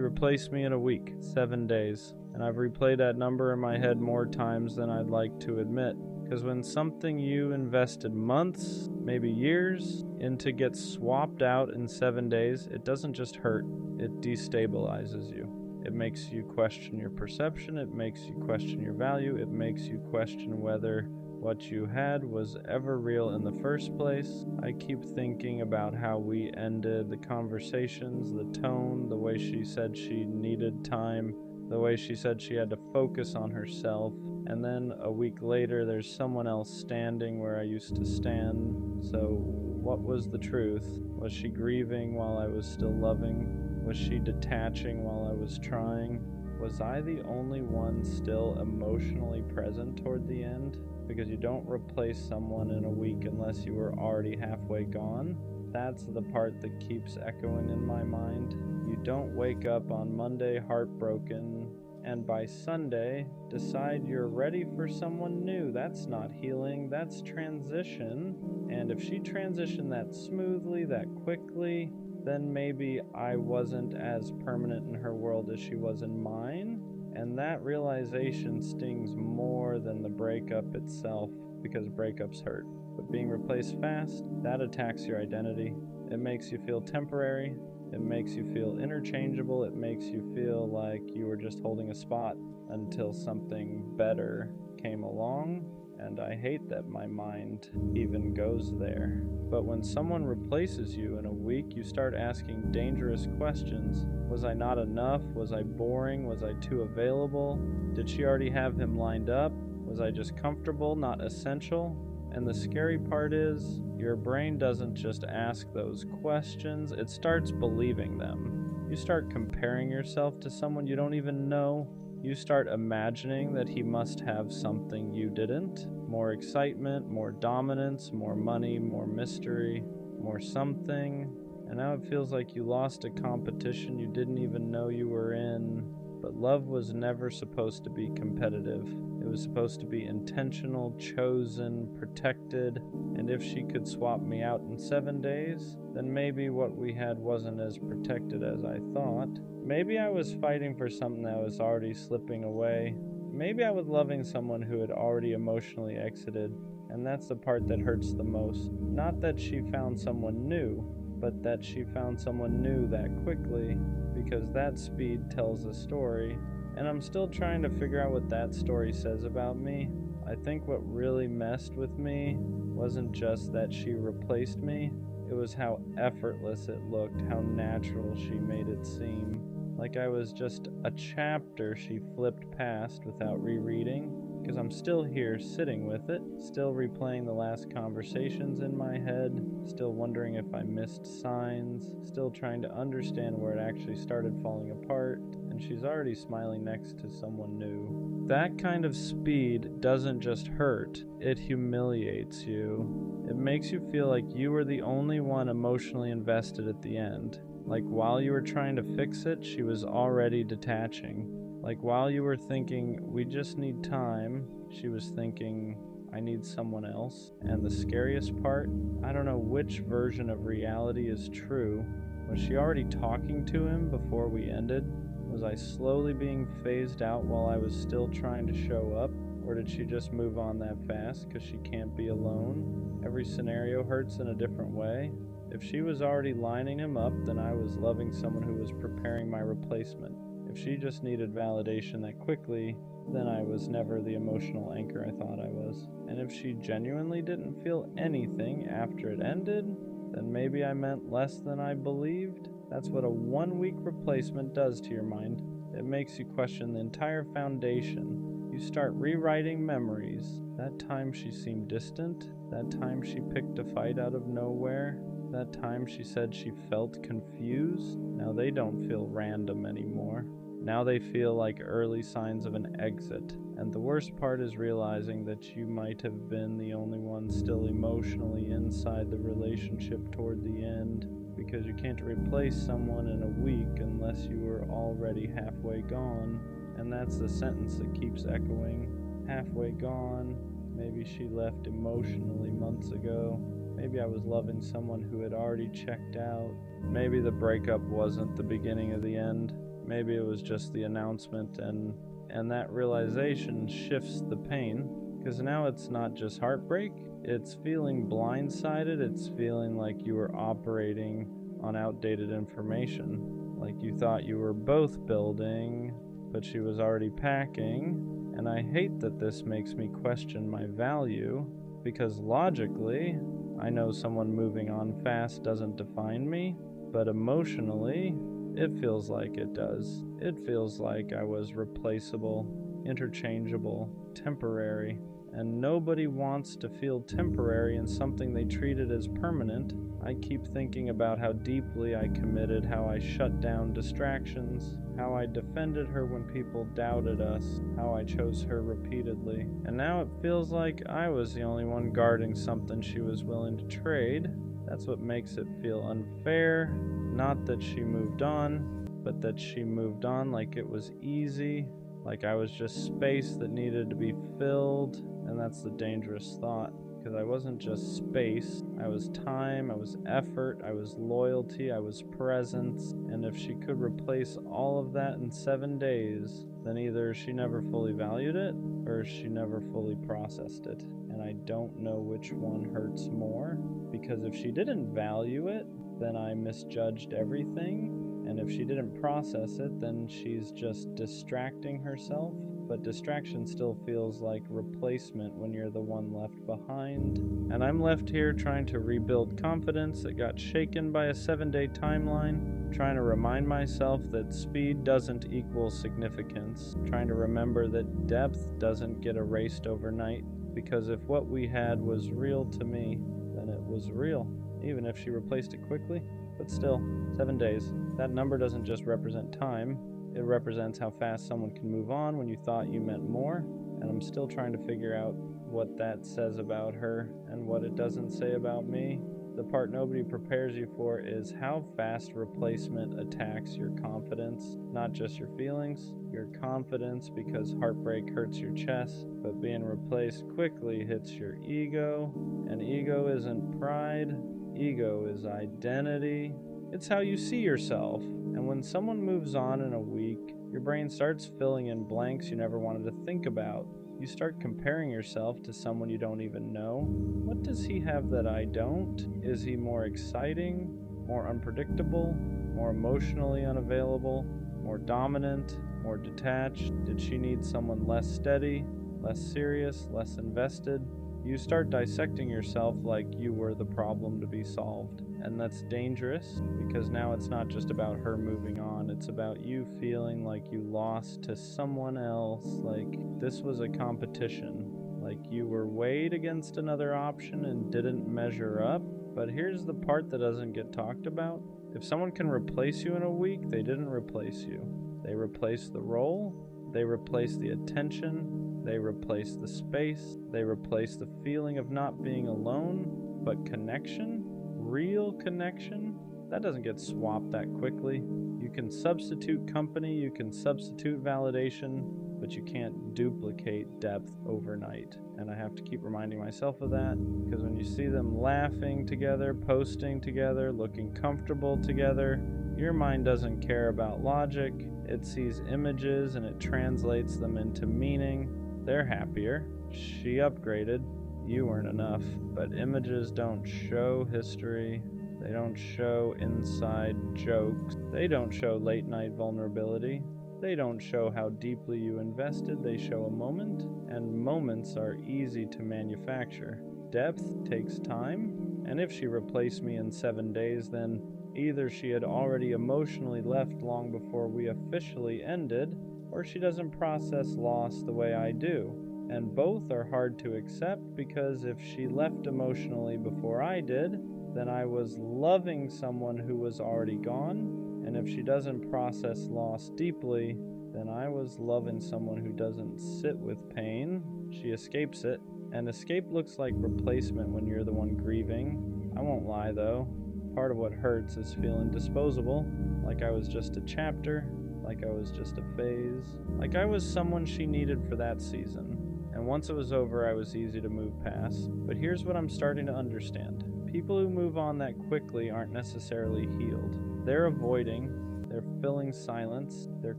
She replaced me in a week, 7 days, and I've replayed that number in my head more times than I'd like to admit. Because when something you invested months, maybe years, into gets swapped out in 7 days, it doesn't just hurt, it destabilizes you. It makes you question your perception, it makes you question your value, it makes you question whether what you had was ever real in the first place. I keep thinking about how we ended the conversations, the tone, the way she said she needed time, the way she said she had to focus on herself, and then a week later there's someone else standing where I used to stand. So what was the truth? Was she grieving while I was still loving? Was she detaching while I was trying? Was I the only one still emotionally present toward the end? Because you don't replace someone in a week unless you were already halfway gone. That's the part that keeps echoing in my mind. You don't wake up on Monday heartbroken and by Sunday decide you're ready for someone new. That's not healing, that's transition. And if she transitioned that smoothly, that quickly, then maybe I wasn't as permanent in her world as she was in mine. And that realization stings more than the breakup itself, because breakups hurt. But being replaced fast, that attacks your identity. It makes you feel temporary. It makes you feel interchangeable. It makes you feel like you were just holding a spot until something better came along. And I hate that my mind even goes there. But when someone replaces you in a week, you start asking dangerous questions. Was I not enough? Was I boring? Was I too available? Did she already have him lined up? Was I just comfortable, not essential? And the scary part is, your brain doesn't just ask those questions, it starts believing them. You start comparing yourself to someone you don't even know. You start imagining that he must have something you didn't. More excitement, more dominance, more money, more mystery, more something. And now it feels like you lost a competition you didn't even know you were in. But love was never supposed to be competitive. It was supposed to be intentional, chosen, protected. And if she could swap me out in 7 days, then maybe what we had wasn't as protected as I thought. Maybe I was fighting for something that was already slipping away. Maybe I was loving someone who had already emotionally exited. And that's the part that hurts the most. Not that she found someone new, but that she found someone new that quickly, because that speed tells a story. And I'm still trying to figure out what that story says about me. I think what really messed with me wasn't just that she replaced me, it was how effortless it looked, how natural she made it seem. Like I was just a chapter she flipped past without rereading, because I'm still here sitting with it, still replaying the last conversations in my head, still wondering if I missed signs, still trying to understand where it actually started falling apart, and she's already smiling next to someone new. That kind of speed doesn't just hurt, it humiliates you. It makes you feel like you were the only one emotionally invested at the end. Like while you were trying to fix it, she was already detaching. Like while you were thinking, we just need time, she was thinking, I need someone else. And the scariest part, I don't know which version of reality is true. Was she already talking to him before we ended? Was I slowly being phased out while I was still trying to show up? Or did she just move on that fast because she can't be alone? Every scenario hurts in a different way. If she was already lining him up, then I was loving someone who was preparing my replacement. If she just needed validation that quickly, then I was never the emotional anchor I thought I was. And if she genuinely didn't feel anything after it ended, then maybe I meant less than I believed. That's what a 1-week replacement does to your mind. It makes you question the entire foundation. You start rewriting memories. That time she seemed distant, that time she picked a fight out of nowhere, that time she said she felt confused. Now they don't feel random anymore. Now they feel like early signs of an exit. And the worst part is realizing that you might have been the only one still emotionally inside the relationship toward the end, because you can't replace someone in a week unless you were already halfway gone. And that's the sentence that keeps echoing. Halfway gone. Maybe she left emotionally months ago. Maybe I was loving someone who had already checked out. Maybe the breakup wasn't the beginning of the end. Maybe it was just the announcement, and that realization shifts the pain, because now it's not just heartbreak, it's feeling blindsided, it's feeling like you were operating on outdated information, like you thought you were both building, but she was already packing. And I hate that this makes me question my value, because logically, I know someone moving on fast doesn't define me, but emotionally, it feels like it does. It feels like I was replaceable, interchangeable, temporary, and nobody wants to feel temporary in something they treated as permanent. I keep thinking about how deeply I committed, how I shut down distractions, how I defended her when people doubted us, how I chose her repeatedly. And now it feels like I was the only one guarding something she was willing to trade. That's what makes it feel unfair. Not that she moved on, but that she moved on like it was easy, like I was just space that needed to be filled. And that's the dangerous thought, because I wasn't just space, I was time, I was effort, I was loyalty, I was presence. And if she could replace all of that in 7 days, then either she never fully valued it, or she never fully processed it. And I don't know which one hurts more, because if she didn't value it, then I misjudged everything. And if she didn't process it, then she's just distracting herself. But distraction still feels like replacement when you're the one left behind. And I'm left here trying to rebuild confidence that got shaken by a 7-day timeline, trying to remind myself that speed doesn't equal significance, trying to remember that depth doesn't get erased overnight, because if what we had was real to me, then it was real, even if she replaced it quickly. But still, 7 days. That number doesn't just represent time, it represents how fast someone can move on when you thought you meant more. And I'm still trying to figure out what that says about her and what it doesn't say about me. The part nobody prepares you for is how fast replacement attacks your confidence, not just your feelings, your confidence, because heartbreak hurts your chest, but being replaced quickly hits your ego. And ego isn't pride, ego is identity. It's how you see yourself. And when someone moves on in a week, your brain starts filling in blanks you never wanted to think about. You start comparing yourself to someone you don't even know. What does he have that I don't? Is he more exciting, more unpredictable, more emotionally unavailable, more dominant, more detached? Did she need someone less steady, less serious, less invested? You start dissecting yourself like you were the problem to be solved. And that's dangerous, because now it's not just about her moving on, it's about you feeling like you lost to someone else, like this was a competition, like you were weighed against another option and didn't measure up. But here's the part that doesn't get talked about. If someone can replace you in a week, they didn't replace you. They replaced the role, they replaced the attention, they replaced the space, they replaced the feeling of not being alone. But connection, real connection, that doesn't get swapped that quickly. You can substitute company, you can substitute validation, but you can't duplicate depth overnight. And I have to keep reminding myself of that, because when you see them laughing together, posting together, looking comfortable together, your mind doesn't care about logic. It sees images and it translates them into meaning. They're happier. She upgraded. You weren't enough. But images don't show history. They don't show inside jokes. They don't show late night vulnerability. They don't show how deeply you invested. They show a moment, and moments are easy to manufacture. Depth takes time, and if she replaced me in 7 days, then either she had already emotionally left long before we officially ended, or she doesn't process loss the way I do. And both are hard to accept, because if she left emotionally before I did, then I was loving someone who was already gone. And if she doesn't process loss deeply, then I was loving someone who doesn't sit with pain. She escapes it. And escape looks like replacement when you're the one grieving. I won't lie though. Part of what hurts is feeling disposable. Like I was just a chapter. Like I was just a phase. Like I was someone she needed for that season. And once it was over, I was easy to move past. But here's what I'm starting to understand. People who move on that quickly aren't necessarily healed. They're avoiding, They're filling silence. They're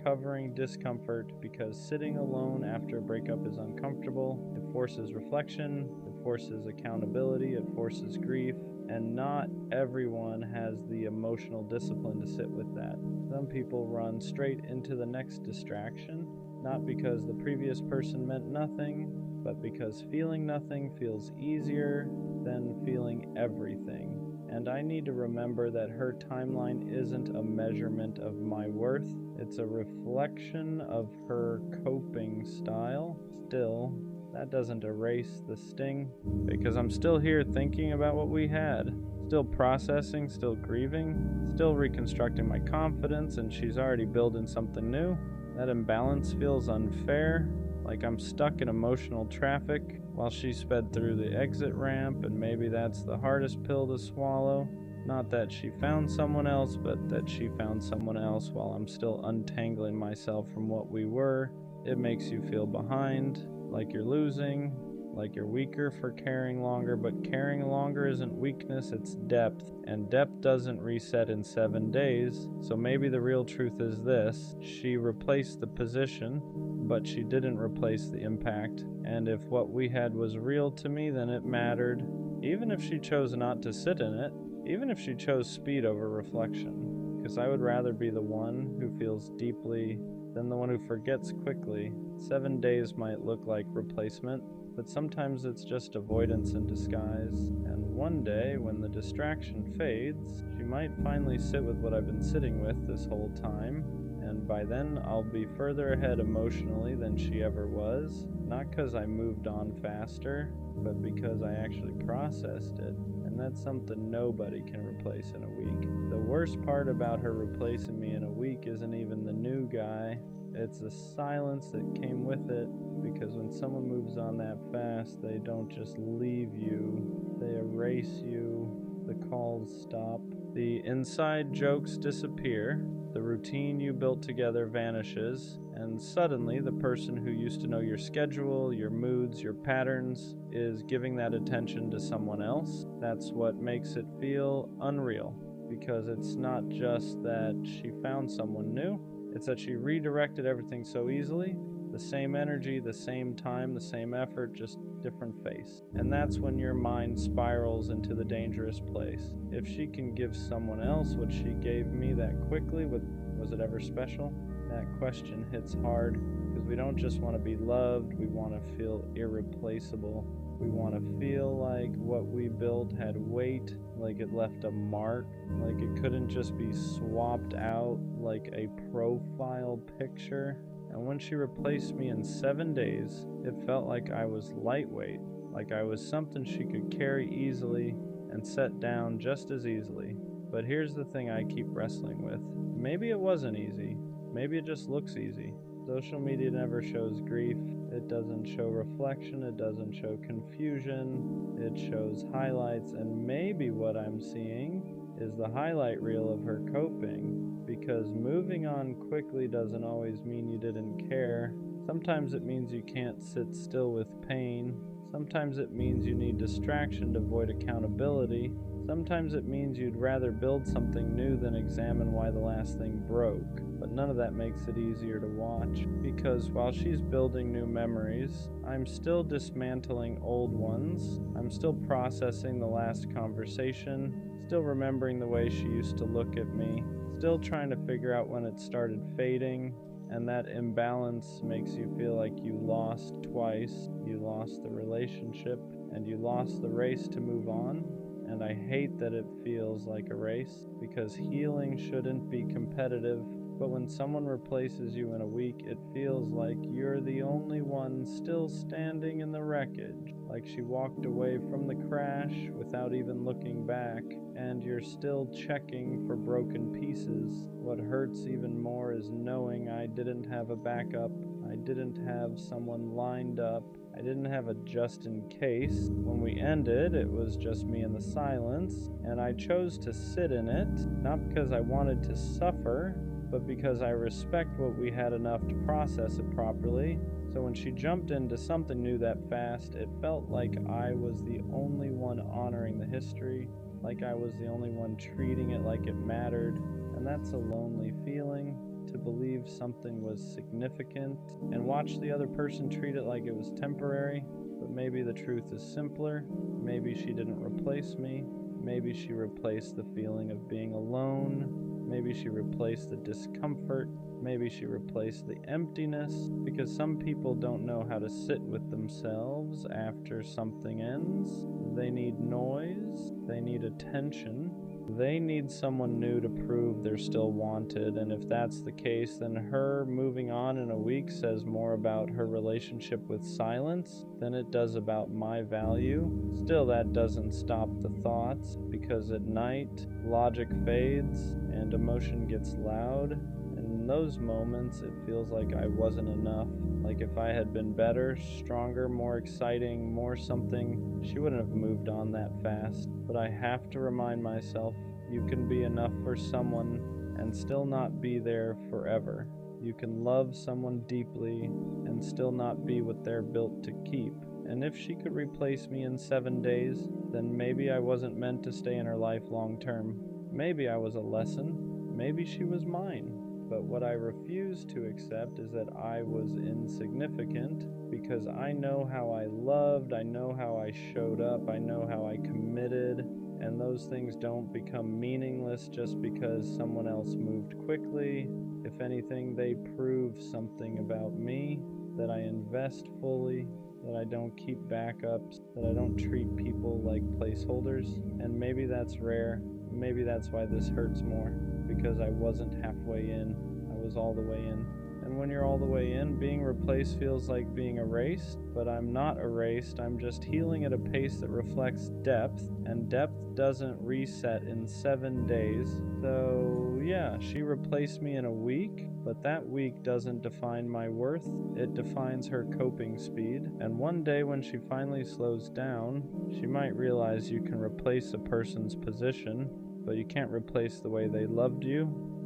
covering discomfort because sitting alone after a breakup is uncomfortable. It forces reflection. It forces accountability. It forces grief. And not everyone has the emotional discipline to sit with that. Some people run straight into the next distraction, not because the previous person meant nothing, but because feeling nothing feels easier than feeling everything. And I need to remember that her timeline isn't a measurement of my worth. It's a reflection of her coping style. Still, that doesn't erase the sting, because I'm still here thinking about what we had. Still processing, still grieving, still reconstructing my confidence, and she's already building something new. That imbalance feels unfair, like I'm stuck in emotional traffic while she sped through the exit ramp, and maybe that's the hardest pill to swallow. Not that she found someone else, but that she found someone else while I'm still untangling myself from what we were. It makes you feel behind, like you're losing, like you're weaker for caring longer, but caring longer isn't weakness, it's depth, and depth doesn't reset in 7 days. So maybe the real truth is this: she replaced the position, but she didn't replace the impact. And if what we had was real to me, then it mattered, even if she chose not to sit in it, even if she chose speed over reflection, because I would rather be the one who feels deeply than the one who forgets quickly. 7 days might look like replacement, but sometimes it's just avoidance in disguise. And one day, when the distraction fades, she might finally sit with what I've been sitting with this whole time, and by then I'll be further ahead emotionally than she ever was, not because I moved on faster, but because I actually processed it. And that's something nobody can replace in a week. The worst part about her replacing me in a week isn't even the new guy, it's the silence that came with it, because when someone moves on that fast, they don't just leave you, they erase you. The calls stop, the inside jokes disappear, the routine you built together vanishes, and suddenly the person who used to know your schedule, your moods, your patterns is giving that attention to someone else. That's what makes it feel unreal, because it's not just that she found someone new, it's that she redirected everything so easily. The same energy, the same time, the same effort, just different face. And that's when your mind spirals into the dangerous place. If she can give someone else what she gave me that quickly, was it ever special? That question hits hard, because we don't just want to be loved, we want to feel irreplaceable. We want to feel like what we built had weight, like it left a mark, like it couldn't just be swapped out like a profile picture. And when she replaced me in 7 days, it felt like I was lightweight, like I was something she could carry easily and set down just as easily. But here's the thing I keep wrestling with. Maybe it wasn't easy. Maybe it just looks easy. Social media never shows grief. It doesn't show reflection. It doesn't show confusion. It shows highlights. And maybe what I'm seeing is the highlight reel of her coping, because moving on quickly doesn't always mean you didn't care. Sometimes it means you can't sit still with pain. Sometimes it means you need distraction to avoid accountability. Sometimes it means you'd rather build something new than examine why the last thing broke. But none of that makes it easier to watch, because while she's building new memories, I'm still dismantling old ones. I'm still processing the last conversation, still remembering the way she used to look at me, still trying to figure out when it started fading. And that imbalance makes you feel like you lost twice. You lost the relationship, and you lost the race to move on. And I hate that it feels like a race, because healing shouldn't be competitive. But when someone replaces you in a week, it feels like you're the only one still standing in the wreckage, like she walked away from the crash without even looking back, and you're still checking for broken pieces. What hurts even more is knowing I didn't have a backup. I didn't have someone lined up. I didn't have a just in case. When we ended, it was just me in the silence, and I chose to sit in it, not because I wanted to suffer, but because I respect what we had enough to process it properly. So when she jumped into something new that fast, it felt like I was the only one honoring the history, like I was the only one treating it like it mattered. And that's a lonely feeling, to believe something was significant and watch the other person treat it like it was temporary. But maybe the truth is simpler. Maybe she didn't replace me. Maybe she replaced the feeling of being alone. Maybe she replaced the discomfort. Maybe she replaced the emptiness, because some people don't know how to sit with themselves after something ends. They need noise. They need attention. They need someone new to prove they're still wanted, and if that's the case, then her moving on in a week says more about her relationship with silence than it does about my value. Still, that doesn't stop the thoughts, because at night, logic fades and emotion gets loud. In those moments, it feels like I wasn't enough. Like if I had been better, stronger, more exciting, more something, she wouldn't have moved on that fast. But I have to remind myself, you can be enough for someone and still not be there forever. You can love someone deeply and still not be what they're built to keep. And if she could replace me in 7 days, then maybe I wasn't meant to stay in her life long term. Maybe I was a lesson. Maybe she was mine. But what I refuse to accept is that I was insignificant, because I know how I loved, I know how I showed up, I know how I committed, and those things don't become meaningless just because someone else moved quickly. If anything, they prove something about me, that I invest fully, that I don't keep backups, that I don't treat people like placeholders. And maybe that's rare. Maybe that's why this hurts more, because I wasn't halfway in. I was all the way in. And when you're all the way in, being replaced feels like being erased, but I'm not erased. I'm just healing at a pace that reflects depth, and depth doesn't reset in 7 days. So yeah, she replaced me in a week, but that week doesn't define my worth. It defines her coping speed. And one day when she finally slows down, she might realize you can replace a person's position, but you can't replace the way they loved you.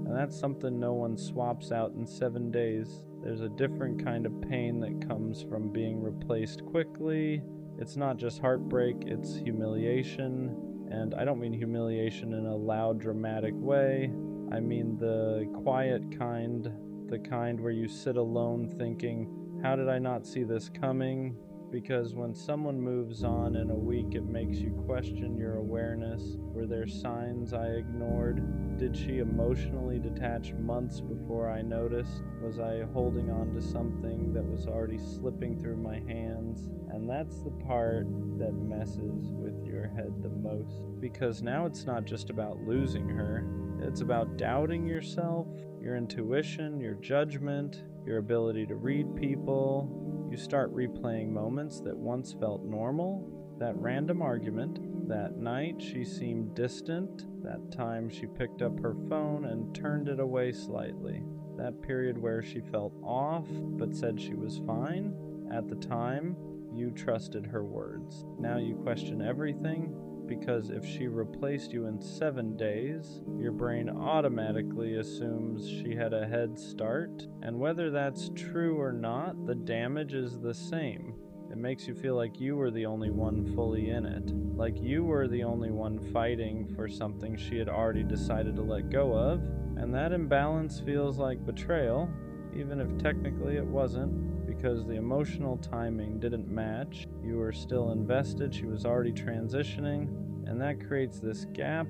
And that's something no one swaps out in 7 days. There's a different kind of pain that comes from being replaced quickly. It's not just heartbreak, it's humiliation. And I don't mean humiliation in a loud, dramatic way. I mean the quiet kind, the kind where you sit alone thinking, how did I not see this coming? Because when someone moves on in a week, it makes you question your awareness. Were there signs I ignored? Did she emotionally detach months before I noticed? Was I holding on to something that was already slipping through my hands? And that's the part that messes with your head the most. Because now it's not just about losing her. It's about doubting yourself, your intuition, your judgment, your ability to read people. You start replaying moments that once felt normal. That random argument, that night she seemed distant, that time she picked up her phone and turned it away slightly, that period where she felt off but said she was fine. At the time, you trusted her words. Now you question everything, because if she replaced you in 7 days, your brain automatically assumes she had a head start. And whether that's true or not, the damage is the same. It makes you feel like you were the only one fully in it, like you were the only one fighting for something she had already decided to let go of. And that imbalance feels like betrayal, even if technically it wasn't, because the emotional timing didn't match. You were still invested, she was already transitioning, and that creates this gap,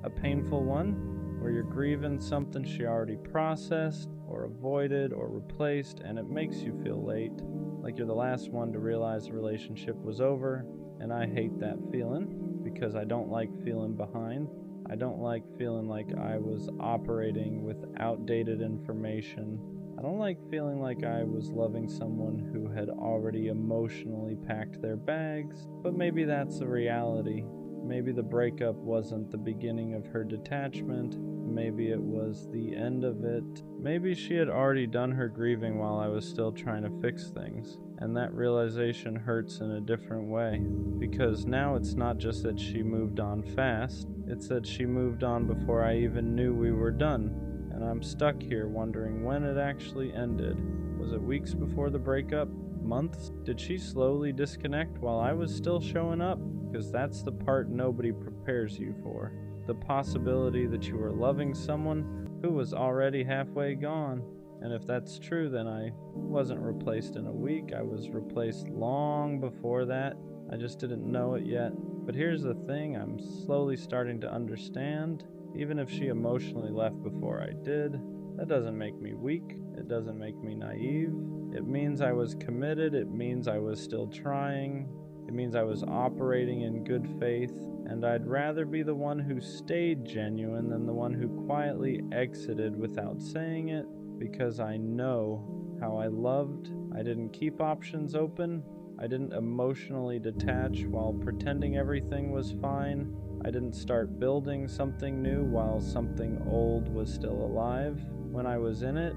a painful one, where you're grieving something she already processed, or avoided, or replaced, and it makes you feel late, like you're the last one to realize the relationship was over. And I hate that feeling, because I don't like feeling behind. I don't like feeling like I was operating with outdated information. I don't like feeling like I was loving someone who had already emotionally packed their bags. But maybe that's the reality. Maybe the breakup wasn't the beginning of her detachment. Maybe it was the end of it. Maybe she had already done her grieving while I was still trying to fix things. And that realization hurts in a different way. Because now it's not just that she moved on fast, it's that she moved on before I even knew we were done. And I'm stuck here wondering when it actually ended. Was it weeks before the breakup? Months? Did she slowly disconnect while I was still showing up? Because that's the part nobody prepares you for. the possibility that you were loving someone who was already halfway gone. And if that's true, then I wasn't replaced in a week. I was replaced long before that. I just didn't know it yet. But here's the thing, I'm slowly starting to understand. Even if she emotionally left before I did, that doesn't make me weak. It doesn't make me naive. It means I was committed. It means I was still trying. It means I was operating in good faith. And I'd rather be the one who stayed genuine than the one who quietly exited without saying it, because I know how I loved. I didn't keep options open. I didn't emotionally detach while pretending everything was fine. I didn't start building something new while something old was still alive. When I was in it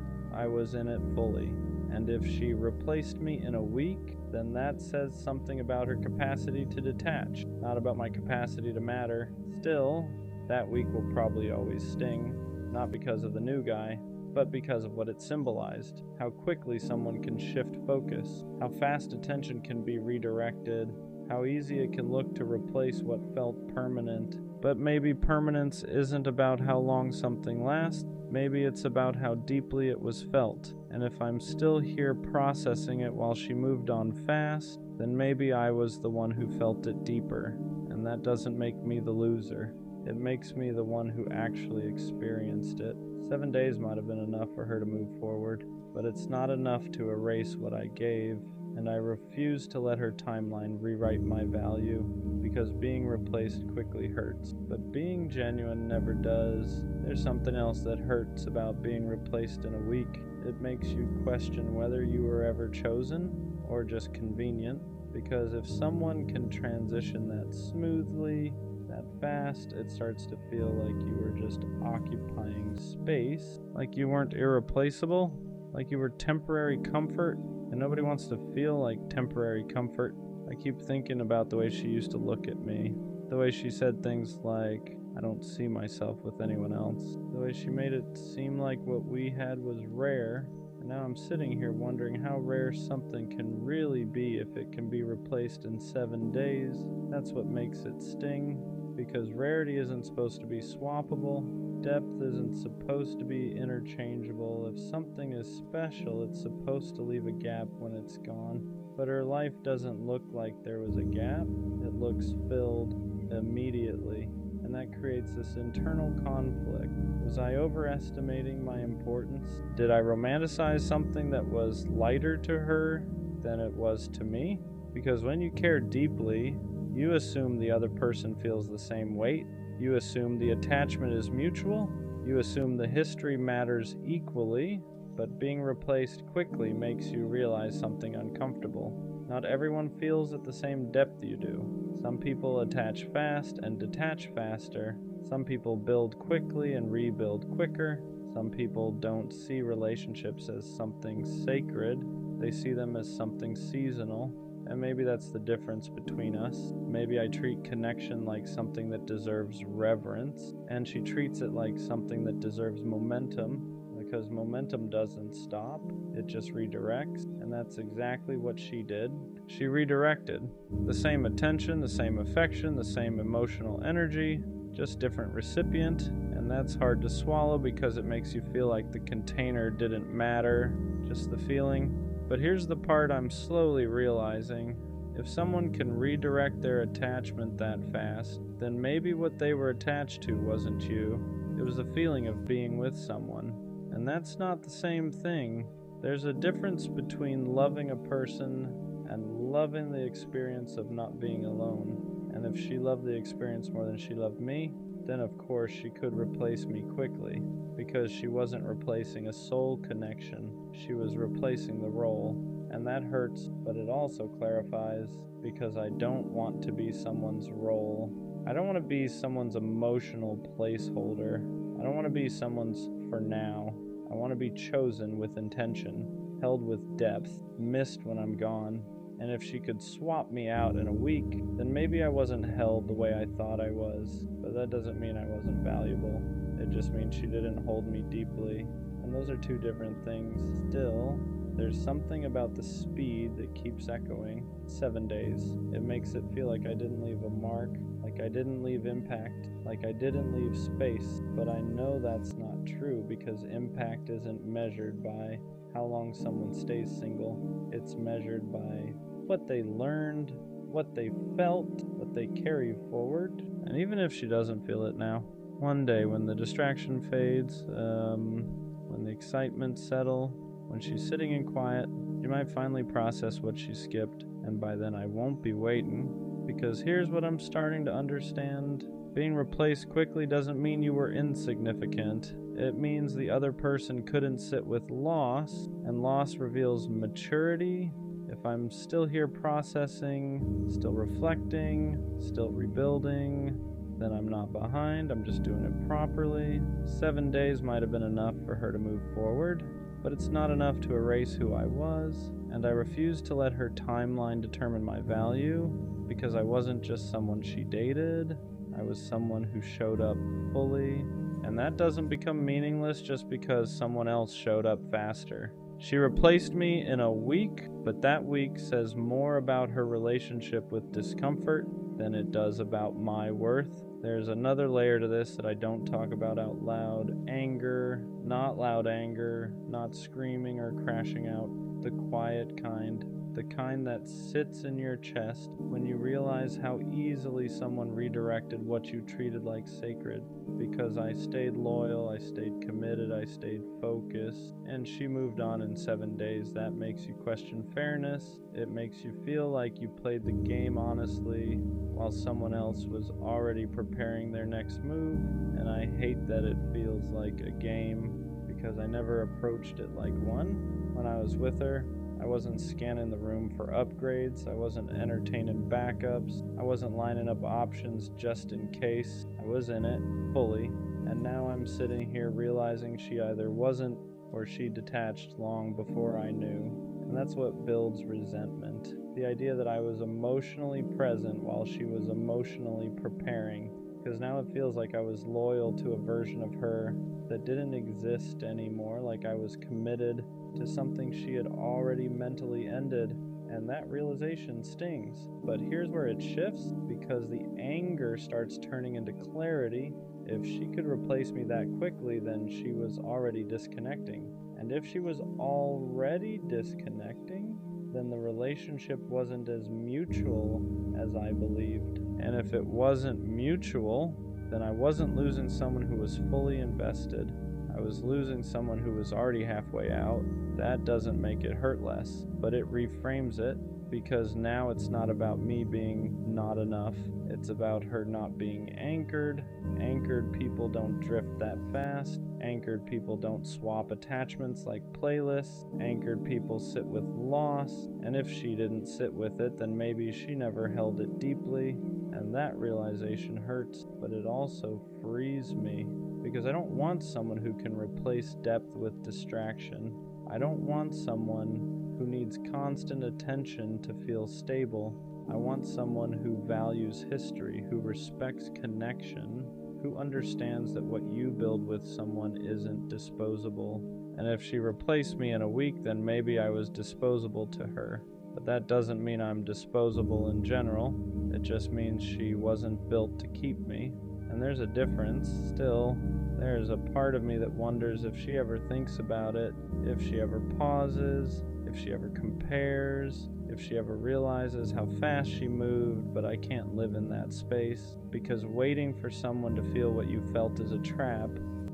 fully. And if she replaced me in a week, then that says something about her capacity to detach, not about my capacity to matter. Still, that week will probably always sting, not because of the new guy, but because of what it symbolized. How quickly someone can shift focus, how fast attention can be redirected, how easy it can look to replace what felt permanent. But maybe permanence isn't about how long something lasts, maybe it's about how deeply it was felt. And if I'm still here processing it while she moved on fast, then maybe I was the one who felt it deeper. And that doesn't make me the loser. It makes me the one who actually experienced it. 7 days might have been enough for her to move forward, but it's not enough to erase what I gave, and I refuse to let her timeline rewrite my value, because being replaced quickly hurts, but being genuine never does. There's something else that hurts about being replaced in a week. It makes you question whether you were ever chosen or just convenient, because if someone can transition that smoothly, that fast, it starts to feel like you were just occupying space, like you weren't irreplaceable, like you were temporary comfort, and nobody wants to feel like temporary comfort. I keep thinking about the way she used to look at me, the way she said things like, I don't see myself with anyone else, the way she made it seem like what we had was rare, and now I'm sitting here wondering how rare something can really be if it can be replaced in 7 days. That's what makes it sting. Because rarity isn't supposed to be swappable, depth isn't supposed to be interchangeable. If something is special, it's supposed to leave a gap when it's gone. But her life doesn't look like there was a gap, it looks filled immediately. And that creates this internal conflict. Was I overestimating my importance? Did I romanticize something that was lighter to her than it was to me? Because when you care deeply, you assume the other person feels the same weight. You assume the attachment is mutual. You assume the history matters equally, but being replaced quickly makes you realize something uncomfortable. Not everyone feels at the same depth you do. Some people attach fast and detach faster. Some people build quickly and rebuild quicker. Some people don't see relationships as something sacred. They see them as something seasonal. And maybe that's the difference between us. Maybe I treat connection like something that deserves reverence, and she treats it like something that deserves momentum, because momentum doesn't stop, it just redirects, and that's exactly what she did. She redirected. The same attention, the same affection, the same emotional energy, just different recipient, and that's hard to swallow because it makes you feel like the container didn't matter, just the feeling. But here's the part I'm slowly realizing. If someone can redirect their attachment that fast, then maybe what they were attached to wasn't you. It was the feeling of being with someone. And that's not the same thing. There's a difference between loving a person and loving the experience of not being alone. And if she loved the experience more than she loved me, then of course she could replace me quickly, because she wasn't replacing a soul connection, she was replacing the role. And that hurts, but it also clarifies, because I don't want to be someone's role. I don't want to be someone's emotional placeholder. I don't want to be someone's for now. I want to be chosen with intention, held with depth, missed when I'm gone. And if she could swap me out in a week, then maybe I wasn't held the way I thought I was. But that doesn't mean I wasn't valuable. It just means she didn't hold me deeply. And those are two different things. Still, there's something about the speed that keeps echoing. 7 days. It makes it feel like I didn't leave a mark, like like I didn't leave impact, like I didn't leave space. But I know that's not true because impact isn't measured by how long someone stays single. It's measured by what they learned, what they felt, what they carry forward. And even if she doesn't feel it now, one day when the distraction fades, when the excitement settles, when she's sitting in quiet, she might finally process what she skipped, and by then I won't be waiting. Because here's what I'm starting to understand. Being replaced quickly doesn't mean you were insignificant. It means the other person couldn't sit with loss, and loss reveals maturity. If I'm still here processing, still reflecting, still rebuilding, then I'm not behind, I'm just doing it properly. 7 days might have been enough for her to move forward, but it's not enough to erase who I was, and I refuse to let her timeline determine my value, because I wasn't just someone she dated, I was someone who showed up fully, and that doesn't become meaningless just because someone else showed up faster. She replaced me in a week, but that week says more about her relationship with discomfort than it does about my worth. There's another layer to this that I don't talk about out loud. Anger, not loud anger, not screaming or crashing out, the quiet kind. The kind that sits in your chest when you realize how easily someone redirected what you treated like sacred. Because I stayed loyal, I stayed committed, I stayed focused, and she moved on in 7 days. That makes you question fairness. It makes you feel like you played the game honestly while someone else was already preparing their next move. And I hate that it feels like a game because I never approached it like one. When I was with her, I wasn't scanning the room for upgrades, I wasn't entertaining backups, I wasn't lining up options just in case. I was in it, fully, and now I'm sitting here realizing she either wasn't or she detached long before I knew. And that's what builds resentment. The idea that I was emotionally present while she was emotionally preparing. Because now it feels like I was loyal to a version of her that didn't exist anymore, like I was committed to something she had already mentally ended, and that realization stings. But here's where it shifts, because the anger starts turning into clarity. If she could replace me that quickly, then she was already disconnecting. And if she was already disconnecting, then the relationship wasn't as mutual as I believed. And if it wasn't mutual, then I wasn't losing someone who was fully invested. I was losing someone who was already halfway out. That doesn't make it hurt less, but it reframes it, because now it's not about me being not enough. It's about her not being anchored. Anchored people don't drift that fast. Anchored people don't swap attachments like playlists. Anchored people sit with loss, and if she didn't sit with it, then maybe she never held it deeply, and that realization hurts, but it also frees me, because I don't want someone who can replace depth with distraction. I don't want someone who needs constant attention to feel stable. I want someone who values history, who respects connection, who understands that what you build with someone isn't disposable. And if she replaced me in a week, then maybe I was disposable to her. But that doesn't mean I'm disposable in general. It just means she wasn't built to keep me. And there's a difference. Still, there's a part of me that wonders if she ever thinks about it, if she ever pauses, if she ever compares, if she ever realizes how fast she moved. But I can't live in that space, because waiting for someone to feel what you felt is a trap,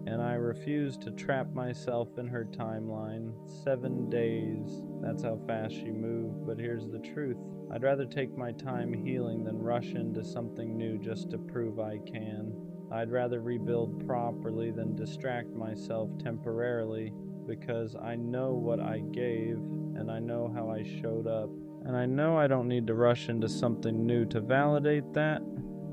and I refuse to trap myself in her timeline. 7 days, that's how fast she moved. But here's the truth. I'd rather take my time healing than rush into something new just to prove I can. I'd rather rebuild properly than distract myself temporarily, because I know what I gave, and I know how I showed up. And I know I don't need to rush into something new to validate that.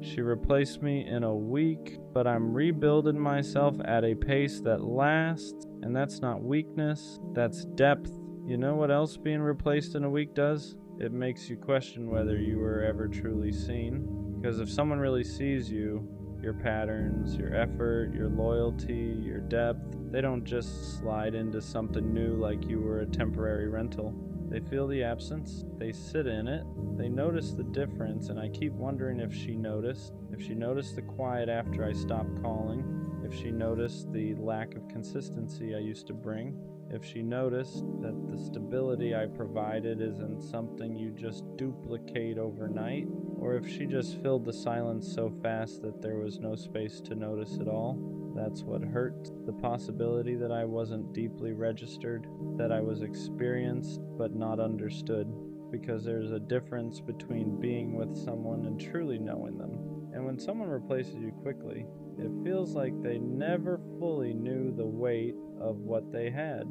She replaced me in a week, but I'm rebuilding myself at a pace that lasts, and that's not weakness, that's depth. You know what else being replaced in a week does? It makes you question whether you were ever truly seen. Because if someone really sees you, your patterns, your effort, your loyalty, your depth, they don't just slide into something new like you were a temporary rental. They feel the absence, they sit in it, they notice the difference, and I keep wondering if she noticed the quiet after I stopped calling, if she noticed the lack of consistency I used to bring, if she noticed that the stability I provided isn't something you just duplicate overnight, or if she just filled the silence so fast that there was no space to notice it all. That's what hurt, the possibility that I wasn't deeply registered, that I was experienced but not understood, because there's a difference between being with someone and truly knowing them. And when someone replaces you quickly, it feels like they never fully knew the weight of what they had.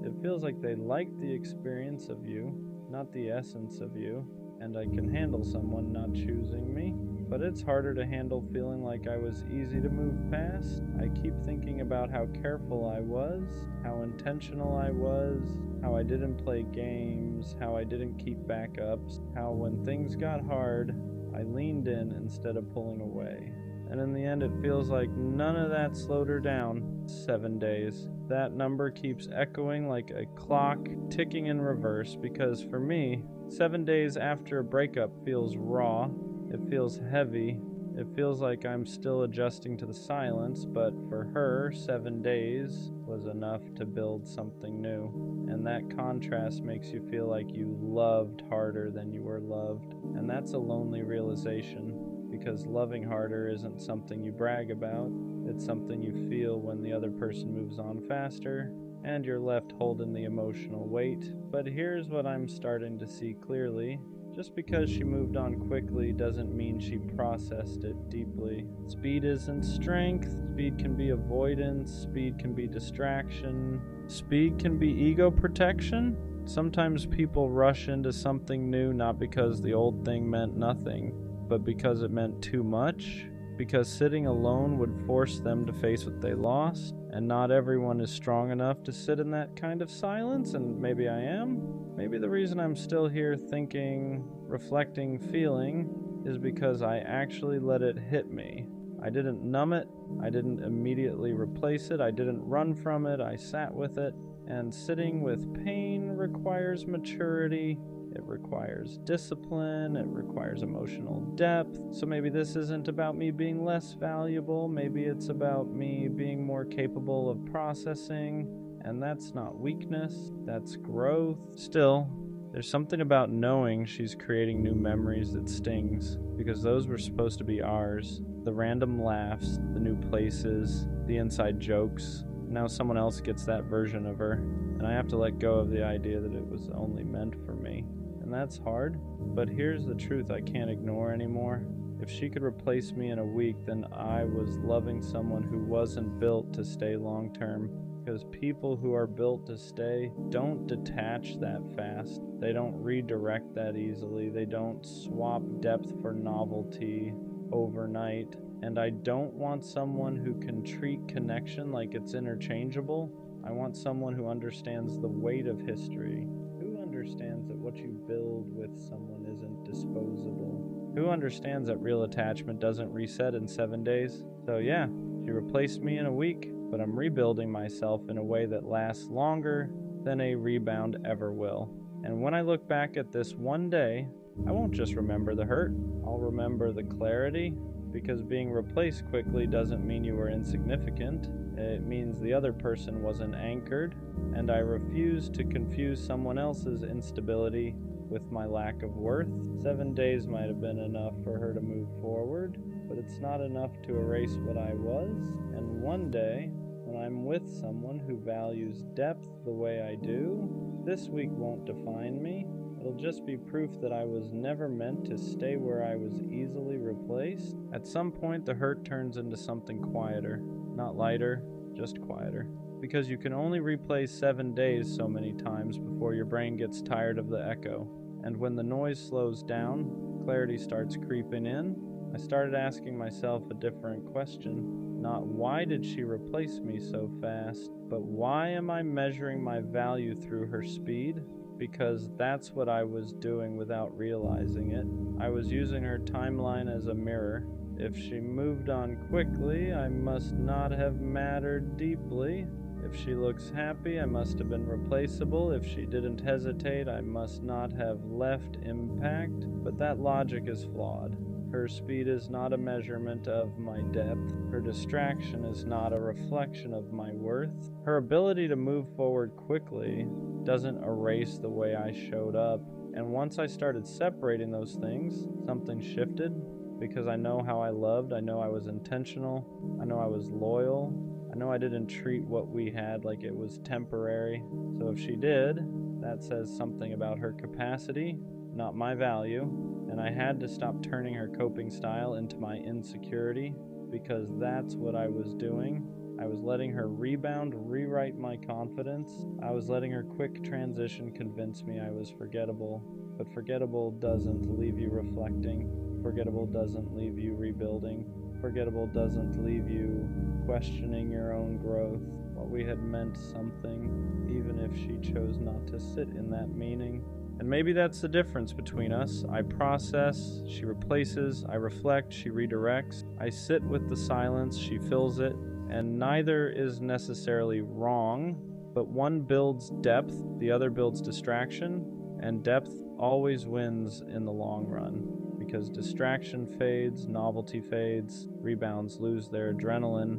It feels like they liked the experience of you, not the essence of you, and I can handle someone not choosing me. But it's harder to handle feeling like I was easy to move past. I keep thinking about how careful I was, how intentional I was, how I didn't play games, how I didn't keep backups, how when things got hard, I leaned in instead of pulling away. And in the end, it feels like none of that slowed her down. 7 days. That number keeps echoing like a clock ticking in reverse, because for me, 7 days after a breakup feels raw. It feels heavy. It feels like I'm still adjusting to the silence, but for her, 7 days was enough to build something new. And that contrast makes you feel like you loved harder than you were loved. And that's a lonely realization, because loving harder isn't something you brag about. It's something you feel when the other person moves on faster, and you're left holding the emotional weight. But here's what I'm starting to see clearly. Just because she moved on quickly doesn't mean she processed it deeply. Speed isn't strength. Speed can be avoidance. Speed can be distraction. Speed can be ego protection. Sometimes people rush into something new not because the old thing meant nothing, but because it meant too much. Because sitting alone would force them to face what they lost, and not everyone is strong enough to sit in that kind of silence, and maybe I am. Maybe the reason I'm still here thinking, reflecting, feeling, is because I actually let it hit me. I didn't numb it, I didn't immediately replace it, I didn't run from it, I sat with it, and sitting with pain requires maturity. It requires discipline, it requires emotional depth. So maybe this isn't about me being less valuable, maybe it's about me being more capable of processing, and that's not weakness, that's growth. Still, there's something about knowing she's creating new memories that stings, because those were supposed to be ours. The random laughs, the new places, the inside jokes. Now someone else gets that version of her, and I have to let go of the idea that it was only meant for me. And that's hard, but here's the truth I can't ignore anymore. If she could replace me in a week, then I was loving someone who wasn't built to stay long term. Because people who are built to stay don't detach that fast. They don't redirect that easily. They don't swap depth for novelty overnight. And I don't want someone who can treat connection like it's interchangeable. I want someone who understands the weight of history. Who understands that what you build with someone isn't disposable? Who understands that real attachment doesn't reset in 7 days? So yeah, she replaced me in a week, but I'm rebuilding myself in a way that lasts longer than a rebound ever will. And when I look back at this one day, I won't just remember the hurt, I'll remember the clarity, because being replaced quickly doesn't mean you were insignificant. It means the other person wasn't anchored, and I refuse to confuse someone else's instability with my lack of worth. 7 days might have been enough for her to move forward, but it's not enough to erase what I was. And one day, when I'm with someone who values depth the way I do, this week won't define me. It'll just be proof that I was never meant to stay where I was easily replaced. At some point, the hurt turns into something quieter. Not lighter, just quieter. Because you can only replay 7 days so many times before your brain gets tired of the echo. And when the noise slows down, clarity starts creeping in. I started asking myself a different question. Not why did she replace me so fast, but why am I measuring my value through her speed? Because that's what I was doing without realizing it. I was using her timeline as a mirror. If she moved on quickly, I must not have mattered deeply. If she looks happy, I must have been replaceable. If she didn't hesitate, I must not have left impact. But that logic is flawed. Her speed is not a measurement of my depth. Her distraction is not a reflection of my worth. Her ability to move forward quickly doesn't erase the way I showed up. And once I started separating those things, something shifted, because I know how I loved. I know I was intentional. I know I was loyal. I know I didn't treat what we had like it was temporary. So if she did, that says something about her capacity, not my value. And I had to stop turning her coping style into my insecurity, because that's what I was doing. I was letting her rebound rewrite my confidence. I was letting her quick transition convince me I was forgettable. But forgettable doesn't leave you reflecting. Forgettable doesn't leave you rebuilding. Forgettable doesn't leave you questioning your own growth. What we had meant something, even if she chose not to sit in that meaning. And maybe that's the difference between us. I process, she replaces. I reflect, she redirects. I sit with the silence, she fills it. And neither is necessarily wrong, but one builds depth, the other builds distraction, and depth always wins in the long run. Because distraction fades, novelty fades, rebounds lose their adrenaline,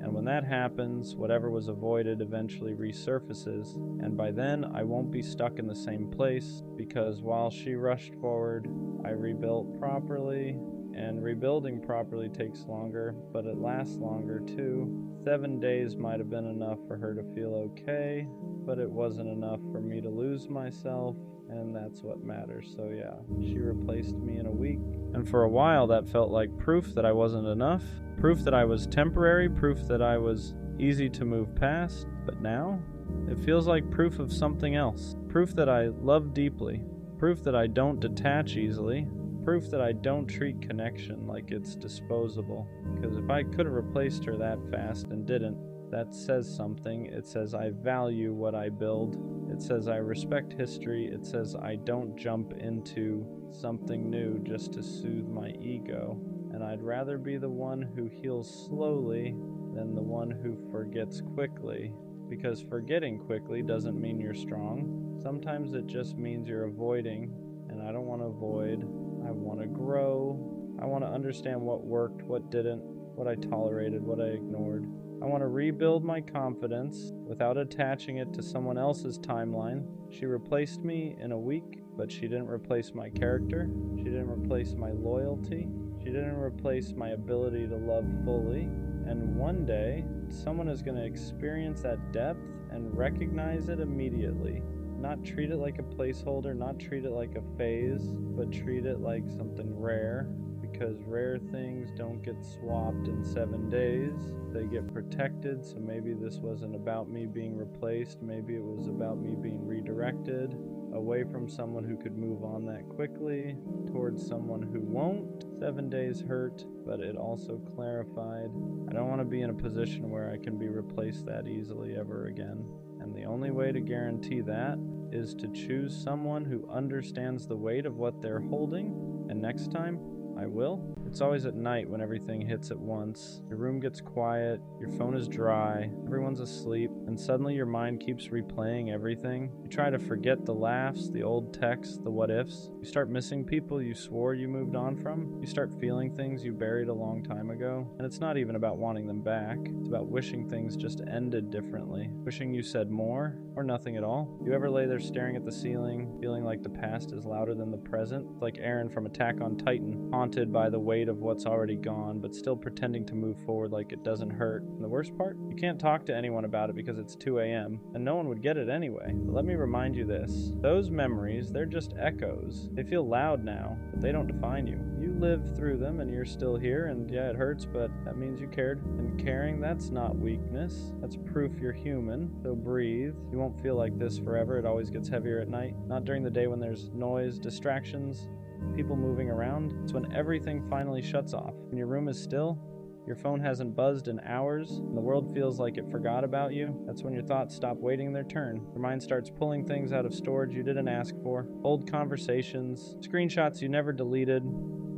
and when that happens, whatever was avoided eventually resurfaces, and by then I won't be stuck in the same place, because while she rushed forward, I rebuilt properly, and rebuilding properly takes longer, but it lasts longer too. 7 days might have been enough for her to feel okay, but it wasn't enough for me to lose myself, and that's what matters. So yeah, she replaced me in a week, and for a while that felt like proof that I wasn't enough, proof that I was temporary, proof that I was easy to move past. But now it feels like proof of something else, proof that I love deeply, proof that I don't detach easily, proof that I don't treat connection like it's disposable. Because if I could have replaced her that fast and didn't, that says something. It says I value what I build. It says I respect history. It says I don't jump into something new just to soothe my ego. And I'd rather be the one who heals slowly than the one who forgets quickly. Because forgetting quickly doesn't mean you're strong. Sometimes it just means you're avoiding, and I don't want to avoid. I want to grow. I want to understand what worked, what didn't, what I tolerated, what I ignored. I want to rebuild my confidence without attaching it to someone else's timeline. She replaced me in a week, but she didn't replace my character. She didn't replace my loyalty. She didn't replace my ability to love fully. And one day, someone is going to experience that depth and recognize it immediately. Not treat it like a placeholder, not treat it like a phase, but treat it like something rare. Because rare things don't get swapped in 7 days. They get protected, so maybe this wasn't about me being replaced. Maybe it was about me being redirected away from someone who could move on that quickly towards someone who won't. 7 days hurt, but it also clarified. I don't want to be in a position where I can be replaced that easily ever again. And the only way to guarantee that is to choose someone who understands the weight of what they're holding, and next time, I will. It's always at night when everything hits at once. Your room gets quiet, your phone is dry, everyone's asleep, and suddenly your mind keeps replaying everything. You try to forget the laughs, the old texts, the what ifs. You start missing people you swore you moved on from. You start feeling things you buried a long time ago. And it's not even about wanting them back. It's about wishing things just ended differently. Wishing you said more or nothing at all. You ever lay there staring at the ceiling, feeling like the past is louder than the present? It's like Aaron from Attack on Titan, haunted by the weight of what's already gone, but still pretending to move forward like it doesn't hurt. And the worst part? You can't talk to anyone about it because it's 2 a.m., and no one would get it anyway. But let me remind you this. Those memories, they're just echoes. They feel loud now, but they don't define you. You lived through them, and you're still here, and yeah, it hurts, but that means you cared. And caring, that's not weakness. That's proof you're human. So breathe. You won't feel like this forever. It always gets heavier at night. Not during the day when there's noise, distractions, people moving around. It's when everything finally shuts off. When your room is still, your phone hasn't buzzed in hours, and the world feels like it forgot about you. That's when your thoughts stop waiting their turn. Your mind starts pulling things out of storage you didn't ask for. Old conversations, screenshots you never deleted,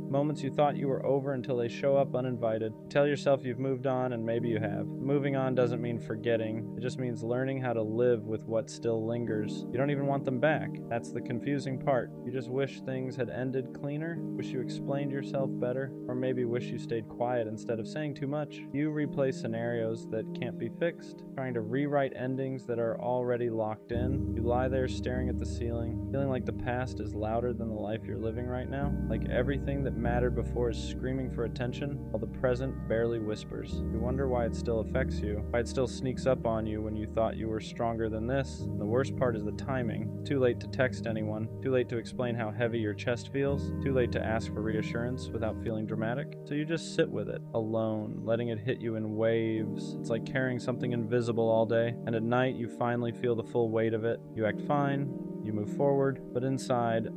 Moments you thought you were over until they show up uninvited. Tell yourself you've moved on, and maybe you have. Moving on doesn't mean forgetting. It just means learning how to live with what still lingers. You don't even want them back. That's the confusing part. You just wish things had ended cleaner, wish you explained yourself better, or maybe wish you stayed quiet instead of saying too much. You replay scenarios that can't be fixed, trying to rewrite endings that are already locked in. You lie there staring at the ceiling, feeling like the past is louder than the life you're living right now, like everything that mattered before is screaming for attention, while the present barely whispers. You wonder why it still affects you, why it still sneaks up on you when you thought you were stronger than this. And the worst part is the timing. Too late to text anyone, too late to explain how heavy your chest feels, too late to ask for reassurance without feeling dramatic. So you just sit with it, alone, letting it hit you in waves. It's like carrying something invisible all day, and at night you finally feel the full weight of it. You act fine, you move forward, but inside,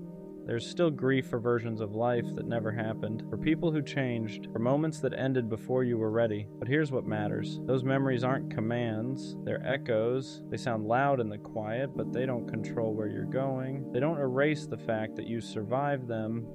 there's still grief for versions of life that never happened, for people who changed, for moments that ended before you were ready. But here's what matters. Those memories aren't commands, they're echoes. They sound loud in the quiet, but they don't control where you're going. They don't erase the fact that you survived them.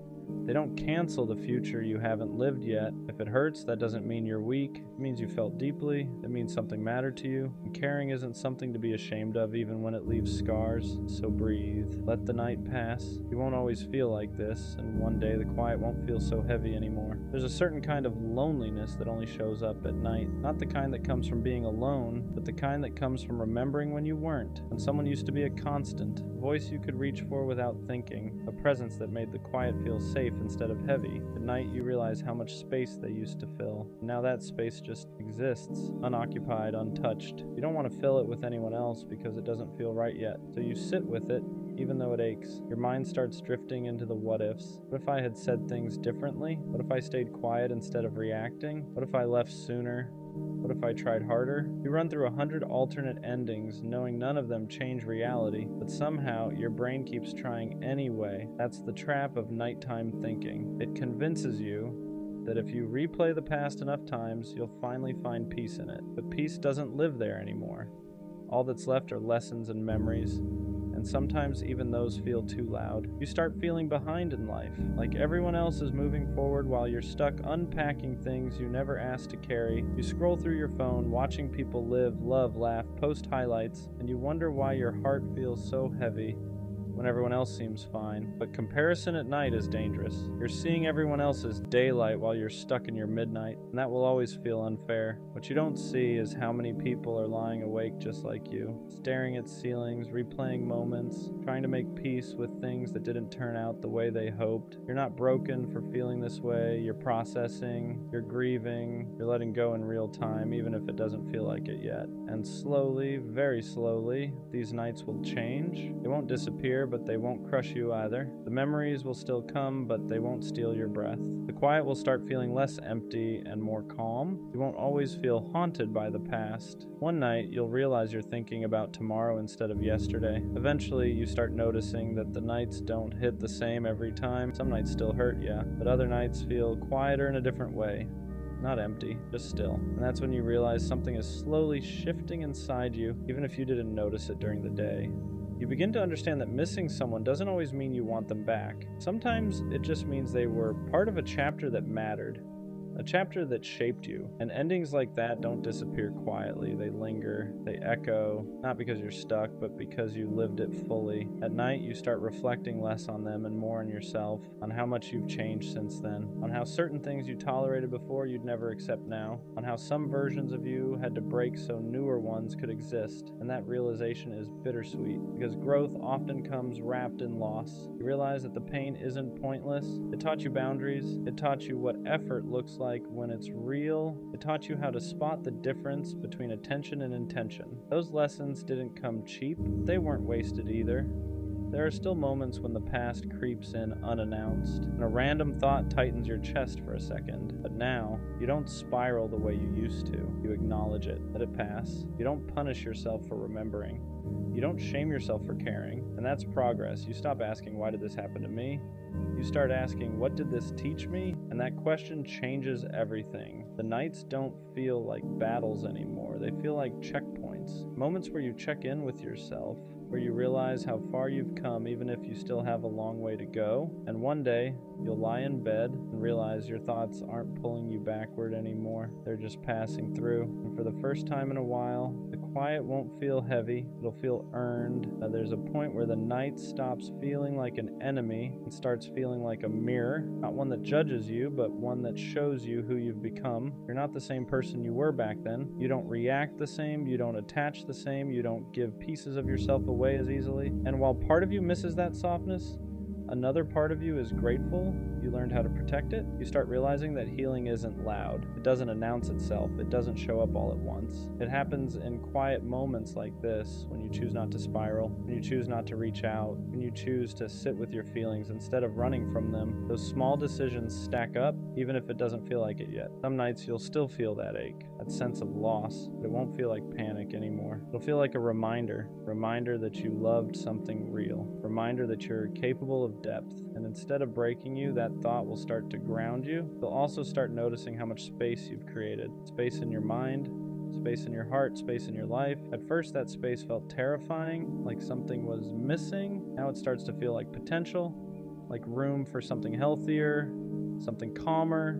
They don't cancel the future you haven't lived yet. If it hurts, that doesn't mean you're weak. It means you felt deeply. It means something mattered to you. And caring isn't something to be ashamed of, even when it leaves scars. So breathe. Let the night pass. You won't always feel like this, and one day the quiet won't feel so heavy anymore. There's a certain kind of loneliness that only shows up at night. Not the kind that comes from being alone, but the kind that comes from remembering when you weren't, when someone used to be a constant, a voice you could reach for without thinking, a presence that made the quiet feel safe instead of heavy. At night, you realize how much space they used to fill. Now that space just exists, unoccupied, untouched. You don't want to fill it with anyone else because it doesn't feel right yet. So you sit with it, even though it aches. Your mind starts drifting into the what-ifs. What if I had said things differently? What if I stayed quiet instead of reacting? What if I left sooner? What if I tried harder? You run through 100 alternate endings, knowing none of them change reality, but somehow your brain keeps trying anyway. That's the trap of nighttime thinking. It convinces you that if you replay the past enough times, you'll finally find peace in it. But peace doesn't live there anymore. All that's left are lessons and memories, and sometimes even those feel too loud. You start feeling behind in life, like everyone else is moving forward while you're stuck unpacking things you never asked to carry. You scroll through your phone, watching people live, love, laugh, post highlights, and you wonder why your heart feels so heavy when everyone else seems fine. But comparison at night is dangerous. You're seeing everyone else's daylight while you're stuck in your midnight, and that will always feel unfair. What you don't see is how many people are lying awake just like you, staring at ceilings, replaying moments, trying to make peace with things that didn't turn out the way they hoped. You're not broken for feeling this way. You're processing, you're grieving, you're letting go in real time, even if it doesn't feel like it yet. And slowly, very slowly, these nights will change. They won't disappear, but they won't crush you either. The memories will still come, but they won't steal your breath. The quiet will start feeling less empty and more calm. You won't always feel haunted by the past. One night, you'll realize you're thinking about tomorrow instead of yesterday. Eventually, you start noticing that the nights don't hit the same every time. Some nights still hurt, yeah, but other nights feel quieter in a different way. Not empty, just still. And that's when you realize something is slowly shifting inside you, even if you didn't notice it during the day. You begin to understand that missing someone doesn't always mean you want them back. Sometimes it just means they were part of a chapter that mattered, a chapter that shaped you. And endings like that don't disappear quietly. They linger, they echo, not because you're stuck, but because you lived it fully. At night, you start reflecting less on them and more on yourself, on how much you've changed since then, on how certain things you tolerated before you'd never accept now, on how some versions of you had to break so newer ones could exist. And that realization is bittersweet, because growth often comes wrapped in loss. You realize that the pain isn't pointless. It taught you boundaries. It taught you what effort looks like when it's real. It taught you how to spot the difference between attention and intention. Those lessons didn't come cheap. They weren't wasted either. There are still moments when the past creeps in unannounced, and a random thought tightens your chest for a second. But now, you don't spiral the way you used to. You acknowledge it, let it pass. You don't punish yourself for remembering. You don't shame yourself for caring, and that's progress. You stop asking, why did this happen to me? You start asking, what did this teach me? And that question changes everything. The nights don't feel like battles anymore. They feel like checkpoints. Moments where you check in with yourself, where you realize how far you've come even if you still have a long way to go. And one day, you'll lie in bed and realize your thoughts aren't pulling you backward anymore. They're just passing through. And for the first time in a while, the quiet won't feel heavy. It'll feel earned. There's a point where the night stops feeling like an enemy and starts feeling like a mirror. Not one that judges you, but one that shows you who you've become. You're not the same person you were back then. You don't react the same. You don't attach the same. You don't give pieces of yourself away as easily. And while part of you misses that softness, another part of you is grateful you learned how to protect it. You start realizing that healing isn't loud. It doesn't announce itself. It doesn't show up all at once. It happens in quiet moments like this, when you choose not to spiral, when you choose not to reach out, when you choose to sit with your feelings instead of running from them. Those small decisions stack up, even if it doesn't feel like it yet. Some nights you'll still feel that ache, that sense of loss, but it won't feel like panic anymore. It'll feel like a reminder that you loved something real, reminder that you're capable of depth. And instead of breaking you, that thought will start to ground you. You'll also start noticing how much space you've created. Space in your mind, space in your heart, space in your life. At first, that space felt terrifying, like something was missing. Now it starts to feel like potential, like room for something healthier, something calmer,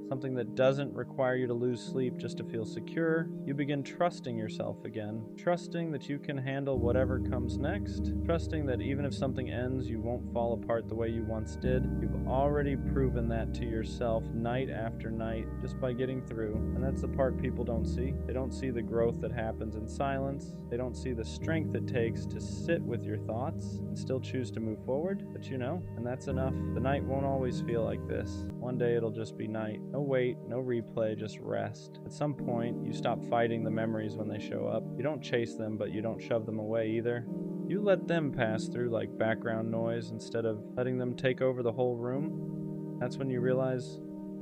something that doesn't require you to lose sleep just to feel secure. You begin trusting yourself again, trusting that you can handle whatever comes next, trusting that even if something ends, you won't fall apart the way you once did. You've already proven that to yourself night after night just by getting through. And that's the part people don't see. They don't see the growth that happens in silence. They don't see the strength it takes to sit with your thoughts and still choose to move forward. But you know, and that's enough. The night won't always feel like this. One day it'll just be night. No wait, no replay, just rest. At some point, you stop fighting the memories when they show up. You don't chase them, but you don't shove them away either. You let them pass through like background noise instead of letting them take over the whole room. That's when you realize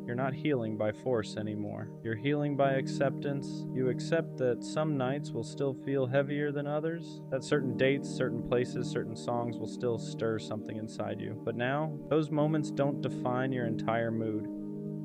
you're not healing by force anymore. You're healing by acceptance. You accept that some nights will still feel heavier than others, that certain dates, certain places, certain songs will still stir something inside you. But now, those moments don't define your entire mood.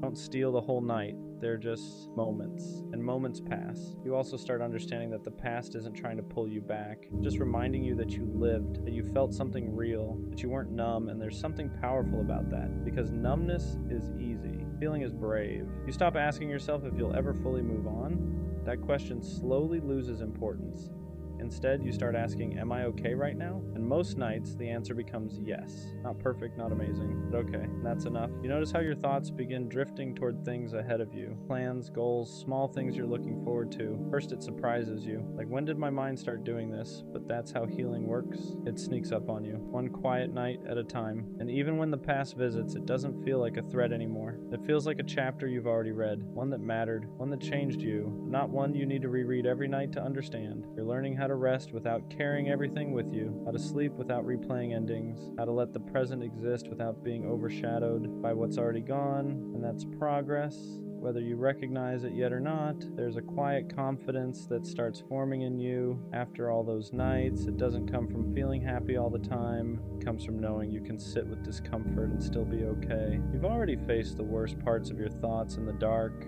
Don't steal the whole night. They're just moments, and moments pass. You also start understanding that the past isn't trying to pull you back, just reminding you that you lived, that you felt something real, that you weren't numb, and there's something powerful about that, because numbness is easy. Feeling is brave. You stop asking yourself if you'll ever fully move on. That question slowly loses importance. Instead, you start asking, am I okay right now? And most nights, the answer becomes yes. Not perfect, not amazing, but okay. And that's enough. You notice how your thoughts begin drifting toward things ahead of you. Plans, goals, small things you're looking forward to. First, it surprises you. Like, when did my mind start doing this? But that's how healing works. It sneaks up on you, one quiet night at a time. And even when the past visits, it doesn't feel like a threat anymore. It feels like a chapter you've already read. One that mattered. One that changed you. Not one you need to reread every night to understand. You're learning how to rest without carrying everything with you, how to sleep without replaying endings, how to let the present exist without being overshadowed by what's already gone, and that's progress. Whether you recognize it yet or not, there's a quiet confidence that starts forming in you after all those nights. It doesn't come from feeling happy all the time. It comes from knowing you can sit with discomfort and still be okay. You've already faced the worst parts of your thoughts in the dark,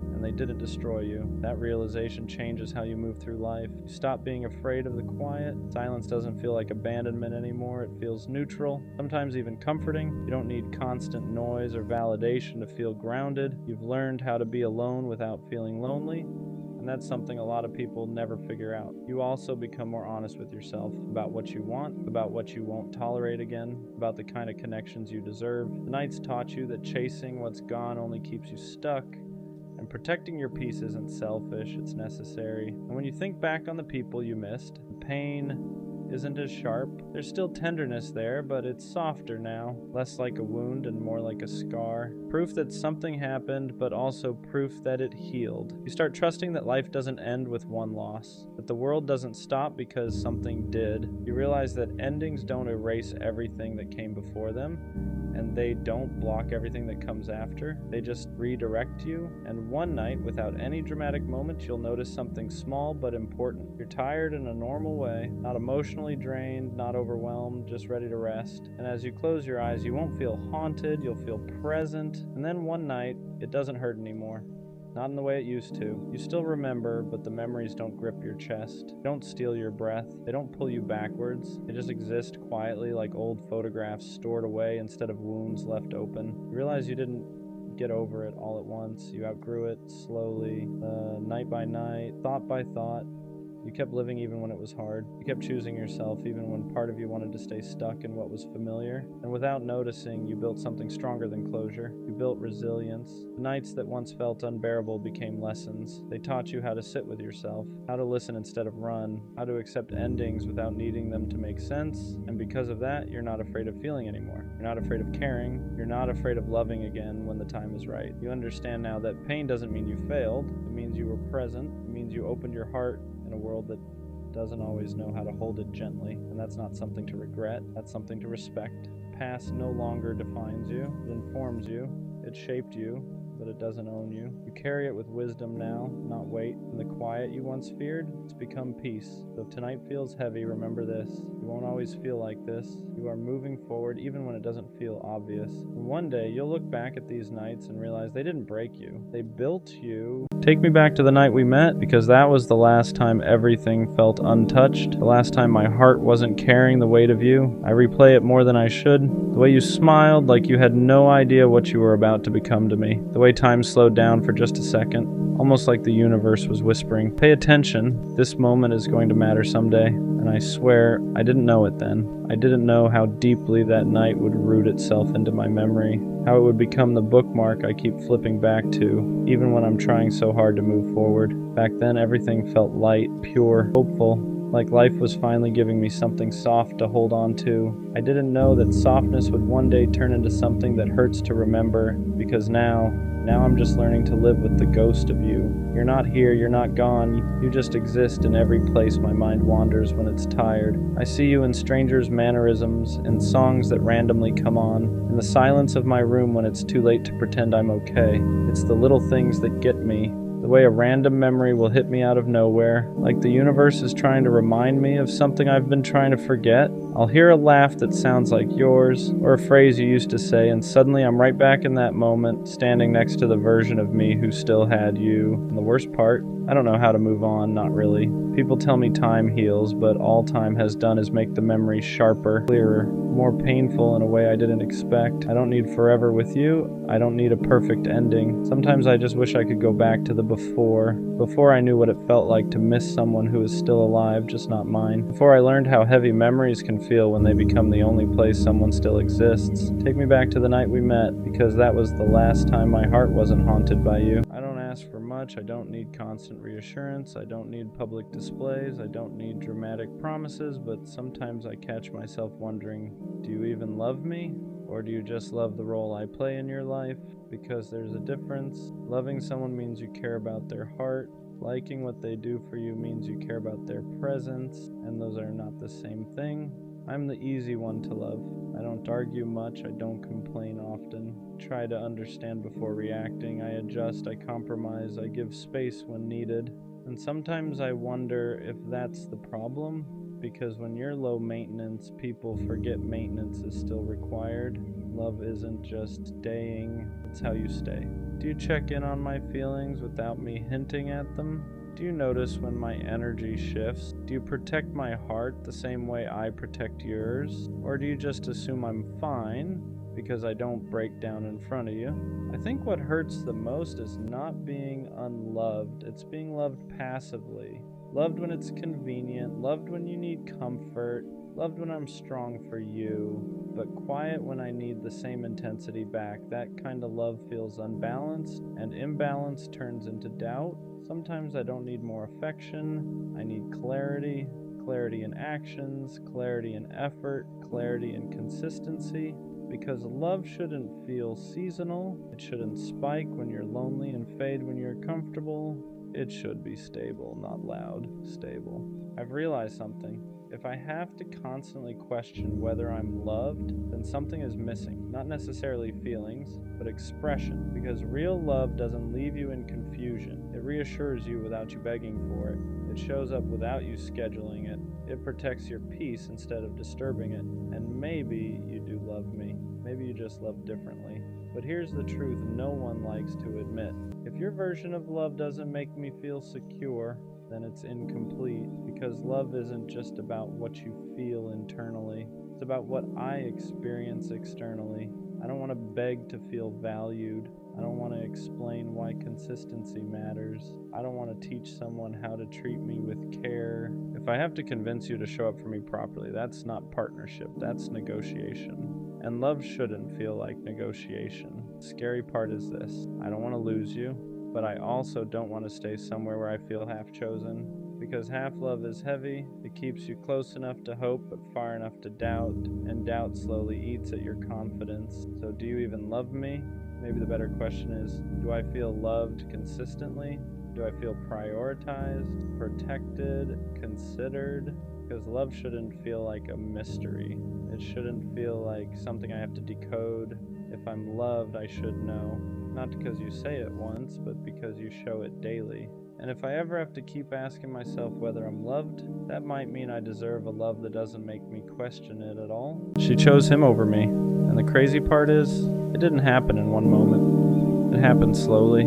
and they didn't destroy you. That realization changes how you move through life. You stop being afraid of the quiet. Silence doesn't feel like abandonment anymore. It feels neutral, sometimes even comforting. You don't need constant noise or validation to feel grounded. You've learned how to be alone without feeling lonely. And that's something a lot of people never figure out. You also become more honest with yourself about what you want, about what you won't tolerate again, about the kind of connections you deserve. The nights taught you that chasing what's gone only keeps you stuck. And protecting your peace isn't selfish, it's necessary. And when you think back on the people you missed, the pain isn't as sharp. There's still tenderness there, but it's softer now, less like a wound and more like a scar. Proof that something happened, but also proof that it healed. You start trusting that life doesn't end with one loss, that the world doesn't stop because something did. You realize that endings don't erase everything that came before them, and they don't block everything that comes after. They just redirect you. And one night, without any dramatic moment, you'll notice something small but important. You're tired in a normal way, not emotionally drained, not overwhelmed, just ready to rest. And as you close your eyes, you won't feel haunted, you'll feel present. And then one night, it doesn't hurt anymore. Not in the way it used to. You still remember, but the memories don't grip your chest. They don't steal your breath. They don't pull you backwards. They just exist quietly like old photographs stored away instead of wounds left open. You realize you didn't get over it all at once. You outgrew it slowly, night by night, thought by thought. You kept living even when it was hard. You kept choosing yourself even when part of you wanted to stay stuck in what was familiar. And without noticing, you built something stronger than closure. You built resilience. The nights that once felt unbearable became lessons. They taught you how to sit with yourself, how to listen instead of run, how to accept endings without needing them to make sense. And because of that, you're not afraid of feeling anymore. You're not afraid of caring. You're not afraid of loving again when the time is right. You understand now that pain doesn't mean you failed. It means you were present. It means you opened your heart in a world that doesn't always know how to hold it gently, and that's not something to regret, that's something to respect. Past no longer defines you, it informs you, it shaped you, but it doesn't own you. You carry it with wisdom now, not weight. In the quiet you once feared, it's become peace. So if tonight feels heavy, remember this. You won't always feel like this. You are moving forward even when it doesn't feel obvious. And one day you'll look back at these nights and realize they didn't break you. They built you. Take me back to the night we met, because that was the last time everything felt untouched. The last time my heart wasn't carrying the weight of you. I replay it more than I should. The way you smiled like you had no idea what you were about to become to me. The way time slowed down for just a second, almost like the universe was whispering, "Pay attention, this moment is going to matter someday." And I swear, I didn't know it then. I didn't know how deeply that night would root itself into my memory, how it would become the bookmark I keep flipping back to, even when I'm trying so hard to move forward. Back then, everything felt light, pure, hopeful, like life was finally giving me something soft to hold on to. I didn't know that softness would one day turn into something that hurts to remember, because now I'm just learning to live with the ghost of you. You're not here, you're not gone, you just exist in every place my mind wanders when it's tired. I see you in strangers' mannerisms, in songs that randomly come on, in the silence of my room when it's too late to pretend I'm okay. It's the little things that get me. The way a random memory will hit me out of nowhere, like the universe is trying to remind me of something I've been trying to forget. I'll hear a laugh that sounds like yours, or a phrase you used to say, and suddenly I'm right back in that moment, standing next to the version of me who still had you. And the worst part, I don't know how to move on, not really. People tell me time heals, but all time has done is make the memories sharper, clearer, more painful in a way I didn't expect. I don't need forever with you. I don't need a perfect ending. Sometimes I just wish I could go back to the before I knew what it felt like to miss someone who is still alive, just not mine. Before I learned how heavy memories can feel when they become the only place someone still exists. Take me back to the night we met, because that was the last time my heart wasn't haunted by you. I don't ask for much. I don't need constant reassurance. I don't need public displays. I don't need dramatic promises, but sometimes I catch myself wondering, do you even love me? Or do you just love the role I play in your life? Because there's a difference. Loving someone means you care about their heart. Liking what they do for you means you care about their presence, and those are not the same thing. I'm the easy one to love. I don't argue much. I don't complain often. I try to understand before reacting. I adjust. I compromise. I give space when needed. And sometimes I wonder if that's the problem. Because when you're low maintenance, people forget maintenance is still required. Love isn't just staying, it's how you stay. Do you check in on my feelings without me hinting at them? Do you notice when my energy shifts? Do you protect my heart the same way I protect yours? Or do you just assume I'm fine because I don't break down in front of you? I think what hurts the most is not being unloved, it's being loved passively. Loved when it's convenient, loved when you need comfort, loved when I'm strong for you, but quiet when I need the same intensity back. That kind of love feels unbalanced, and imbalance turns into doubt. Sometimes I don't need more affection, I need clarity. Clarity in actions, clarity in effort, clarity in consistency. Because love shouldn't feel seasonal, it shouldn't spike when you're lonely and fade when you're comfortable. It should be stable, not loud, stable. I've realized something. If I have to constantly question whether I'm loved, then something is missing. Not necessarily feelings, but expression. Because real love doesn't leave you in confusion. It reassures you without you begging for it. It shows up without you scheduling it. It protects your peace instead of disturbing it. And maybe you do love me. Maybe you just love differently. But here's the truth no one likes to admit. If your version of love doesn't make me feel secure, then it's incomplete, because love isn't just about what you feel internally. It's about what I experience externally. I don't want to beg to feel valued. I don't want to explain why consistency matters. I don't want to teach someone how to treat me with care. If I have to convince you to show up for me properly, that's not partnership, that's negotiation. And love shouldn't feel like negotiation. The scary part is this: I don't want to lose you, but I also don't want to stay somewhere where I feel half-chosen. Because half-love is heavy, it keeps you close enough to hope, but far enough to doubt, and doubt slowly eats at your confidence. So do you even love me? Maybe the better question is, do I feel loved consistently? Do I feel prioritized, protected, considered? Because love shouldn't feel like a mystery. It shouldn't feel like something I have to decode. If I'm loved, I should know. Not because you say it once, but because you show it daily. And if I ever have to keep asking myself whether I'm loved, that might mean I deserve a love that doesn't make me question it at all. She chose him over me. And the crazy part is, it didn't happen in one moment. It happened slowly.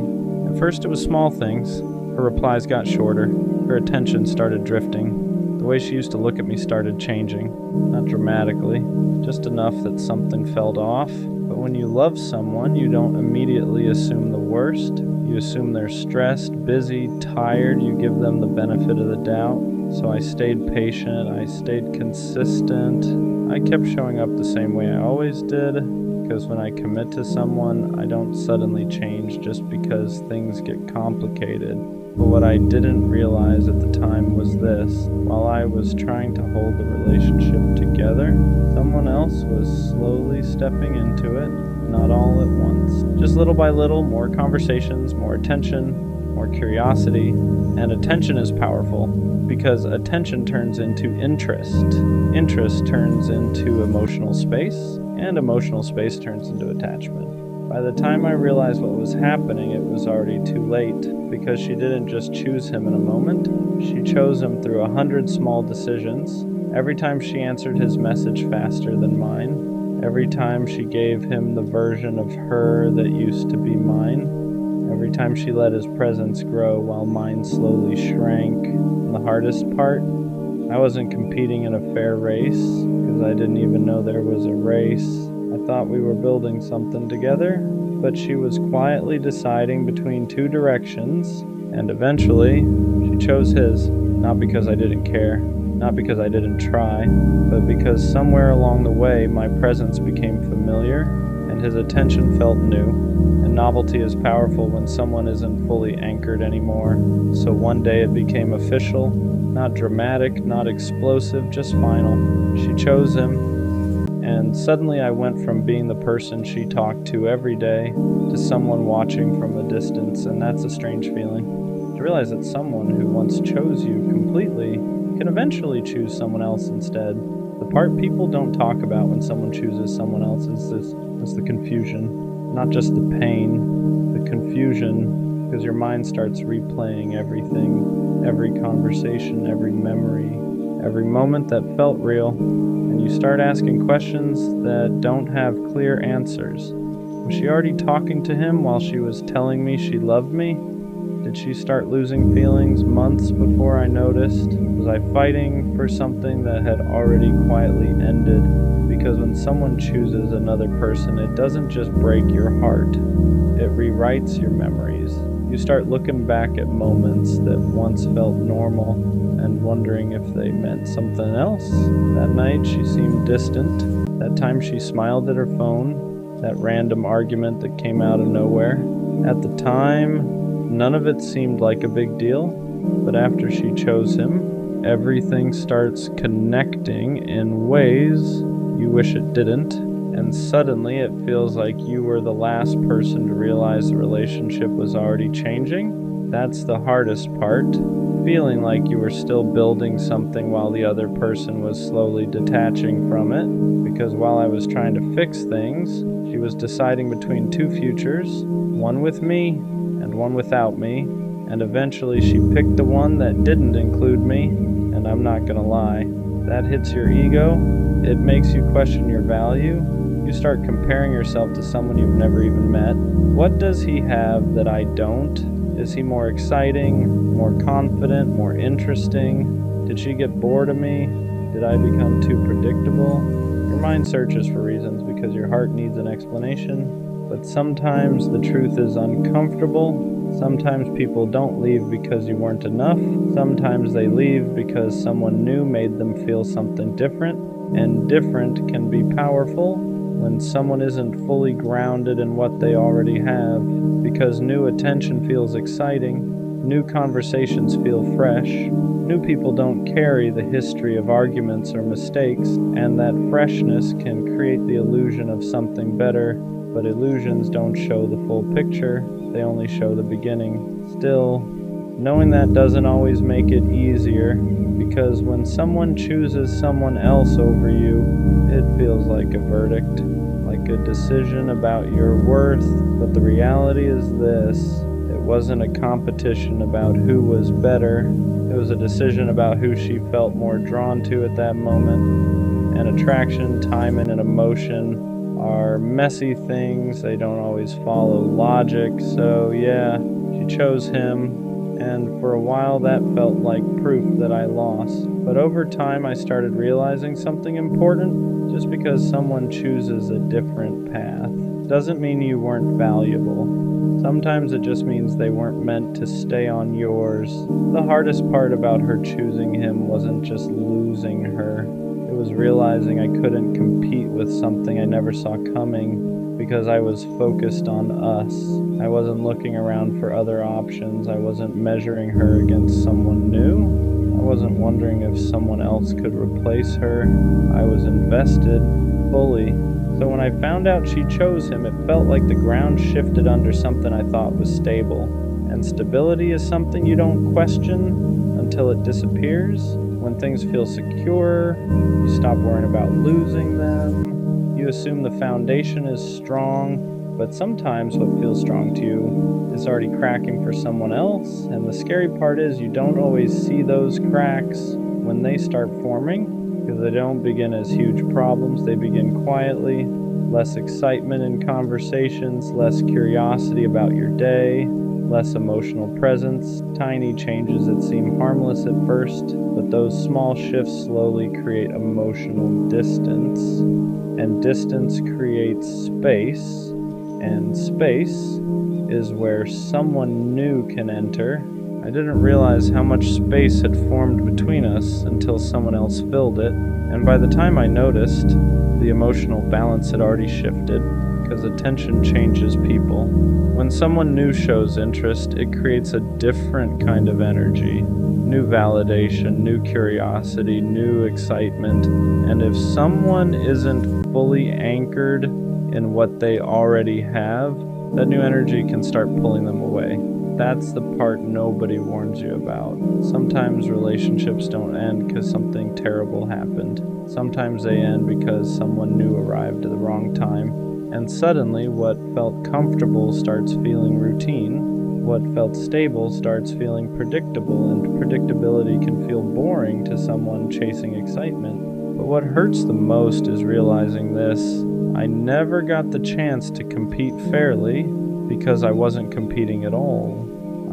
At first it was small things. Her replies got shorter. Her attention started drifting. The way she used to look at me started changing. Not dramatically, just enough that something felt off. But when you love someone, you don't immediately assume the worst. You assume they're stressed, busy, tired. You give them the benefit of the doubt. So I stayed patient. I stayed consistent. I kept showing up the same way I always did. Because when I commit to someone, I don't suddenly change just because things get complicated. But what I didn't realize at the time was this: while I was trying to hold the relationship together, someone else was slowly stepping into it, not all at once. Just little by little, more conversations, more attention, more curiosity. And attention is powerful, because attention turns into interest. Interest turns into emotional space, and emotional space turns into attachment. By the time I realized what was happening, it was already too late, because she didn't just choose him in a moment. She chose him through 100 small decisions. Every time she answered his message faster than mine. Every time she gave him the version of her that used to be mine. Every time she let his presence grow while mine slowly shrank. And the hardest part, I wasn't competing in a fair race, because I didn't even know there was a race. I thought we were building something together, but she was quietly deciding between two directions, and eventually, she chose his, not because I didn't care, not because I didn't try, but because somewhere along the way my presence became familiar, and his attention felt new. And novelty is powerful when someone isn't fully anchored anymore. So one day it became official, not dramatic, not explosive, just final. She chose him. And suddenly I went from being the person she talked to every day to someone watching from a distance, and that's a strange feeling. To realize that someone who once chose you completely can eventually choose someone else instead. The part people don't talk about when someone chooses someone else is the confusion. Not just the pain, the confusion, because your mind starts replaying everything, every conversation, every memory, every moment that felt real. And you start asking questions that don't have clear answers. Was she already talking to him while she was telling me she loved me? Did she start losing feelings months before I noticed? Was I fighting for something that had already quietly ended? Because when someone chooses another person, it doesn't just break your heart. It rewrites your memories. You start looking back at moments that once felt normal and wondering if they meant something else. That night she seemed distant. That time she smiled at her phone. That random argument that came out of nowhere. At the time, none of it seemed like a big deal. But after she chose him, everything starts connecting in ways you wish it didn't. And suddenly it feels like you were the last person to realize the relationship was already changing. That's the hardest part. Feeling like you were still building something while the other person was slowly detaching from it. Because while I was trying to fix things, she was deciding between two futures, one with me and one without me. and eventually she picked the one that didn't include me, and I'm not gonna lie, that hits your ego. It makes you question your value. You start comparing yourself to someone you've never even met. What does he have that I don't? Is he more exciting, more confident, more interesting? Did she get bored of me? Did I become too predictable? Your mind searches for reasons because your heart needs an explanation. But sometimes the truth is uncomfortable. Sometimes people don't leave because you weren't enough. Sometimes they leave because someone new made them feel something different. And different can be powerful when someone isn't fully grounded in what they already have. Because new attention feels exciting. New conversations feel fresh. New people don't carry the history of arguments or mistakes, and that freshness can create the illusion of something better, but illusions don't show the full picture, they only show the beginning. Still, knowing that doesn't always make it easier, because when someone chooses someone else over you, it feels like a verdict, like a decision about your worth, but the reality is this. It wasn't a competition about who was better. It was a decision about who she felt more drawn to at that moment. And attraction, timing, and emotion are messy things. They don't always follow logic. So yeah, she chose him. And for a while that felt like proof that I lost. But over time I started realizing something important. Just because someone chooses a different path doesn't mean you weren't valuable. Sometimes it just means they weren't meant to stay on yours. The hardest part about her choosing him wasn't just losing her. It was realizing I couldn't compete with something I never saw coming because I was focused on us. I wasn't looking around for other options. I wasn't measuring her against someone new. I wasn't wondering if someone else could replace her. I was invested fully. So when I found out she chose him, it felt like the ground shifted under something I thought was stable. And stability is something you don't question until it disappears. When things feel secure, you stop worrying about losing them. You assume the foundation is strong, but sometimes what feels strong to you is already cracking for someone else. And the scary part is you don't always see those cracks when they start forming. Because they don't begin as huge problems, they begin quietly. Less excitement in conversations, less curiosity about your day, less emotional presence, tiny changes that seem harmless at first, but those small shifts slowly create emotional distance. And distance creates space, and space is where someone new can enter. I didn't realize how much space had formed between us until someone else filled it, and by the time I noticed, the emotional balance had already shifted, because attention changes people. When someone new shows interest, it creates a different kind of energy, new validation, new curiosity, new excitement, and if someone isn't fully anchored in what they already have, that new energy can start pulling them away. That's the part nobody warns you about. Sometimes relationships don't end because something terrible happened. Sometimes they end because someone new arrived at the wrong time. And suddenly, what felt comfortable starts feeling routine. What felt stable starts feeling predictable, and predictability can feel boring to someone chasing excitement. But what hurts the most is realizing this. I never got the chance to compete fairly because I wasn't competing at all.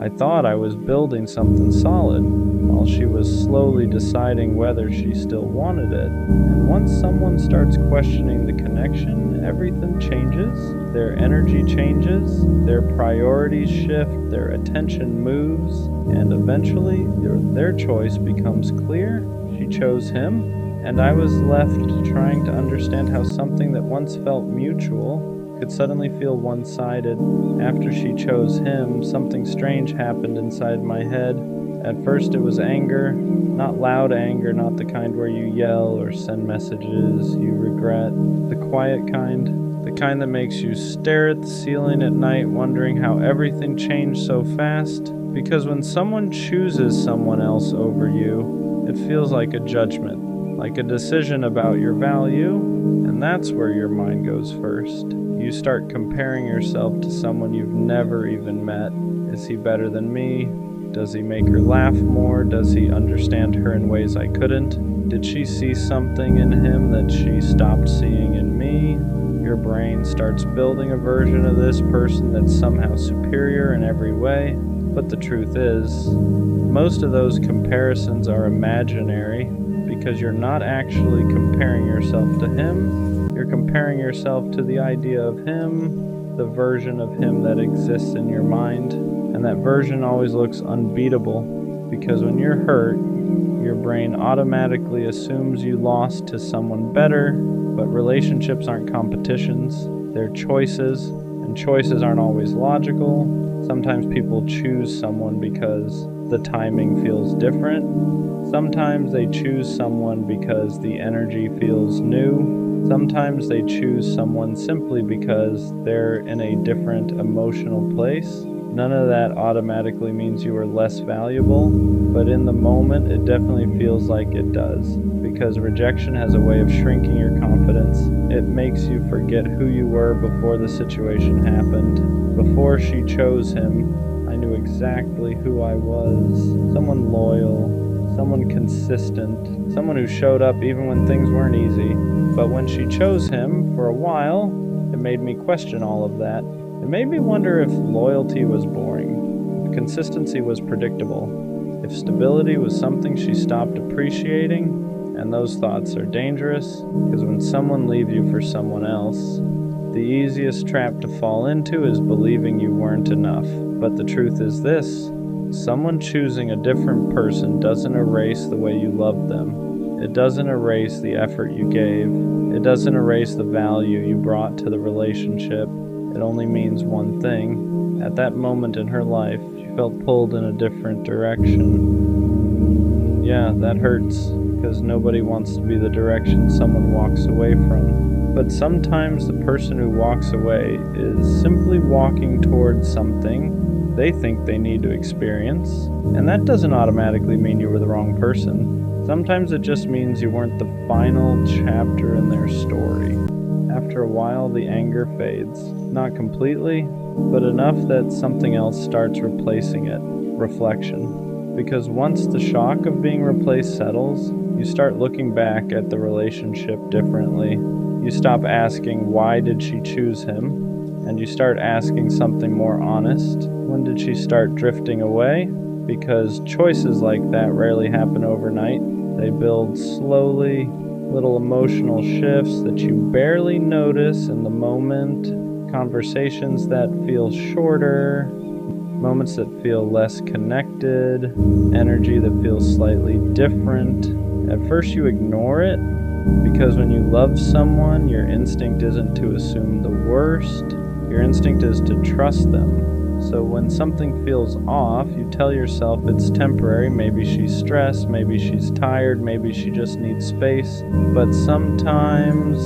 I thought I was building something solid, while she was slowly deciding whether she still wanted it. And once someone starts questioning the connection, everything changes. Their energy changes, their priorities shift, their attention moves, and eventually their choice becomes clear. She chose him, and I was left trying to understand how something that once felt mutual could suddenly feel one-sided. After she chose him, something strange happened inside my head. At first it was anger, not loud anger, not the kind where you yell or send messages you regret. The quiet kind, the kind that makes you stare at the ceiling at night wondering how everything changed so fast. Because when someone chooses someone else over you, it feels like a judgment, like a decision about your value, and that's where your mind goes first. You start comparing yourself to someone you've never even met. Is he better than me? Does he make her laugh more? Does he understand her in ways I couldn't? Did she see something in him that she stopped seeing in me? Your brain starts building a version of this person that's somehow superior in every way. But the truth is, most of those comparisons are imaginary because you're not actually comparing yourself to him. You're comparing yourself to the idea of him, the version of him that exists in your mind. And that version always looks unbeatable because when you're hurt, your brain automatically assumes you lost to someone better. But relationships aren't competitions, they're choices, and choices aren't always logical. Sometimes people choose someone because the timing feels different. Sometimes they choose someone because the energy feels new. Sometimes they choose someone simply because they're in a different emotional place. None of that automatically means you are less valuable, but in the moment it definitely feels like it does, because rejection has a way of shrinking your confidence. It makes you forget who you were before the situation happened. Before she chose him, I knew exactly who I was. Someone loyal, someone consistent, someone who showed up even when things weren't easy. But when she chose him, for a while, it made me question all of that. It made me wonder if loyalty was boring, if consistency was predictable, if stability was something she stopped appreciating. And those thoughts are dangerous, because when someone leaves you for someone else, the easiest trap to fall into is believing you weren't enough. But the truth is this: someone choosing a different person doesn't erase the way you loved them. It doesn't erase the effort you gave. It doesn't erase the value you brought to the relationship. It only means one thing. At that moment in her life, she felt pulled in a different direction. Yeah, that hurts, because nobody wants to be the direction someone walks away from. But sometimes the person who walks away is simply walking towards something they think they need to experience, and that doesn't automatically mean you were the wrong person. Sometimes it just means you weren't the final chapter in their story. After a while, the anger fades. Not completely, but enough that something else starts replacing it. Reflection. Because once the shock of being replaced settles, you start looking back at the relationship differently. You stop asking, why did she choose him? And you start asking something more honest. When did she start drifting away? Because choices like that rarely happen overnight. They build slowly, little emotional shifts that you barely notice in the moment, conversations that feel shorter, moments that feel less connected, energy that feels slightly different. At first you ignore it, because when you love someone, your instinct isn't to assume the worst, your instinct is to trust them. So when something feels off, you tell yourself it's temporary. Maybe she's stressed, maybe she's tired, maybe she just needs space. But sometimes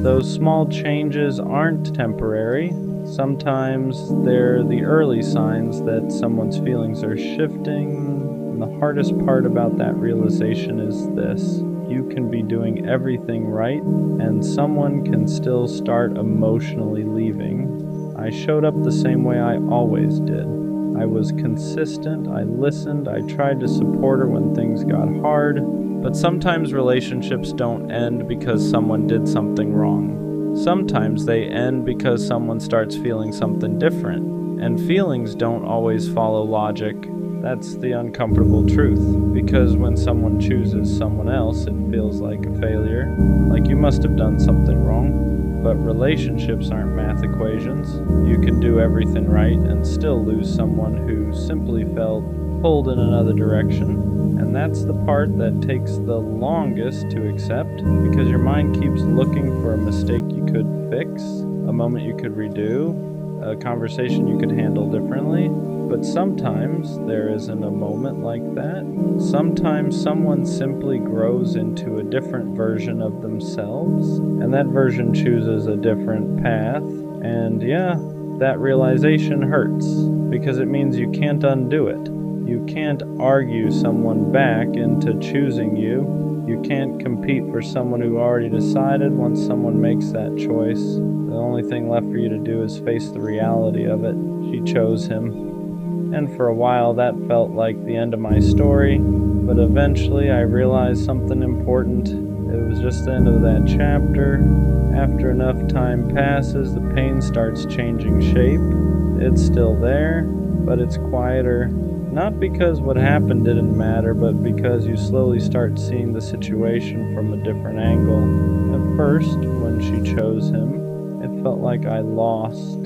those small changes aren't temporary. Sometimes they're the early signs that someone's feelings are shifting. And the hardest part about that realization is this: you can be doing everything right, and someone can still start emotionally leaving. I showed up the same way I always did. I was consistent, I listened, I tried to support her when things got hard. But sometimes relationships don't end because someone did something wrong. Sometimes they end because someone starts feeling something different. And feelings don't always follow logic. That's the uncomfortable truth. Because when someone chooses someone else, it feels like a failure. Like you must have done something wrong. But relationships aren't math equations. You can do everything right and still lose someone who simply felt pulled in another direction. And that's the part that takes the longest to accept, because your mind keeps looking for a mistake you could fix, a moment you could redo, a conversation you could handle differently. But sometimes there isn't a moment like that. Sometimes someone simply grows into a different version of themselves, and that version chooses a different path. And yeah, that realization hurts, because it means you can't undo it. You can't argue someone back into choosing you. You can't compete for someone who already decided. Once someone makes that choice, the only thing left for you to do is face the reality of it. She chose him. And for a while that felt like the end of my story, but eventually I realized something important. It was just the end of that chapter. After enough time passes, the pain starts changing shape. It's still there, but it's quieter. Not because what happened didn't matter, but because you slowly start seeing the situation from a different angle. At first, when she chose him, it felt like I lost,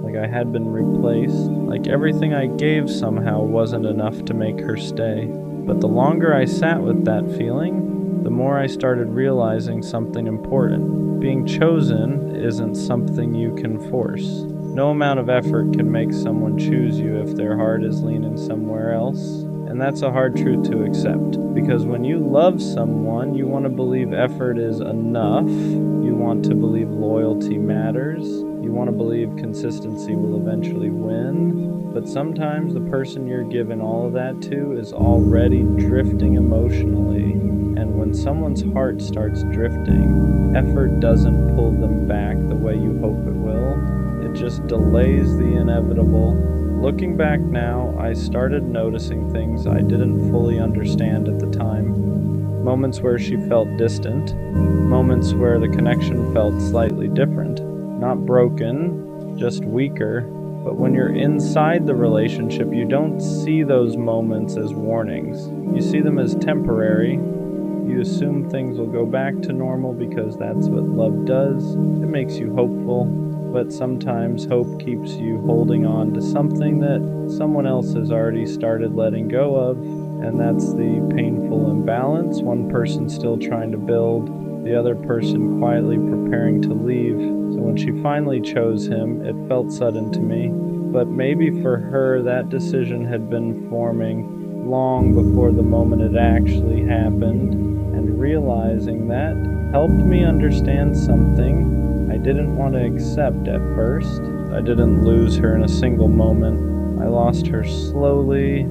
like I had been replaced, like everything I gave somehow wasn't enough to make her stay. But the longer I sat with that feeling, the more I started realizing something important. Being chosen isn't something you can force. No amount of effort can make someone choose you if their heart is leaning somewhere else. And that's a hard truth to accept, because when you love someone, you want to believe effort is enough. You want to believe loyalty matters. You want to believe consistency will eventually win. But sometimes the person you're giving all of that to is already drifting emotionally. And when someone's heart starts drifting, effort doesn't pull them back the way you hope it will. It just delays the inevitable. Looking back now, I started noticing things I didn't fully understand at the time. Moments where she felt distant, moments where the connection felt slightly different. Not broken, just weaker. But when you're inside the relationship, you don't see those moments as warnings. You see them as temporary. You assume things will go back to normal because that's what love does. It makes you hopeful, but sometimes hope keeps you holding on to something that someone else has already started letting go of, and that's the painful imbalance. One person still trying to build, the other person quietly preparing to leave. So when she finally chose him, it felt sudden to me, but maybe for her that decision had been forming long before the moment it actually happened. And realizing that helped me understand something I didn't want to accept at first. I didn't lose her in a single moment. I lost her slowly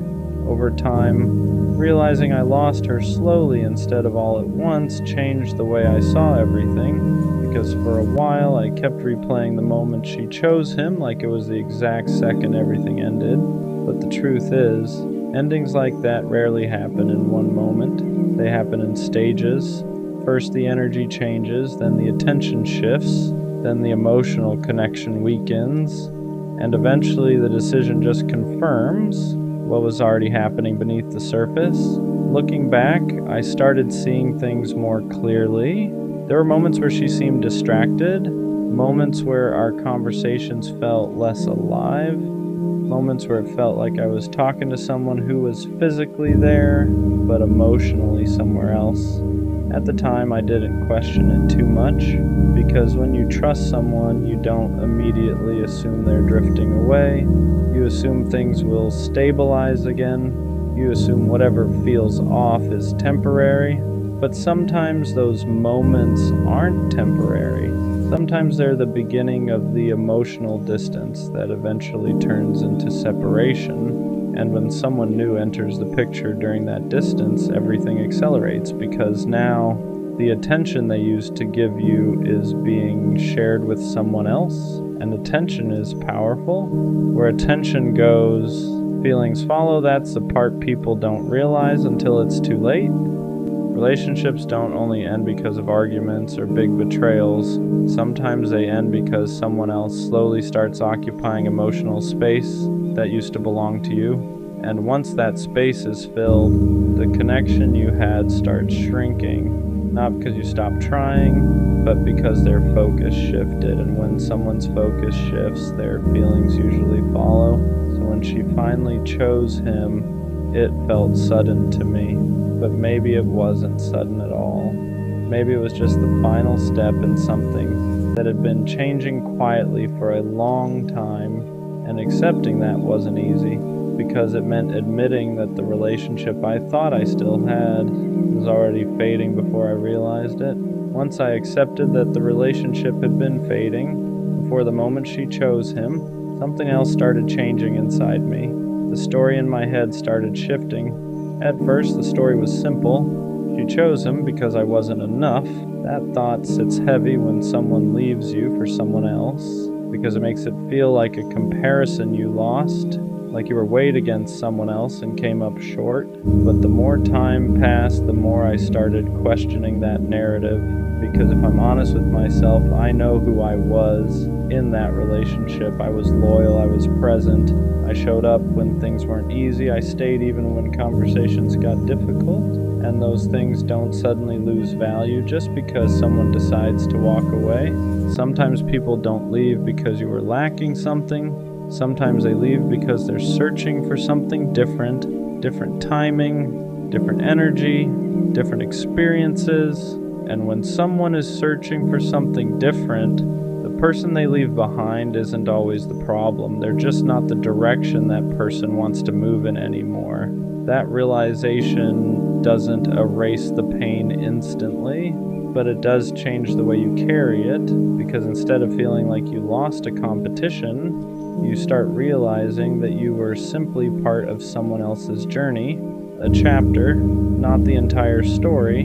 over time. Realizing I lost her slowly instead of all at once changed the way I saw everything, because for a while I kept replaying the moment she chose him like it was the exact second everything ended. But the truth is, endings like that rarely happen in one moment. They happen in stages. First the energy changes, then the attention shifts, then the emotional connection weakens, and eventually the decision just confirms what was already happening beneath the surface. Looking back, I started seeing things more clearly. There were moments where she seemed distracted, moments where our conversations felt less alive, moments where it felt like I was talking to someone who was physically there, but emotionally somewhere else. At the time, I didn't question it too much, because when you trust someone, you don't immediately assume they're drifting away. You assume things will stabilize again. You assume whatever feels off is temporary. But sometimes those moments aren't temporary. Sometimes they're the beginning of the emotional distance that eventually turns into separation. And when someone new enters the picture during that distance, everything accelerates, because now the attention they used to give you is being shared with someone else. And attention is powerful. Where attention goes, feelings follow. That's the part people don't realize until it's too late. Relationships don't only end because of arguments or big betrayals. Sometimes they end because someone else slowly starts occupying emotional space that used to belong to you. And once that space is filled, the connection you had starts shrinking. Not because you stopped trying, but because their focus shifted. And when someone's focus shifts, their feelings usually follow. So when she finally chose him, it felt sudden to me. But maybe it wasn't sudden at all. Maybe it was just the final step in something that had been changing quietly for a long time, and accepting that wasn't easy, because it meant admitting that the relationship I thought I still had was already fading before I realized it. Once I accepted that the relationship had been fading before the moment she chose him, something else started changing inside me. The story in my head started shifting. At first, the story was simple. She chose him because I wasn't enough. That thought sits heavy when someone leaves you for someone else, because it makes it feel like a comparison you lost. like you were weighed against someone else and came up short. But the more time passed, the more I started questioning that narrative, because if I'm honest with myself, I know who I was in that relationship. I was loyal, I was present, I showed up when things weren't easy, I stayed even when conversations got difficult, and those things don't suddenly lose value just because someone decides to walk away. Sometimes people don't leave because you were lacking something. Sometimes they leave because they're searching for something different, different timing, different energy, different experiences. And when someone is searching for something different, the person they leave behind isn't always the problem. They're just not the direction that person wants to move in anymore. That realization doesn't erase the pain instantly, but it does change the way you carry it, because instead of feeling like you lost a competition, you start realizing that you were simply part of someone else's journey, a chapter, not the entire story.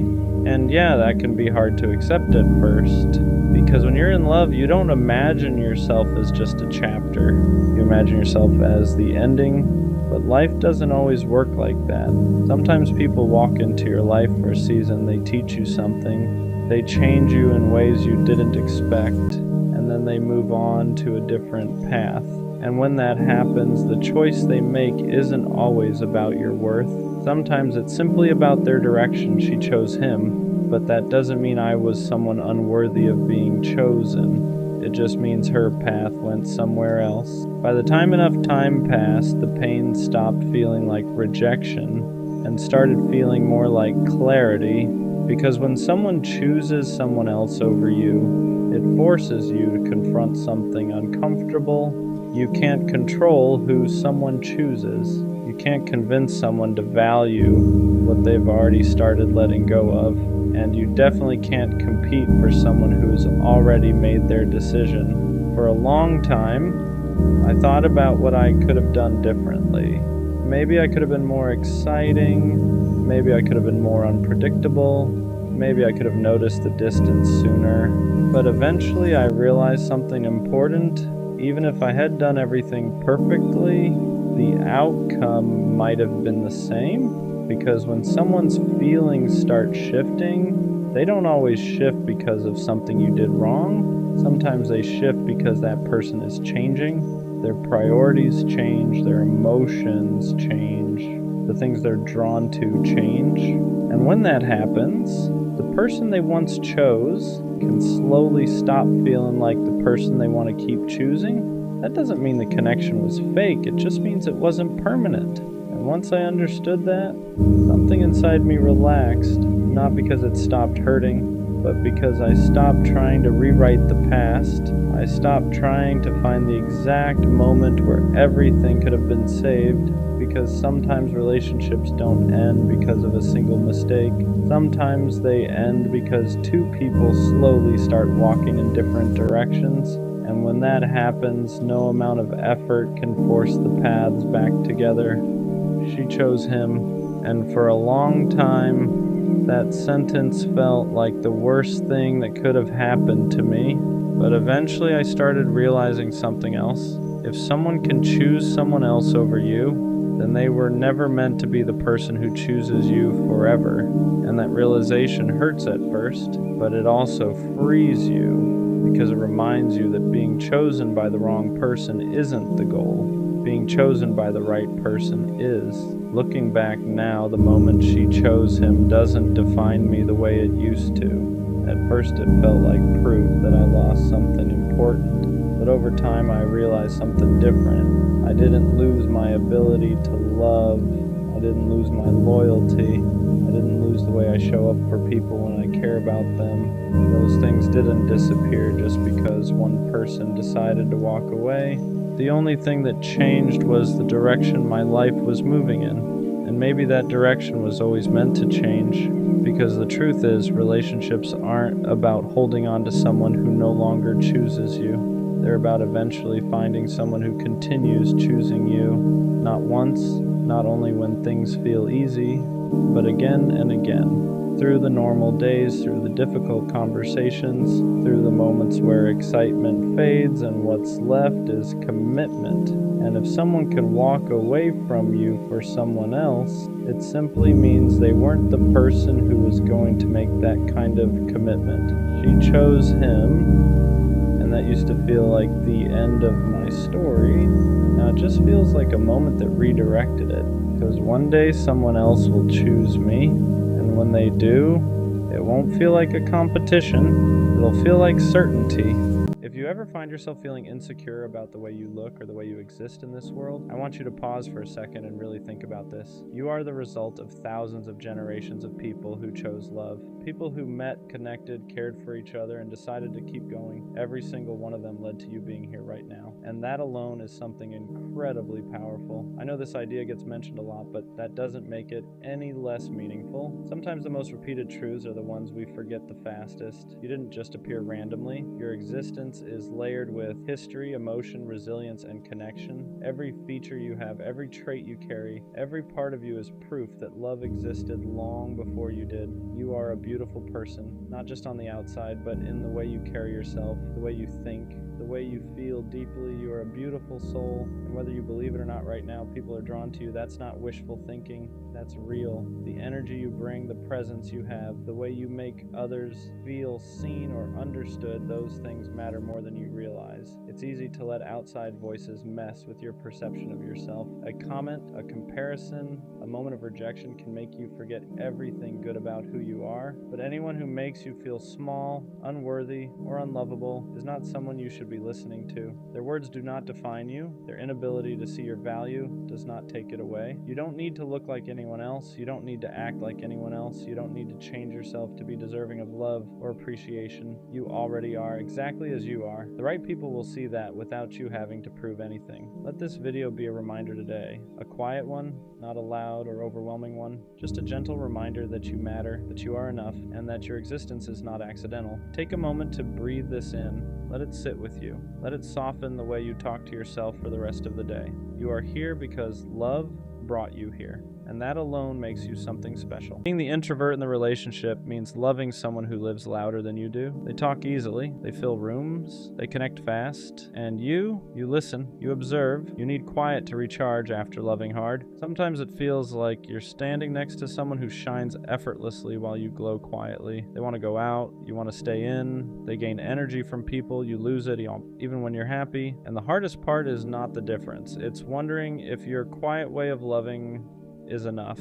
And yeah, that can be hard to accept at first, because when you're in love, you don't imagine yourself as just a chapter. You imagine yourself as the ending, but life doesn't always work like that. Sometimes people walk into your life for a season, they teach you something, they change you in ways you didn't expect, and then they move on to a different path. And when that happens, the choice they make isn't always about your worth. Sometimes it's simply about their direction. She chose him, but that doesn't mean I was someone unworthy of being chosen. It just means her path went somewhere else. By the time enough time passed, the pain stopped feeling like rejection and started feeling more like clarity, because when someone chooses someone else over you, it forces you to confront something uncomfortable. You can't control who someone chooses. You can't convince someone to value what they've already started letting go of, and you definitely can't compete for someone who's already made their decision. For a long time, I thought about what I could have done differently. Maybe I could have been more exciting, maybe I could have been more unpredictable, maybe I could have noticed the distance sooner, but eventually I realized something important. Even if I had done everything perfectly, the outcome might have been the same, because when someone's feelings start shifting, they don't always shift because of something you did wrong. Sometimes they shift because that person is changing, their priorities change, their emotions change, the things they're drawn to change. And when that happens, the person they once chose can slowly stop feeling like the person they want to keep choosing. That doesn't mean the connection was fake, it just means it wasn't permanent. And once I understood that, something inside me relaxed, not because it stopped hurting, but because I stopped trying to rewrite the past. I stopped trying to find the exact moment where everything could have been saved, because sometimes relationships don't end because of a single mistake. Sometimes they end because two people slowly start walking in different directions, and when that happens, no amount of effort can force the paths back together. She chose him, and for a long time, that sentence felt like the worst thing that could have happened to me. But eventually I started realizing something else. If someone can choose someone else over you, then they were never meant to be the person who chooses you forever. And that realization hurts at first, but it also frees you, because it reminds you that being chosen by the wrong person isn't the goal. Being chosen by the right person is. Looking back now, the moment she chose him doesn't define me the way it used to. At first it felt like proof that I lost something important, but over time I realized something different. I didn't lose my ability to love, I didn't lose my loyalty, I didn't lose the way I show up for people when I care about them. Those things didn't disappear just because one person decided to walk away. The only thing that changed was the direction my life was moving in. And maybe that direction was always meant to change, because the truth is, relationships aren't about holding on to someone who no longer chooses you. They're about eventually finding someone who continues choosing you, not once, not only when things feel easy, but again and again. through the normal days, through the difficult conversations, through the moments where excitement fades and what's left is commitment. And if someone can walk away from you for someone else, it simply means they weren't the person who was going to make that kind of commitment. She chose him, and that used to feel like the end of my story. Now it just feels like a moment that redirected it, because one day someone else will choose me, and when they do, it won't feel like a competition, it'll feel like certainty. If you ever find yourself feeling insecure about the way you look or the way you exist in this world, I want you to pause for a second and really think about this. You are the result of thousands of generations of people who chose love. People who met, connected, cared for each other, and decided to keep going. Every single one of them led to you being here right now. And that alone is something incredibly powerful. I know this idea gets mentioned a lot, but that doesn't make it any less meaningful. Sometimes the most repeated truths are the ones we forget the fastest. You didn't just appear randomly. Your existence is layered with history, emotion, resilience, and connection. Every feature you have, every trait you carry, every part of you is proof that love existed long before you did. You are a beautiful person, not just on the outside, but in the way you carry yourself, the way you think, the way you feel deeply. You are a beautiful soul, and whether you believe it or not right now, people are drawn to you. That's not wishful thinking, that's real. The energy you bring, the presence you have, the way you make others feel seen or understood, those things matter more than you realize. It's easy to let outside voices mess with your perception of yourself. A comment, a comparison, a moment of rejection can make you forget everything good about who you are, but anyone who makes you feel small, unworthy, or unlovable is not someone you should be listening to. Their words do not define you. Their inability to see your value does not take it away. You don't need to look like anyone else. You don't need to act like anyone else. You don't need to change yourself to be deserving of love or appreciation. You already are exactly as you are. The right people will see that without you having to prove anything. Let this video be a reminder today. A quiet one, not a loud or overwhelming one. Just a gentle reminder that you matter, that you are enough, and that your existence is not accidental. Take a moment to breathe this in. Let it sit with you. Let it soften the way you talk to yourself for the rest of the day. You are here because love brought you here, and that alone makes you something special. Being the introvert in the relationship means loving someone who lives louder than you do. They talk easily, they fill rooms, they connect fast, and you listen, you observe. You need quiet to recharge after loving hard. Sometimes it feels like you're standing next to someone who shines effortlessly while you glow quietly. They want to go out, you want to stay in, they gain energy from people, you lose it even when you're happy. And the hardest part is not the difference. It's wondering if your quiet way of loving is enough.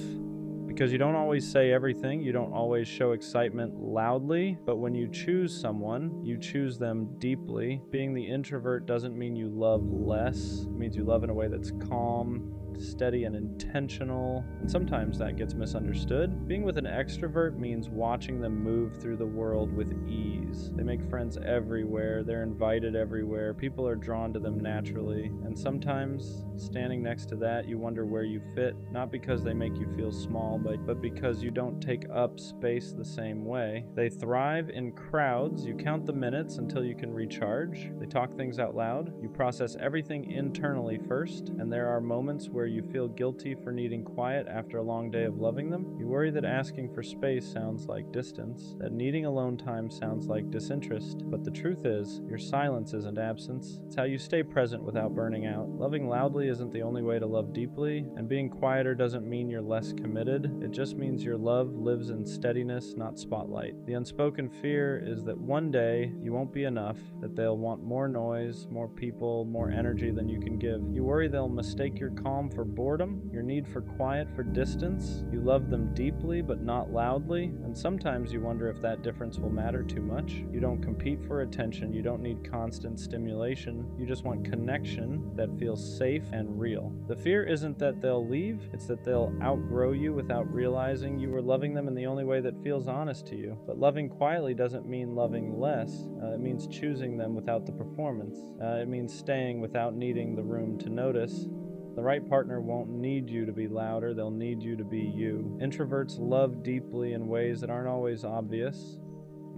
Because you don't always say everything, you don't always show excitement loudly, but when you choose someone, you choose them deeply. Being the introvert doesn't mean you love less. It means you love in a way that's calm, steady, and intentional, and sometimes that gets misunderstood. Being with an extrovert means watching them move through the world with ease. They make friends everywhere, they're invited everywhere, people are drawn to them naturally, and sometimes, standing next to that, you wonder where you fit, not because they make you feel small, but because you don't take up space the same way. They thrive in crowds. You count the minutes until you can recharge. They talk things out loud. You process everything internally first, and there are moments where you feel guilty for needing quiet after a long day of loving them. You worry that asking for space sounds like distance, that needing alone time sounds like disinterest, but the truth is, your silence isn't absence. It's how you stay present without burning out. Loving loudly isn't the only way to love deeply, and being quieter doesn't mean you're less committed. It just means your love lives in steadiness, not spotlight. The unspoken fear is that one day you won't be enough, that they'll want more noise, more people, more energy than you can give. You worry they'll mistake your calm for boredom, your need for quiet for distance. You love them deeply but not loudly, and sometimes you wonder if that difference will matter too much. You don't compete for attention, you don't need constant stimulation, you just want connection that feels safe and real. The fear isn't that they'll leave, it's that they'll outgrow you without realizing you were loving them in the only way that feels honest to you. But loving quietly doesn't mean loving less. It means choosing them without the performance. It means staying without needing the room to notice. The right partner won't need you to be louder, they'll need you to be you. Introverts love deeply in ways that aren't always obvious.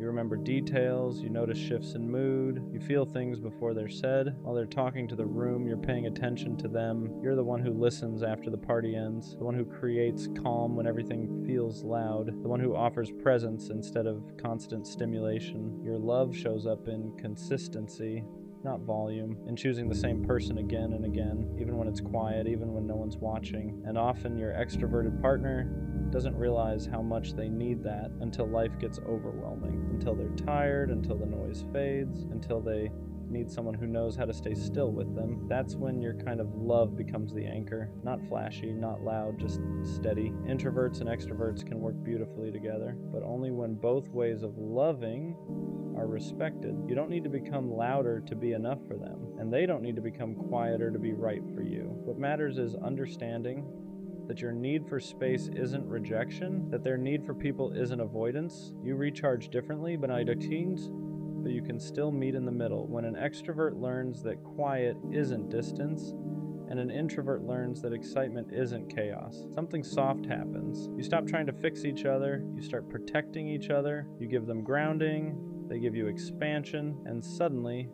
You remember details, you notice shifts in mood, you feel things before they're said. While they're talking to the room, you're paying attention to them. You're the one who listens after the party ends, the one who creates calm when everything feels loud, the one who offers presence instead of constant stimulation. Your love shows up in consistency, not volume, in choosing the same person again and again, even when it's quiet, even when no one's watching. And often your extroverted partner doesn't realize how much they need that until life gets overwhelming, until they're tired, until the noise fades, until they need someone who knows how to stay still with them. That's when your kind of love becomes the anchor. Not flashy, not loud, just steady. Introverts and extroverts can work beautifully together, but only when both ways of loving are respected. You don't need to become louder to be enough for them, and they don't need to become quieter to be right for you. What matters is understanding that your need for space isn't rejection, that their need for people isn't avoidance. You recharge differently, but you can still meet in the middle. When an extrovert learns that quiet isn't distance, and an introvert learns that excitement isn't chaos, something soft happens. You stop trying to fix each other, you start protecting each other, you give them grounding, they give you expansion, and suddenly,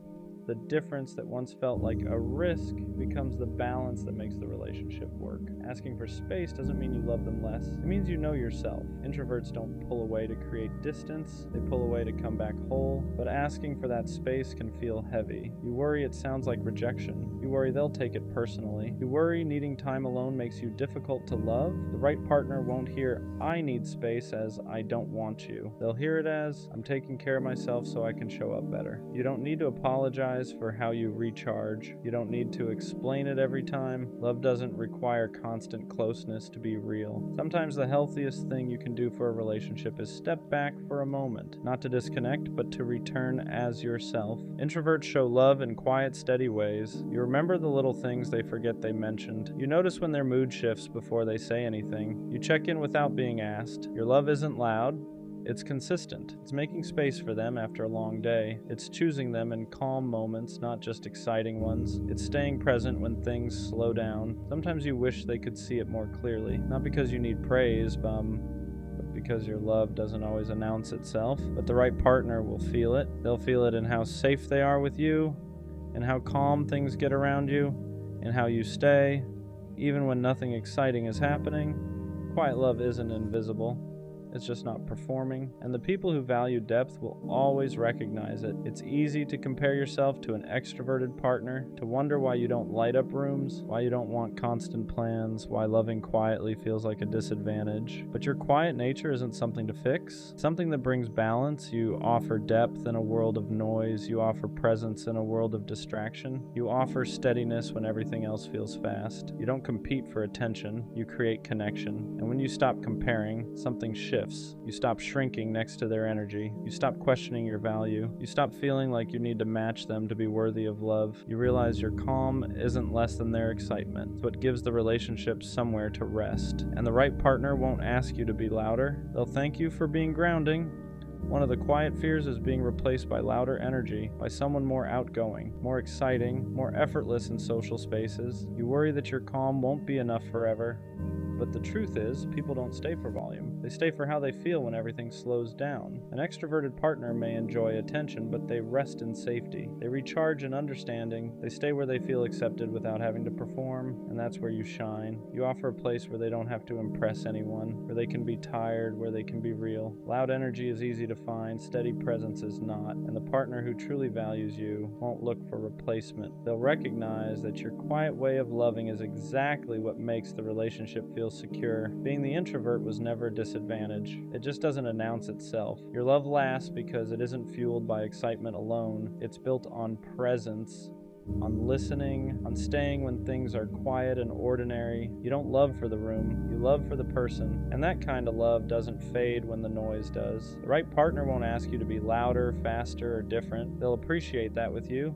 the difference that once felt like a risk becomes the balance that makes the relationship work. Asking for space doesn't mean you love them less. It means you know yourself. Introverts don't pull away to create distance. They pull away to come back whole. But asking for that space can feel heavy. You worry it sounds like rejection. You worry they'll take it personally. You worry needing time alone makes you difficult to love. The right partner won't hear, "I need space," as "I don't want you." They'll hear it as, "I'm taking care of myself so I can show up better." You don't need to apologize for how you recharge. You don't need to explain it every time. Love doesn't require constant closeness to be real. Sometimes the healthiest thing you can do for a relationship is step back for a moment, not to disconnect, but to return as yourself. Introverts show love in quiet, steady ways. You remember the little things they forget they mentioned. You notice when their mood shifts before they say anything. You check in without being asked. Your love isn't loud. It's consistent. It's making space for them after a long day. It's choosing them in calm moments, not just exciting ones. It's staying present when things slow down. Sometimes you wish they could see it more clearly. Not because you need praise, but because your love doesn't always announce itself. But the right partner will feel it. They'll feel it in how safe they are with you, and how calm things get around you, and how you stay, even when nothing exciting is happening. Quiet love isn't invisible. It's just not performing, and the people who value depth will always recognize it. It's easy to compare yourself to an extroverted partner, to wonder why you don't light up rooms, why you don't want constant plans, why loving quietly feels like a disadvantage. But your quiet nature isn't something to fix, it's something that brings balance. You offer depth in a world of noise, you offer presence in a world of distraction, you offer steadiness when everything else feels fast. You don't compete for attention, you create connection, and when you stop comparing, something shifts. You stop shrinking next to their energy. You stop questioning your value. You stop feeling like you need to match them to be worthy of love. You realize your calm isn't less than their excitement. It's what gives the relationship somewhere to rest. And the right partner won't ask you to be louder. They'll thank you for being grounding. One of the quiet fears is being replaced by louder energy, by someone more outgoing, more exciting, more effortless in social spaces. You worry that your calm won't be enough forever. But the truth is, people don't stay for volume. They stay for how they feel when everything slows down. An extroverted partner may enjoy attention, but they rest in safety. They recharge in understanding. They stay where they feel accepted without having to perform, and that's where you shine. You offer a place where they don't have to impress anyone, where they can be tired, where they can be real. Loud energy is easy to find, steady presence is not, and the partner who truly values you won't look for replacement. They'll recognize that your quiet way of loving is exactly what makes the relationship feel secure. Being the introvert was never a disadvantage. It just doesn't announce itself. Your love lasts because it isn't fueled by excitement alone. It's built on presence, on listening, on staying when things are quiet and ordinary. You don't love for the room, you love for the person. And that kind of love doesn't fade when the noise does. The right partner won't ask you to be louder, faster, or different. They'll appreciate that with you.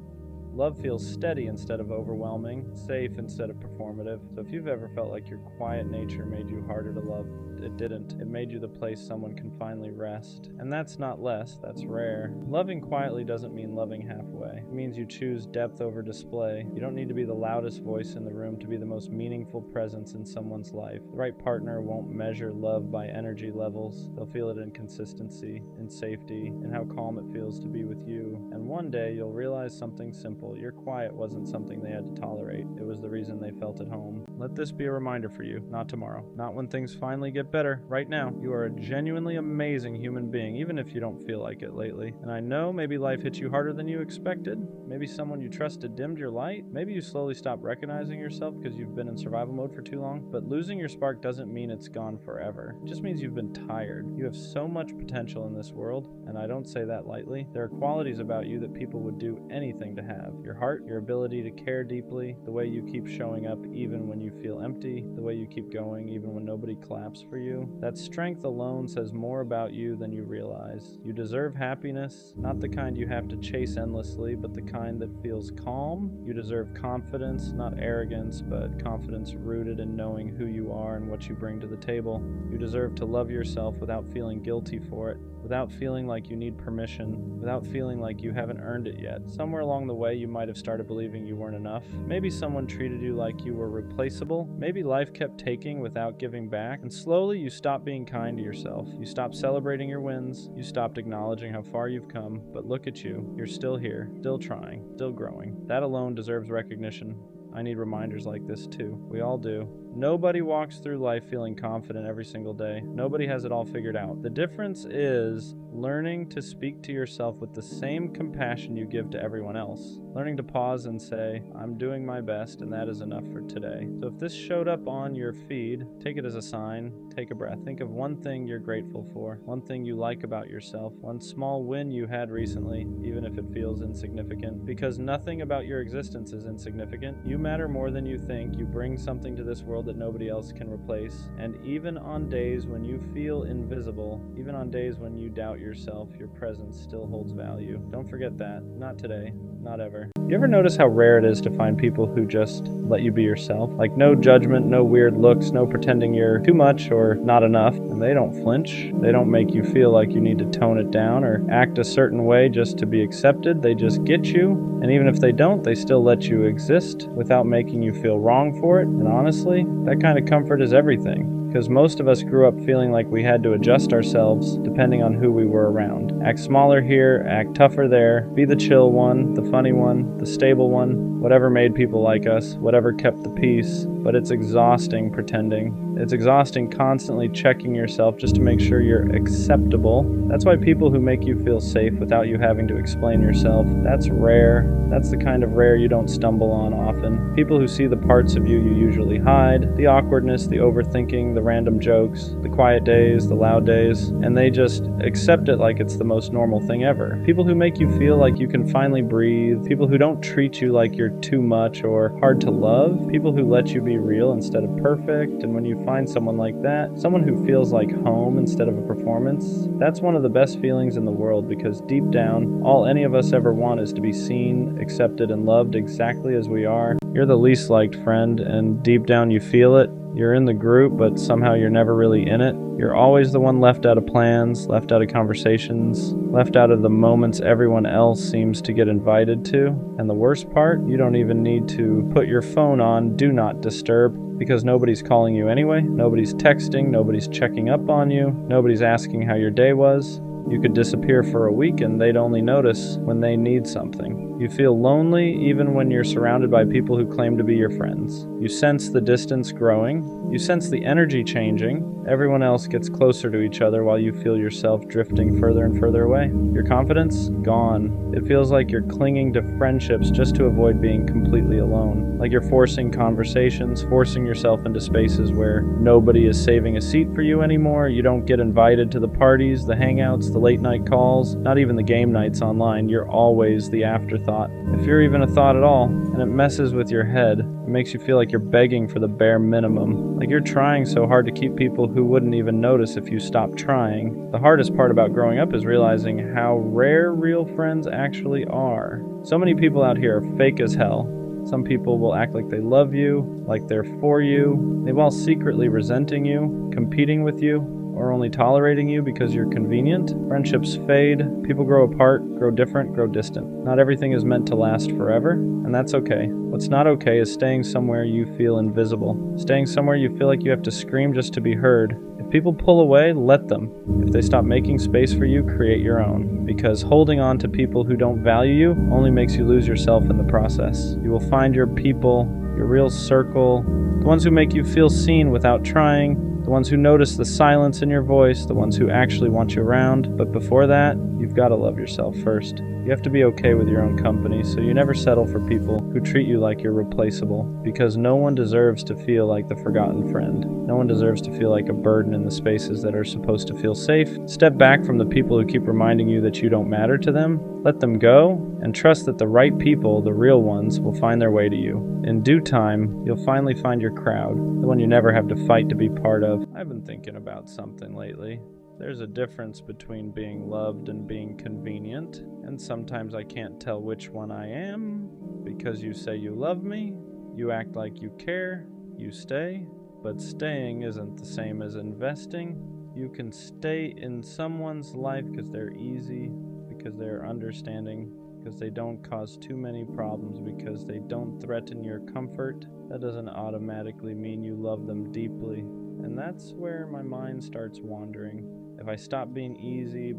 Love feels steady instead of overwhelming, safe instead of performative. So if you've ever felt like your quiet nature made you harder to love, it didn't. It made you the place someone can finally rest. And that's not less, that's rare. Loving quietly doesn't mean loving halfway. It means you choose depth over display. You don't need to be the loudest voice in the room to be the most meaningful presence in someone's life. The right partner won't measure love by energy levels. They'll feel it in consistency, in safety, in how calm it feels to be with you. And one day you'll realize something simple. Your quiet wasn't something they had to tolerate. It was the reason they felt at home. Let this be a reminder for you, not tomorrow, not when things finally get better. Right now, you are a genuinely amazing human being, even if you don't feel like it lately. And I know maybe life hit you harder than you expected. Maybe someone you trusted dimmed your light. Maybe you slowly stopped recognizing yourself because you've been in survival mode for too long. But losing your spark doesn't mean it's gone forever. It just means you've been tired. You have so much potential in this world, and I don't say that lightly. There are qualities about you that people would do anything to have. Your heart, your ability to care deeply, the way you keep showing up even when you feel empty, the way you keep going even when nobody claps for you. That strength alone says more about you than you realize. You deserve happiness, not the kind you have to chase endlessly, but the kind that feels calm. You deserve confidence, not arrogance, but confidence rooted in knowing who you are and what you bring to the table. You deserve to love yourself without feeling guilty for it, without feeling like you need permission, without feeling like you haven't earned it yet. Somewhere along the way, you might have started believing you weren't enough. Maybe someone treated you like you were replaceable. Maybe life kept taking without giving back. And slowly, you stopped being kind to yourself. You stopped celebrating your wins. You stopped acknowledging how far you've come. But look at you. You're still here, still trying, still growing. That alone deserves recognition. I need reminders like this too. We all do. Nobody walks through life feeling confident every single day. Nobody has it all figured out. The difference is learning to speak to yourself with the same compassion you give to everyone else. Learning to pause and say, I'm doing my best and that is enough for today. So if this showed up on your feed, take it as a sign. Take a breath. Think of one thing you're grateful for, one thing you like about yourself, one small win you had recently, even if it feels insignificant. Because nothing about your existence is insignificant. You matter more than you think. You bring something to this world that nobody else can replace. And even on days when you feel invisible, even on days when you doubt yourself, your presence still holds value. Don't forget that. Not today. Not ever. You ever notice how rare it is to find people who just let you be yourself? Like no judgment, no weird looks, no pretending you're too much or not enough. And they don't flinch. They don't make you feel like you need to tone it down or act a certain way just to be accepted. They just get you. And even if they don't, they still let you exist without making you feel wrong for it. And honestly, that kind of comfort is everything. Because most of us grew up feeling like we had to adjust ourselves depending on who we were around. Act smaller here, act tougher there, be the chill one, the funny one, the stable one, whatever made people like us, whatever kept the peace. But it's exhausting pretending. It's exhausting constantly checking yourself just to make sure you're acceptable. That's why people who make you feel safe without you having to explain yourself, that's rare. That's the kind of rare you don't stumble on often. People who see the parts of you you usually hide, the awkwardness, the overthinking, the random jokes, the quiet days, the loud days, and they just accept it like it's the most normal thing ever. People who make you feel like you can finally breathe, people who don't treat you like you're too much or hard to love, people who let you be real instead of perfect. And when you find someone like that, someone who feels like home instead of a performance, that's one of the best feelings in the world, because deep down, all any of us ever want is to be seen, accepted, and loved exactly as we are. You're the least liked friend, and deep down you feel it. You're in the group, but somehow you're never really in it. You're always the one left out of plans, left out of conversations, left out of the moments everyone else seems to get invited to. And the worst part, you don't even need to put your phone on Do Not Disturb, because nobody's calling you anyway. Nobody's texting, nobody's checking up on you, nobody's asking how your day was. You could disappear for a week and they'd only notice when they need something. You feel lonely even when you're surrounded by people who claim to be your friends. You sense the distance growing. You sense the energy changing. Everyone else gets closer to each other while you feel yourself drifting further and further away. Your confidence? Gone. It feels like you're clinging to friendships just to avoid being completely alone. Like you're forcing conversations, forcing yourself into spaces where nobody is saving a seat for you anymore. You don't get invited to the parties, the hangouts, the late night calls, not even the game nights online. You're always the afterthought thought, if you're even a thought at all, and it messes with your head. It makes you feel like you're begging for the bare minimum, like you're trying so hard to keep people who wouldn't even notice if you stopped trying. The hardest part about growing up is realizing how rare real friends actually are. So many people out here are fake as hell. Some people will act like they love you, like they're for you, they while secretly resenting you, competing with you, or only tolerating you because you're convenient. Friendships fade, people grow apart, grow different, grow distant. Not everything is meant to last forever, and that's okay. What's not okay is staying somewhere you feel invisible, staying somewhere you feel like you have to scream just to be heard. If people pull away, let them. If they stop making space for you, create your own. Because holding on to people who don't value you only makes you lose yourself in the process. You will find your people, your real circle, the ones who make you feel seen without trying, the ones who notice the silence in your voice, the ones who actually want you around. But before that, you've got to love yourself first. You have to be okay with your own company, so you never settle for people who treat you like you're replaceable, because no one deserves to feel like the forgotten friend. No one deserves to feel like a burden in the spaces that are supposed to feel safe. Step back from the people who keep reminding you that you don't matter to them. Let them go, and trust that the right people, the real ones, will find their way to you. In due time, you'll finally find your crowd, the one you never have to fight to be part of. I've been thinking about something lately. There's a difference between being loved and being convenient, and sometimes I can't tell which one I am, because you say you love me, you act like you care, you stay, but staying isn't the same as investing. You can stay in someone's life because they're easy, because they're understanding, because they don't cause too many problems, because they don't threaten your comfort. That doesn't automatically mean you love them deeply, and that's where my mind starts wandering. If I stopped being easy,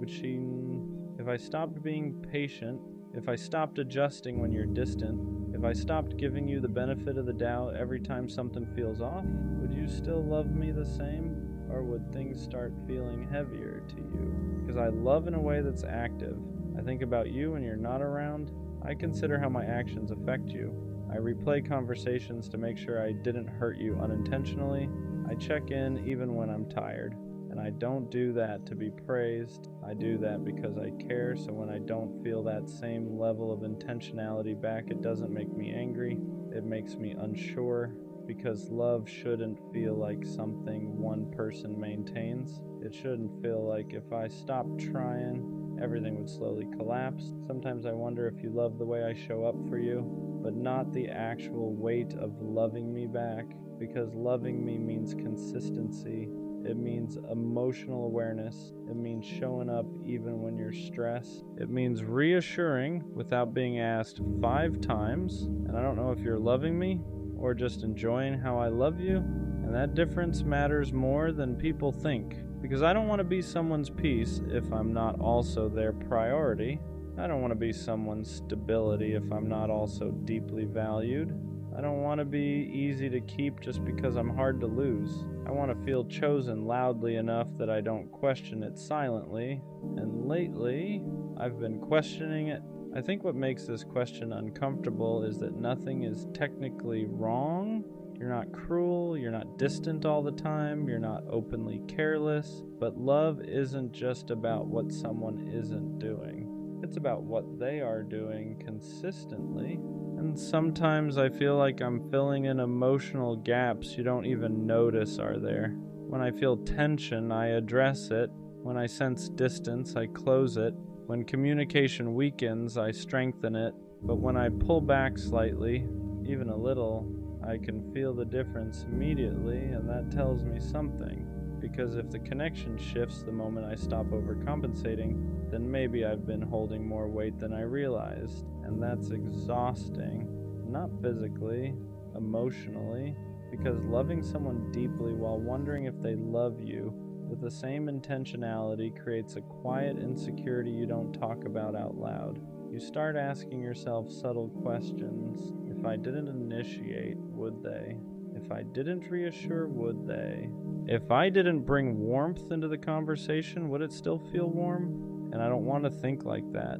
if I stopped being patient, if I stopped adjusting when you're distant, if I stopped giving you the benefit of the doubt every time something feels off, would you still love me the same? Or would things start feeling heavier to you? Because I love in a way that's active. I think about you when you're not around. I consider how my actions affect you. I replay conversations to make sure I didn't hurt you unintentionally. I check in even when I'm tired. And I don't do that to be praised. I do that because I care, so when I don't feel that same level of intentionality back, it doesn't make me angry. It makes me unsure, because love shouldn't feel like something one person maintains. It shouldn't feel like if I stopped trying, everything would slowly collapse. Sometimes I wonder if you love the way I show up for you, but not the actual weight of loving me back, because loving me means consistency. It means emotional awareness. It means showing up even when you're stressed. It means reassuring without being asked 5 times. And I don't know if you're loving me or just enjoying how I love you. And that difference matters more than people think. Because I don't want to be someone's peace if I'm not also their priority. I don't want to be someone's stability if I'm not also deeply valued. I don't want to be easy to keep just because I'm hard to lose. I want to feel chosen loudly enough that I don't question it silently. And lately, I've been questioning it. I think what makes this question uncomfortable is that nothing is technically wrong. You're not cruel, you're not distant all the time, you're not openly careless. But love isn't just about what someone isn't doing. It's about what they are doing consistently. And sometimes I feel like I'm filling in emotional gaps you don't even notice are there. When I feel tension, I address it. When I sense distance, I close it. When communication weakens, I strengthen it. But when I pull back slightly, even a little, I can feel the difference immediately, and that tells me something. Because if the connection shifts the moment I stop overcompensating, then maybe I've been holding more weight than I realized. And that's exhausting. Not physically, emotionally. Because loving someone deeply while wondering if they love you with the same intentionality creates a quiet insecurity you don't talk about out loud. You start asking yourself subtle questions. If I didn't initiate, would they? If I didn't reassure, would they? If I didn't bring warmth into the conversation, would it still feel warm? And I don't want to think like that.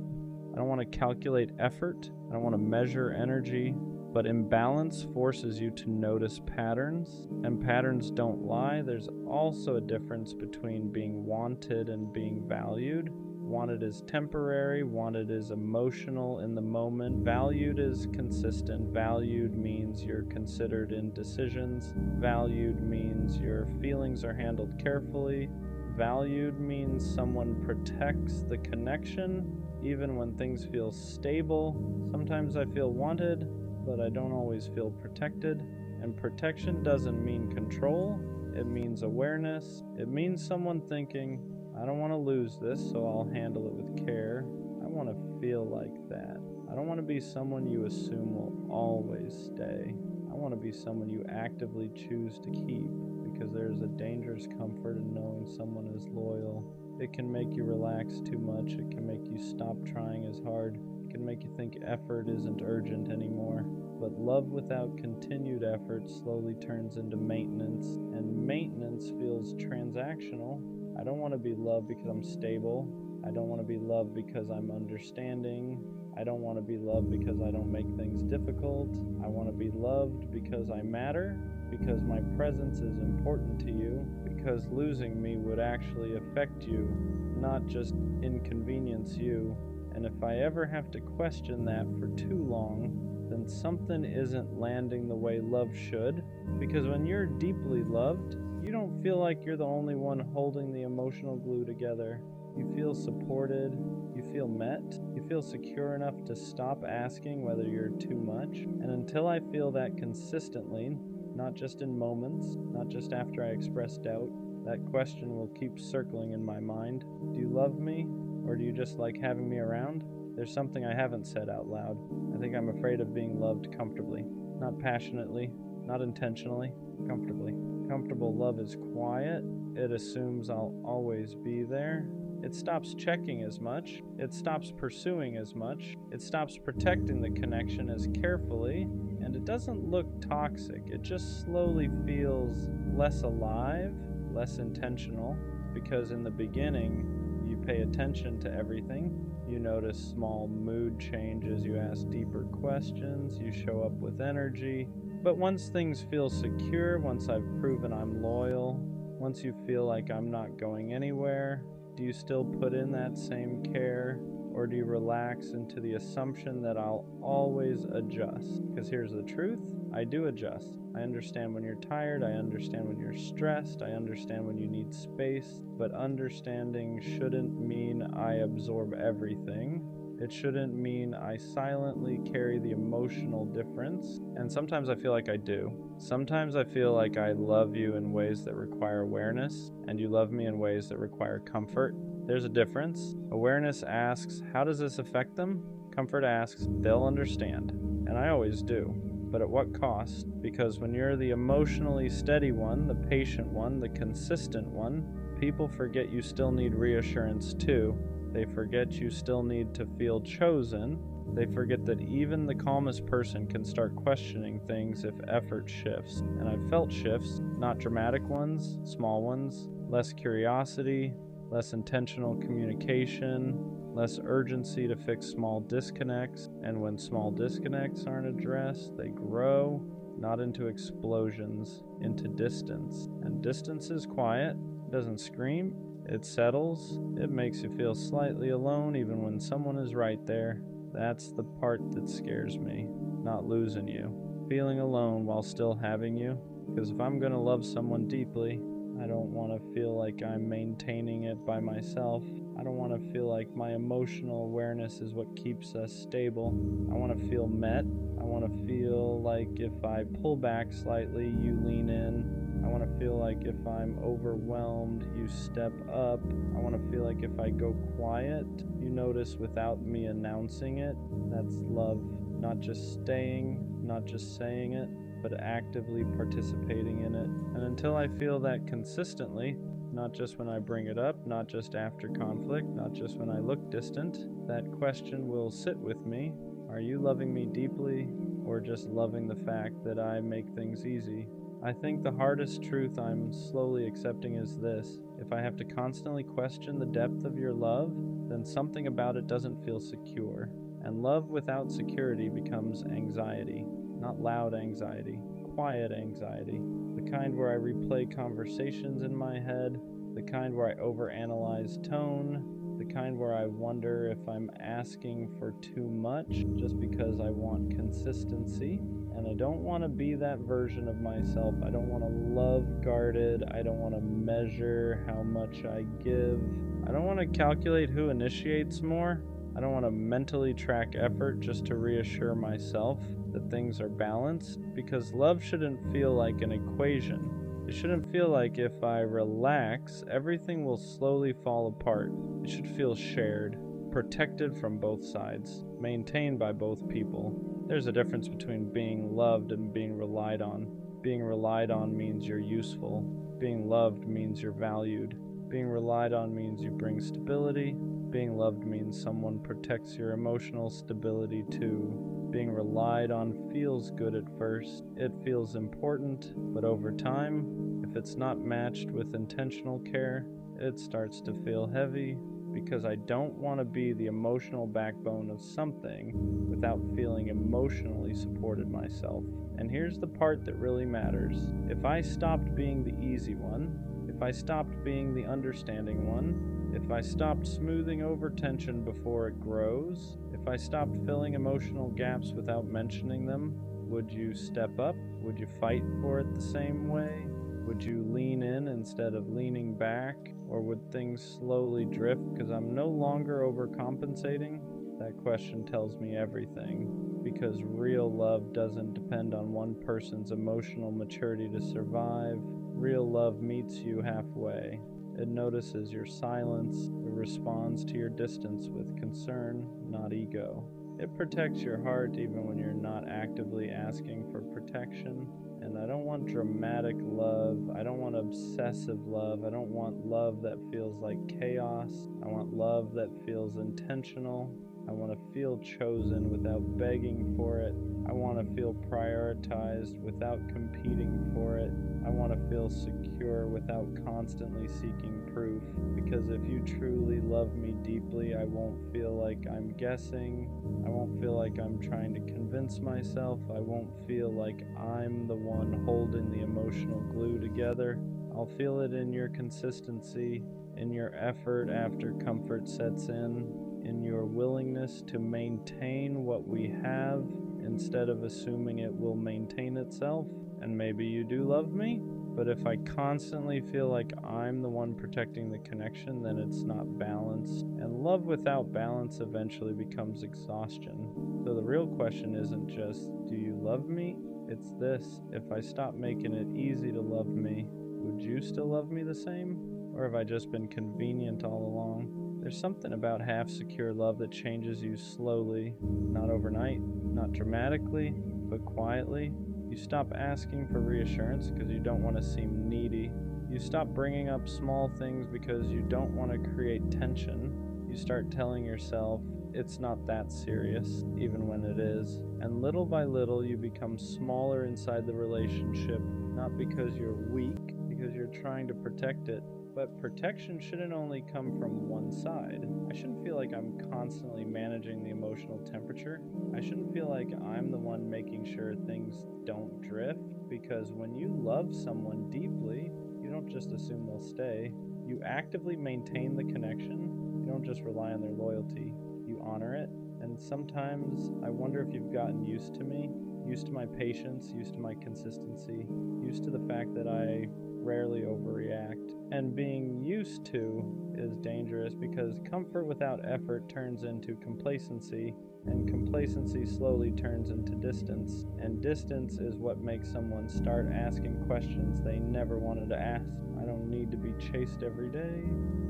I don't want to calculate effort. I don't want to measure energy. But imbalance forces you to notice patterns, and patterns don't lie. There's also a difference between being wanted and being valued. Wanted is temporary, wanted is emotional in the moment, valued is consistent, valued means you're considered in decisions, valued means your feelings are handled carefully, valued means someone protects the connection, even when things feel stable. Sometimes I feel wanted, but I don't always feel protected. And protection doesn't mean control, it means awareness. It means someone thinking, I don't want to lose this, so I'll handle it with care. I want to feel like that. I don't want to be someone you assume will always stay. I want to be someone you actively choose to keep, because there's a dangerous comfort in knowing someone is loyal. It can make you relax too much. It can make you stop trying as hard. It can make you think effort isn't urgent anymore. But love without continued effort slowly turns into maintenance, and maintenance feels transactional. I don't want to be loved because I'm stable. I don't want to be loved because I'm understanding. I don't want to be loved because I don't make things difficult. I want to be loved because I matter, because my presence is important to you, because losing me would actually affect you, not just inconvenience you. And if I ever have to question that for too long, then something isn't landing the way love should. Because when you're deeply loved, you don't feel like you're the only one holding the emotional glue together. You feel supported, you feel met, you feel secure enough to stop asking whether you're too much. And until I feel that consistently, not just in moments, not just after I express doubt, that question will keep circling in my mind. Do you love me, or do you just like having me around? There's something I haven't said out loud. I think I'm afraid of being loved comfortably. Not passionately, not intentionally, comfortably. Comfortable love is quiet. It assumes I'll always be there. It stops checking as much. It stops pursuing as much. It stops protecting the connection as carefully. And it doesn't look toxic. It just slowly feels less alive, less intentional. Because in the beginning, you pay attention to everything. You notice small mood changes, you ask deeper questions, you show up with energy. But once things feel secure, once I've proven I'm loyal, once you feel like I'm not going anywhere, do you still put in that same care? Or do you relax into the assumption that I'll always adjust? Because here's the truth, I do adjust. I understand when you're tired, I understand when you're stressed, I understand when you need space, but understanding shouldn't mean I absorb everything. It shouldn't mean I silently carry the emotional difference. And sometimes I feel like I do. Sometimes I feel like I love you in ways that require awareness, and you love me in ways that require comfort. There's a difference. Awareness asks, how does this affect them? Comfort asks, they'll understand. And I always do. But at what cost? Because when you're the emotionally steady one, the patient one, the consistent one, people forget you still need reassurance too. They forget you still need to feel chosen. They forget that even the calmest person can start questioning things if effort shifts. And I've felt shifts, not dramatic ones, small ones, less curiosity, less intentional communication, less urgency to fix small disconnects. And when small disconnects aren't addressed, they grow, not into explosions, into distance. And distance is quiet, doesn't scream, it settles, it makes you feel slightly alone even when someone is right there. That's the part that scares me, not losing you. Feeling alone while still having you. Because if I'm gonna love someone deeply, I don't want to feel like I'm maintaining it by myself. I don't want to feel like my emotional awareness is what keeps us stable. I want to feel met. I want to feel like if I pull back slightly, you lean in. I want to feel like if I'm overwhelmed, you step up. I want to feel like if I go quiet, you notice without me announcing it. That's love. Not just staying, not just saying it, but actively participating in it. And until I feel that consistently, not just when I bring it up, not just after conflict, not just when I look distant, that question will sit with me. Are you loving me deeply, or just loving the fact that I make things easy? I think the hardest truth I'm slowly accepting is this. If I have to constantly question the depth of your love, then something about it doesn't feel secure. And love without security becomes anxiety. Not loud anxiety, quiet anxiety. The kind where I replay conversations in my head, the kind where I overanalyze tone, the kind where I wonder if I'm asking for too much just because I want consistency. And I don't want to be that version of myself. I don't want to love guarded. I don't want to measure how much I give. I don't want to calculate who initiates more. I don't want to mentally track effort just to reassure myself that things are balanced, because love shouldn't feel like an equation. It shouldn't feel like if I relax, everything will slowly fall apart. It should feel shared, protected from both sides, maintained by both people. There's a difference between being loved and being relied on. Being relied on means you're useful. Being loved means you're valued. Being relied on means you bring stability. Being loved means someone protects your emotional stability too. Being relied on feels good at first. It feels important, but over time, if it's not matched with intentional care, it starts to feel heavy, because I don't want to be the emotional backbone of something without feeling emotionally supported myself. And here's the part that really matters. If I stopped being the easy one, if I stopped being the understanding one, if I stopped smoothing over tension before it grows, if I stopped filling emotional gaps without mentioning them, would you step up? Would you fight for it the same way? Would you lean in instead of leaning back? Or would things slowly drift because I'm no longer overcompensating? That question tells me everything, because real love doesn't depend on one person's emotional maturity to survive. Real love meets you halfway. It notices your silence. It responds to your distance with concern, not ego. It protects your heart even when you're not actively asking for protection. And I don't want dramatic love. I don't want obsessive love. I don't want love that feels like chaos. I want love that feels intentional. I want to feel chosen without begging for it. I want to feel prioritized without competing for it. I want to feel secure without constantly seeking proof. Because if you truly love me deeply, I won't feel like I'm guessing. I won't feel like I'm trying to convince myself. I won't feel like I'm the one holding the emotional glue together. I'll feel it in your consistency, in your effort after comfort sets in your willingness to maintain what we have instead of assuming it will maintain itself. And maybe you do love me, but if I constantly feel like I'm the one protecting the connection, then it's not balanced. And love without balance eventually becomes exhaustion. So the real question isn't just, do you love me? It's this: if I stop making it easy to love me, would you still love me the same? Or have I just been convenient all along? There's something about half-secure love that changes you slowly, not overnight, not dramatically, but quietly. You stop asking for reassurance because you don't want to seem needy. You stop bringing up small things because you don't want to create tension. You start telling yourself it's not that serious, even when it is. And little by little, you become smaller inside the relationship, not because you're weak, because you're trying to protect it. But protection shouldn't only come from one side. I shouldn't feel like I'm constantly managing the emotional temperature. I shouldn't feel like I'm the one making sure things don't drift, because when you love someone deeply, you don't just assume they'll stay. You actively maintain the connection. You don't just rely on their loyalty. You honor it. And sometimes I wonder if you've gotten used to me, used to my patience, used to my consistency, used to the fact that I rarely overreact. And being used to is dangerous, because comfort without effort turns into complacency, and complacency slowly turns into distance. And distance is what makes someone start asking questions they never wanted to ask. I don't need to be chased every day,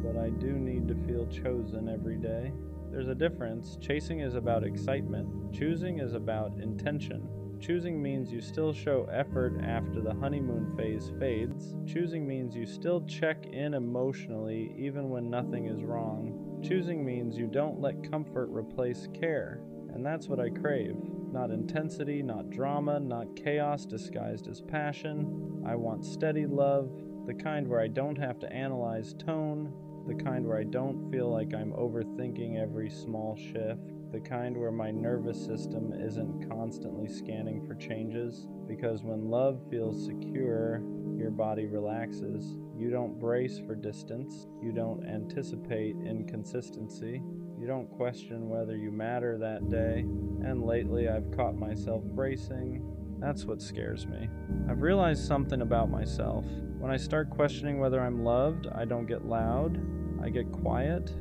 but I do need to feel chosen every day. There's a difference. Chasing is about excitement. Choosing is about intention. Choosing means you still show effort after the honeymoon phase fades. Choosing means you still check in emotionally even when nothing is wrong. Choosing means you don't let comfort replace care. And that's what I crave. Not intensity, not drama, not chaos disguised as passion. I want steady love, the kind where I don't have to analyze tone, the kind where I don't feel like I'm overthinking every small shift, the kind where my nervous system isn't constantly scanning for changes, because when love feels secure, your body relaxes. You don't brace for distance. You don't anticipate inconsistency. You don't question whether you matter that day. And lately I've caught myself bracing. That's what scares me. I've realized something about myself. When I start questioning whether I'm loved, I don't get loud. I get quiet.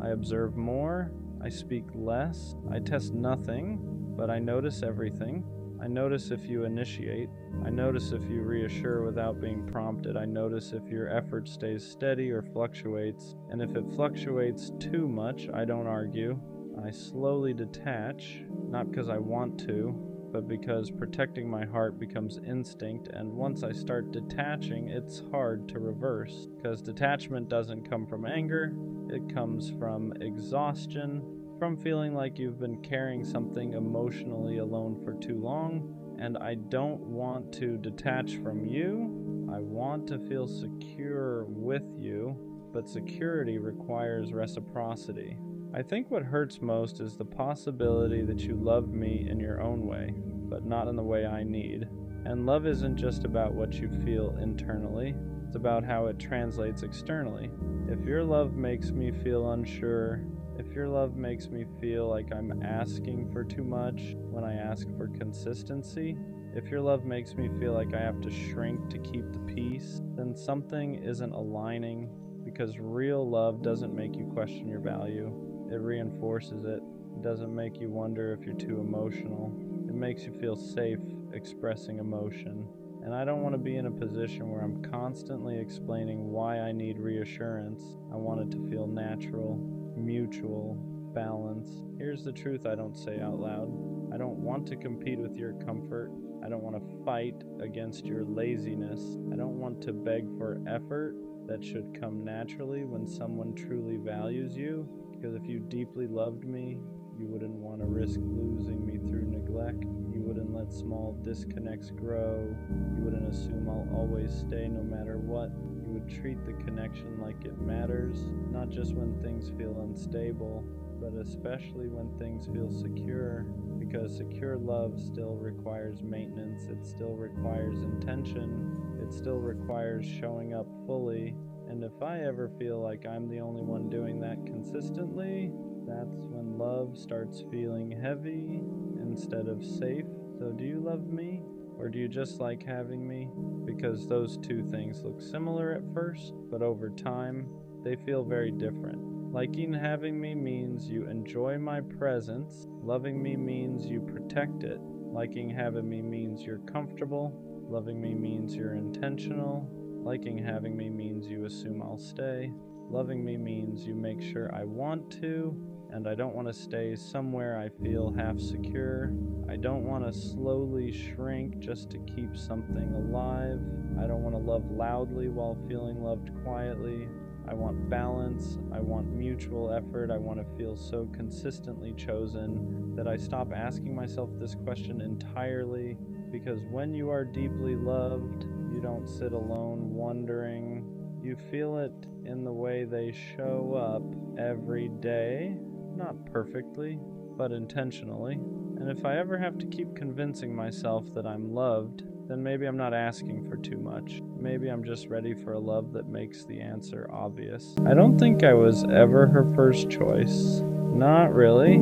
I observe more. I speak less. I test nothing, but I notice everything. I notice if you initiate. I notice if you reassure without being prompted. I notice if your effort stays steady or fluctuates. And if it fluctuates too much, I don't argue. I slowly detach, not because I want to, but because protecting my heart becomes instinct. And once I start detaching, it's hard to reverse, because detachment doesn't come from anger. It comes from exhaustion, from feeling like you've been carrying something emotionally alone for too long. And I don't want to detach from you. I want to feel secure with you, but security requires reciprocity. I think what hurts most is the possibility that you love me in your own way, but not in the way I need. And love isn't just about what you feel internally, it's about how it translates externally. If your love makes me feel unsure, if your love makes me feel like I'm asking for too much when I ask for consistency, if your love makes me feel like I have to shrink to keep the peace, then something isn't aligning, because real love doesn't make you question your value. It reinforces it. It doesn't make you wonder if you're too emotional. It makes you feel safe expressing emotion. And I don't want to be in a position where I'm constantly explaining why I need reassurance. I want it to feel natural, mutual, balanced. Here's the truth I don't say out loud. I don't want to compete with your comfort. I don't want to fight against your laziness. I don't want to beg for effort that should come naturally when someone truly values you. Because if you deeply loved me, you wouldn't want to risk losing me through neglect. You wouldn't let small disconnects grow. You wouldn't assume I'll always stay no matter what. You would treat the connection like it matters, not just when things feel unstable, but especially when things feel secure. Because secure love still requires maintenance, it still requires intention, it still requires showing up fully. And if I ever feel like I'm the only one doing that consistently, that's when love starts feeling heavy instead of safe. So do you love me? Or do you just like having me? Because those two things look similar at first, but over time, they feel very different. Liking having me means you enjoy my presence. Loving me means you protect it. Liking having me means you're comfortable. Loving me means you're intentional. Liking having me means you assume I'll stay. Loving me means you make sure I want to, and I don't want to stay somewhere I feel half secure. I don't want to slowly shrink just to keep something alive. I don't want to love loudly while feeling loved quietly. I want balance. I want mutual effort. I want to feel so consistently chosen that I stop asking myself this question entirely, because when you are deeply loved, you don't sit alone wondering. You feel it in the way they show up every day, not perfectly, but intentionally. And if I ever have to keep convincing myself that I'm loved, then maybe I'm not asking for too much. Maybe I'm just ready for a love that makes the answer obvious. I don't think I was ever her first choice. Not really.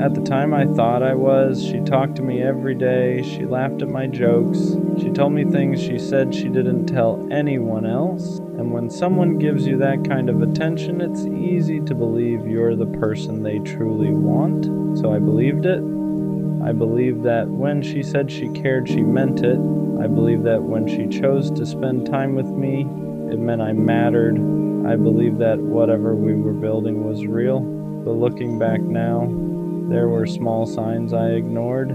At the time I thought I was. She talked to me every day. She laughed at my jokes. She told me things she said she didn't tell anyone else. And when someone gives you that kind of attention, it's easy to believe you're the person they truly want. So I believed it. I believed that when she said she cared, she meant it. I believed that when she chose to spend time with me, it meant I mattered. I believed that whatever we were building was real. But looking back now, there were small signs I ignored.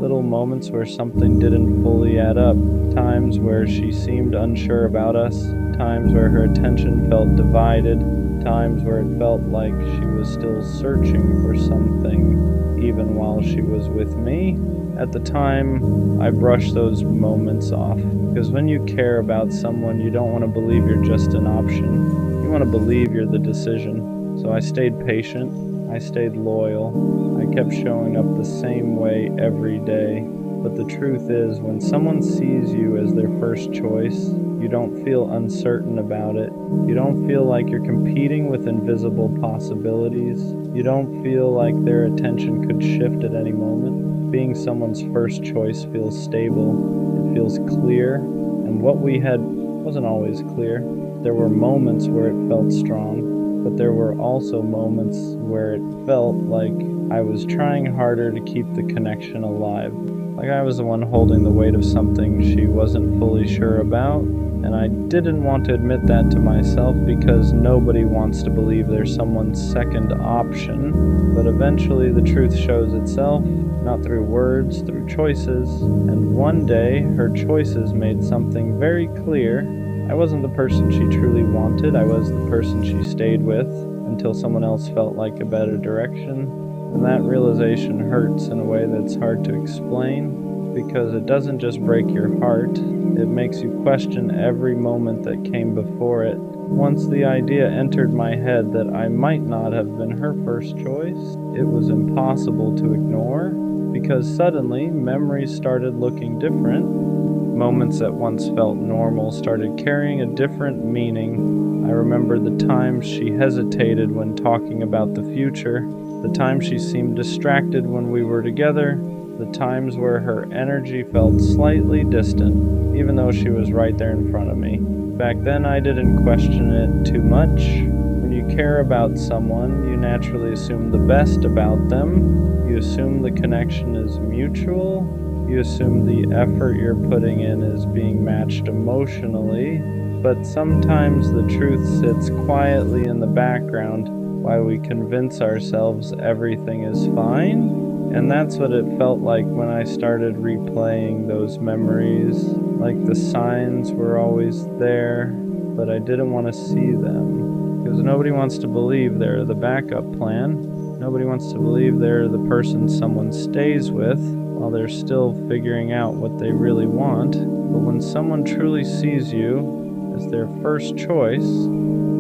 Little moments where something didn't fully add up. Times where she seemed unsure about us. Times where her attention felt divided. Times where it felt like she was still searching for something, even while she was with me. At the time, I brushed those moments off, because when you care about someone, you don't want to believe you're just an option. You want to believe you're the decision. So I stayed patient. I stayed loyal. I kept showing up the same way every day. But the truth is, when someone sees you as their first choice, you don't feel uncertain about it. You don't feel like you're competing with invisible possibilities. You don't feel like their attention could shift at any moment. Being someone's first choice feels stable. It feels clear. And what we had wasn't always clear. There were moments where it felt strong, but there were also moments where it felt like I was trying harder to keep the connection alive. Like I was the one holding the weight of something she wasn't fully sure about, and I didn't want to admit that to myself because nobody wants to believe there's someone's second option. But eventually the truth shows itself, not through words, through choices. And one day, her choices made something very clear. I wasn't the person she truly wanted. I was the person she stayed with until someone else felt like a better direction. And that realization hurts in a way that's hard to explain, because it doesn't just break your heart, it makes you question every moment that came before it. Once the idea entered my head that I might not have been her first choice, it was impossible to ignore, because suddenly memories started looking different. Moments that once felt normal started carrying a different meaning. I remembered the times she hesitated when talking about the future, the times she seemed distracted when we were together, the times where her energy felt slightly distant, even though she was right there in front of me. Back then, I didn't question it too much. When you care about someone, you naturally assume the best about them. You assume the connection is mutual. You assume the effort you're putting in is being matched emotionally. But sometimes the truth sits quietly in the background while we convince ourselves everything is fine. And that's what it felt like when I started replaying those memories. Like the signs were always there, but I didn't want to see them. Because nobody wants to believe they're the backup plan. Nobody wants to believe they're the person someone stays with while they're still figuring out what they really want. But when someone truly sees you as their first choice,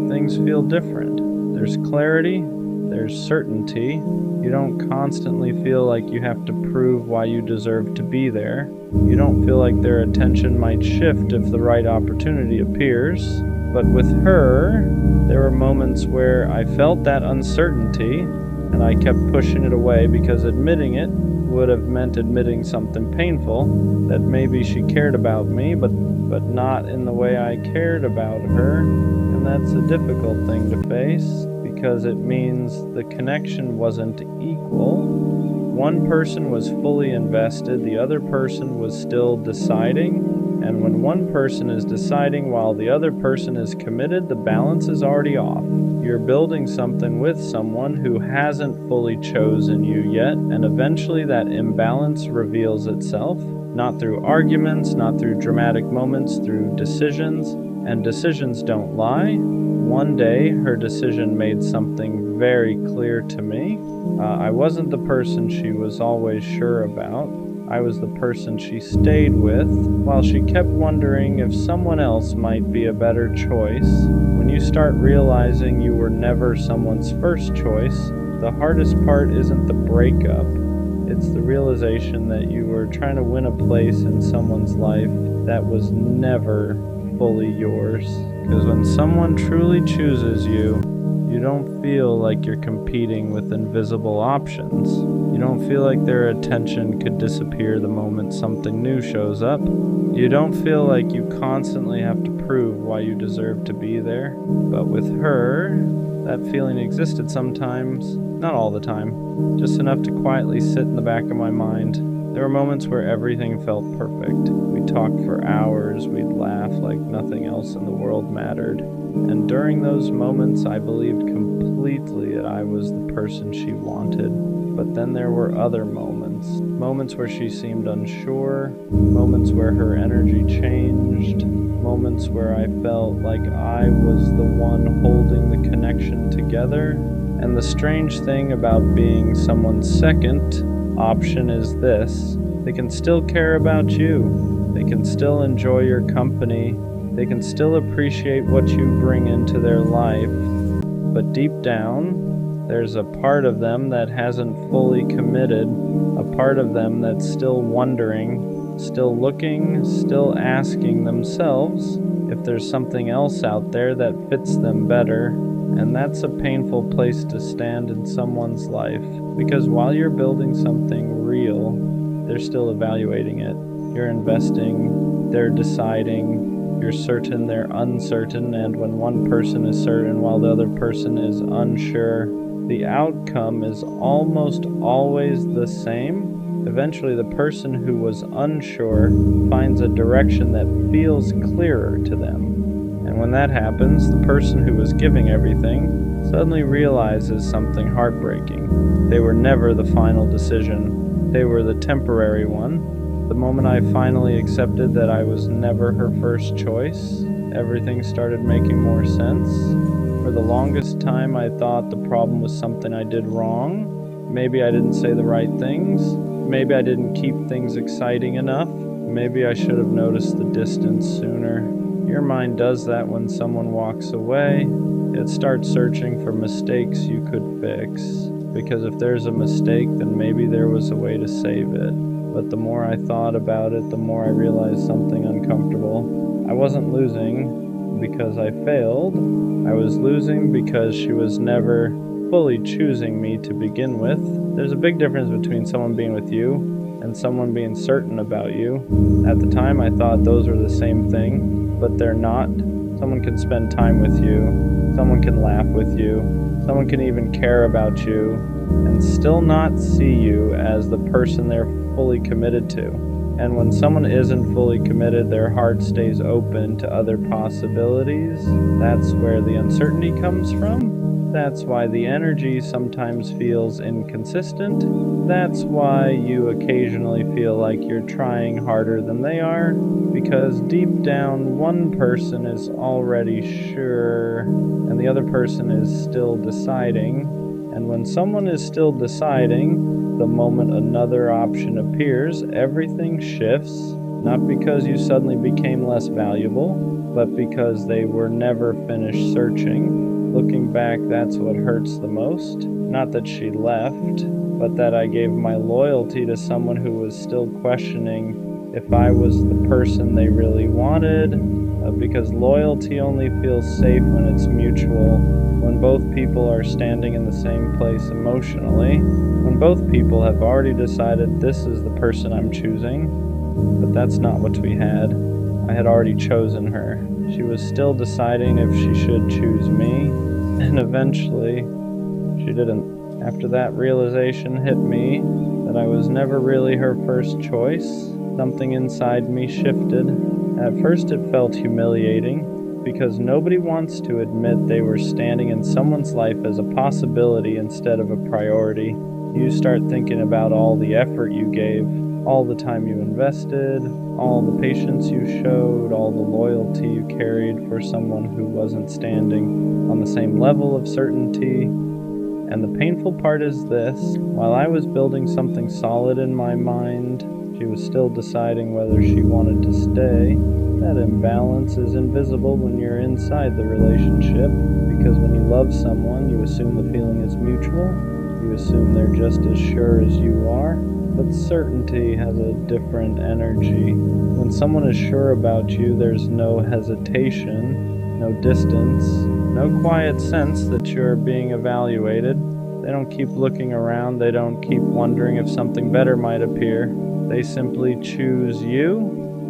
things feel different. There's clarity, there's certainty. You don't constantly feel like you have to prove why you deserve to be there. You don't feel like their attention might shift if the right opportunity appears. But with her, there were moments where I felt that uncertainty, and I kept pushing it away because admitting it would have meant admitting something painful, that maybe she cared about me, but not in the way I cared about her. And that's a difficult thing to face, because it means the connection wasn't equal. One person was fully invested, the other person was still deciding. And when one person is deciding while the other person is committed, the balance is already off. You're building something with someone who hasn't fully chosen you yet, and eventually that imbalance reveals itself, not through arguments, not through dramatic moments, through decisions. And decisions don't lie. One day, her decision made something very clear to me. I wasn't the person she was always sure about. I was the person she stayed with, while she kept wondering if someone else might be a better choice. When you start realizing you were never someone's first choice, the hardest part isn't the breakup. It's the realization that you were trying to win a place in someone's life that was never fully yours. Because when someone truly chooses you, you don't feel like you're competing with invisible options. You don't feel like their attention could disappear the moment something new shows up. You don't feel like you constantly have to prove why you deserve to be there. But with her, that feeling existed sometimes, not all the time, just enough to quietly sit in the back of my mind. There were moments where everything felt perfect. We talked for hours, we'd laugh like nothing else in the world mattered. And during those moments, I believed completely that I was the person she wanted. But then there were other moments where she seemed unsure, moments where her energy changed, moments where I felt like I was the one holding the connection together. And the strange thing about being someone's second option is this: they can still care about you, they can still enjoy your company, they can still appreciate what you bring into their life, but deep down, There's a part of them that hasn't fully committed, a part of them that's still wondering, still looking, still asking themselves if there's something else out there that fits them better. And that's a painful place to stand in someone's life, because while you're building something real, they're still evaluating it. You're investing, they're deciding, you're certain, they're uncertain, and when one person is certain while the other person is unsure, the outcome is almost always the same. Eventually, the person who was unsure finds a direction that feels clearer to them. And when that happens, the person who was giving everything suddenly realizes something heartbreaking. They were never the final decision. They were the temporary one. The moment I finally accepted that I was never her first choice, everything started making more sense. For the longest time, I thought the problem was something I did wrong. Maybe I didn't say the right things. Maybe I didn't keep things exciting enough. Maybe I should have noticed the distance sooner. Your mind does that when someone walks away. It starts searching for mistakes you could fix. Because if there's a mistake, then maybe there was a way to save it. But the more I thought about it, the more I realized something uncomfortable. I wasn't losing because I failed. I was losing because she was never fully choosing me to begin with. There's a big difference between someone being with you and someone being certain about you. At the time, I thought those were the same thing, but they're not. Someone can spend time with you, someone can laugh with you, someone can even care about you, and still not see you as the person they're fully committed to. And when someone isn't fully committed, their heart stays open to other possibilities. That's where the uncertainty comes from. That's why the energy sometimes feels inconsistent. That's why you occasionally feel like you're trying harder than they are, because deep down, one person is already sure, and the other person is still deciding. And when someone is still deciding, the moment another option appears, everything shifts, not because you suddenly became less valuable, but because they were never finished searching. Looking back, that's what hurts the most. Not that she left, but that I gave my loyalty to someone who was still questioning if I was the person they really wanted, because loyalty only feels safe when it's mutual, when both people are standing in the same place emotionally, when both people have already decided this is the person I'm choosing. But that's not what we had. I had already chosen her. She was still deciding if she should choose me, and eventually, she didn't. After that realization hit me that I was never really her first choice, something inside me shifted. At first it felt humiliating, because nobody wants to admit they were standing in someone's life as a possibility instead of a priority. You start thinking about all the effort you gave, all the time you invested, all the patience you showed, all the loyalty you carried for someone who wasn't standing on the same level of certainty. And the painful part is this: while I was building something solid in my mind, she was still deciding whether she wanted to stay. That imbalance is invisible when you're inside the relationship, because when you love someone, you assume the feeling is mutual. You assume they're just as sure as you are. But certainty has a different energy. When someone is sure about you, there's no hesitation, no distance, no quiet sense that you're being evaluated. They don't keep looking around. They don't keep wondering if something better might appear. They simply choose you,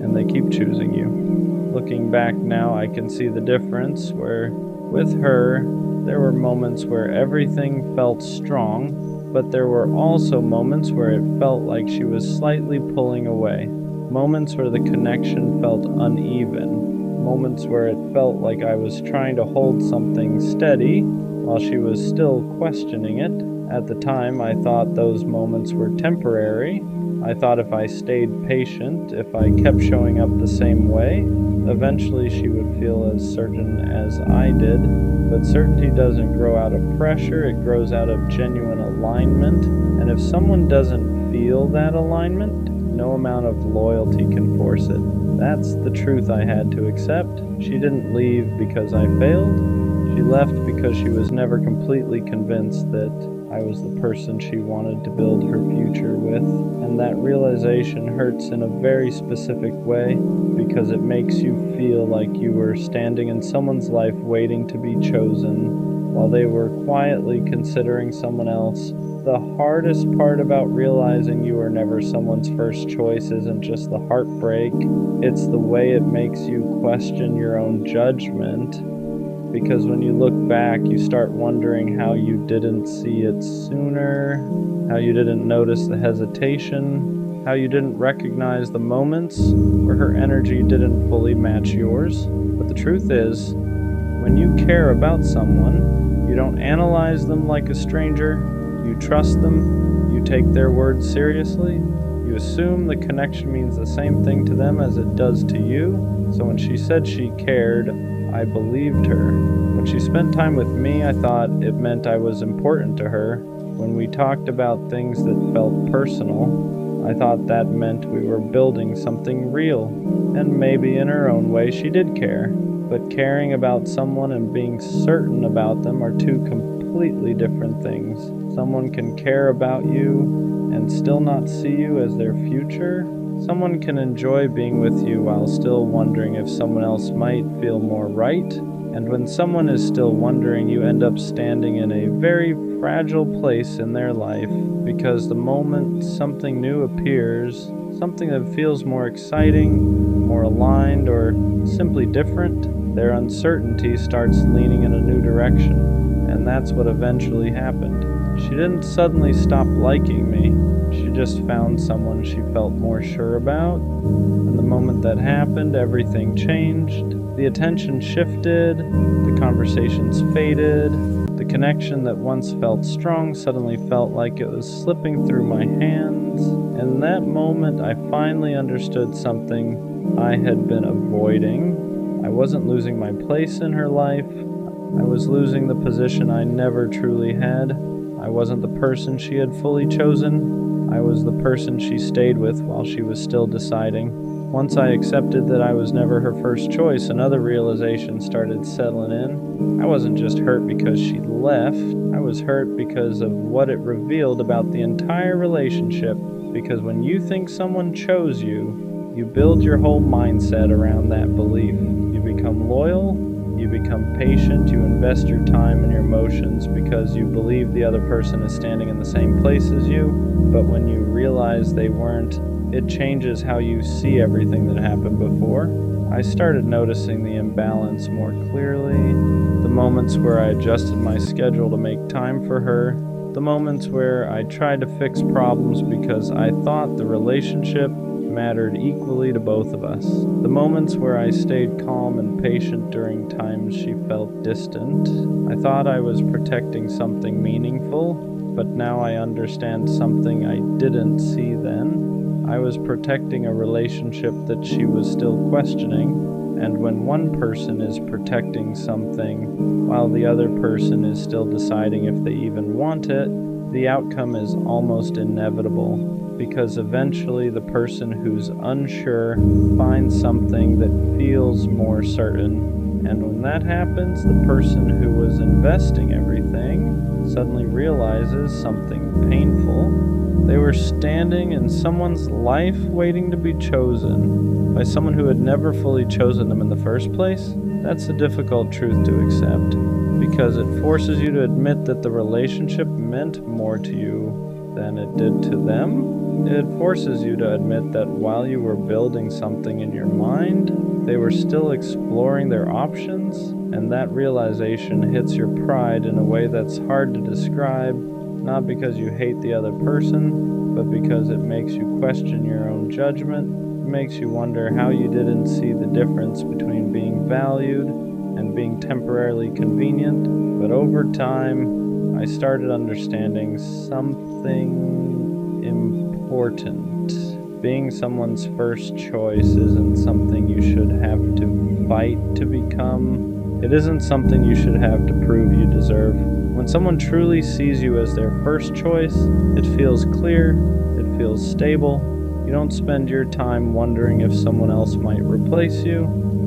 and they keep choosing you. Looking back now, I can see the difference where, with her, there were moments where everything felt strong, but there were also moments where it felt like she was slightly pulling away. Moments where the connection felt uneven. Moments where it felt like I was trying to hold something steady while she was still questioning it. At the time, I thought those moments were temporary. I thought if I stayed patient, if I kept showing up the same way, eventually she would feel as certain as I did. But certainty doesn't grow out of pressure, it grows out of genuine alignment. And if someone doesn't feel that alignment, no amount of loyalty can force it. That's the truth I had to accept. She didn't leave because I failed. She She left because she was never completely convinced that I was the person she wanted to build her future with, and that realization hurts in a very specific way because it makes you feel like you were standing in someone's life waiting to be chosen while they were quietly considering someone else. The hardest part about realizing you were never someone's first choice isn't just the heartbreak, it's the way it makes you question your own judgment. Because when you look back, you start wondering how you didn't see it sooner, how you didn't notice the hesitation, how you didn't recognize the moments where her energy didn't fully match yours. But the truth is, when you care about someone, you don't analyze them like a stranger, you trust them, you take their words seriously, you assume the connection means the same thing to them as it does to you. So when she said she cared, I believed her. When she spent time with me, I thought it meant I was important to her. When we talked about things that felt personal, I thought that meant we were building something real. And maybe in her own way she did care. But caring about someone and being certain about them are two completely different things. Someone can care about you and still not see you as their future. Someone can enjoy being with you while still wondering if someone else might feel more right. And when someone is still wondering, you end up standing in a very fragile place in their life, because the moment something new appears, something that feels more exciting, more aligned, or simply different, their uncertainty starts leaning in a new direction. And that's what eventually happened. She didn't suddenly stop liking me. She just found someone she felt more sure about. And the moment that happened, everything changed. The attention shifted, the conversations faded, the connection that once felt strong suddenly felt like it was slipping through my hands. In that moment, I finally understood something I had been avoiding. I wasn't losing my place in her life. I was losing the position I never truly had. I wasn't the person she had fully chosen. I was the person she stayed with while she was still deciding. Once I accepted that I was never her first choice, another realization started settling in. I wasn't just hurt because she left. I was hurt because of what it revealed about the entire relationship. Because when you think someone chose you, you build your whole mindset around that belief. You become loyal, you become patient, you invest your time and your emotions because you believe the other person is standing in the same place as you. But when you realize they weren't, it changes how you see everything that happened before. I started noticing the imbalance more clearly. The moments where I adjusted my schedule to make time for her. The moments where I tried to fix problems because I thought the relationship mattered equally to both of us. The moments where I stayed calm and patient during times she felt distant. I thought I was protecting something meaningful, but now I understand something I didn't see then. I was protecting a relationship that she was still questioning, and when one person is protecting something while the other person is still deciding if they even want it, the outcome is almost inevitable, because eventually the person who's unsure finds something that feels more certain. And when that happens, the person who was investing everything suddenly realizes something painful. They were standing in someone's life waiting to be chosen by someone who had never fully chosen them in the first place. That's a difficult truth to accept, because it forces you to admit that the relationship meant more to you than it did to them. It forces you to admit that while you were building something in your mind, they were still exploring their options, and that realization hits your pride in a way that's hard to describe, not because you hate the other person, but because it makes you question your own judgment. It makes you wonder how you didn't see the difference between being valued and being temporarily convenient. But over time, I started understanding something important. Being someone's first choice isn't something you should have to fight to become. It isn't something you should have to prove you deserve. When someone truly sees you as their first choice, it feels clear, it feels stable. You don't spend your time wondering if someone else might replace you,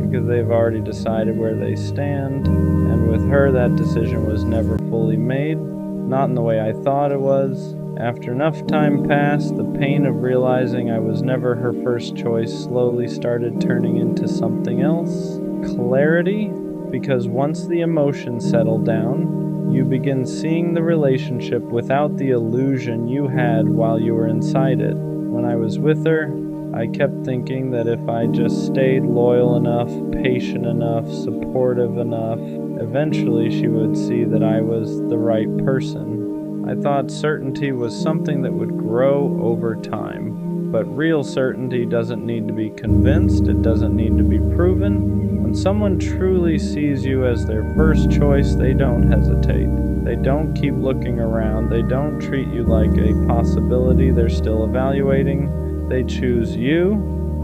because they've already decided where they stand. And with her, that decision was never fully made, not in the way I thought it was. After enough time passed, the pain of realizing I was never her first choice slowly started turning into something else. Clarity, because once the emotions settle down, you begin seeing the relationship without the illusion you had while you were inside it. When I was with her, I kept thinking that if I just stayed loyal enough, patient enough, supportive enough, eventually she would see that I was the right person. I thought certainty was something that would grow over time, but real certainty doesn't need to be convinced, it doesn't need to be proven. When someone truly sees you as their first choice, they don't hesitate. They don't keep looking around, they don't treat you like a possibility they're still evaluating. They choose you,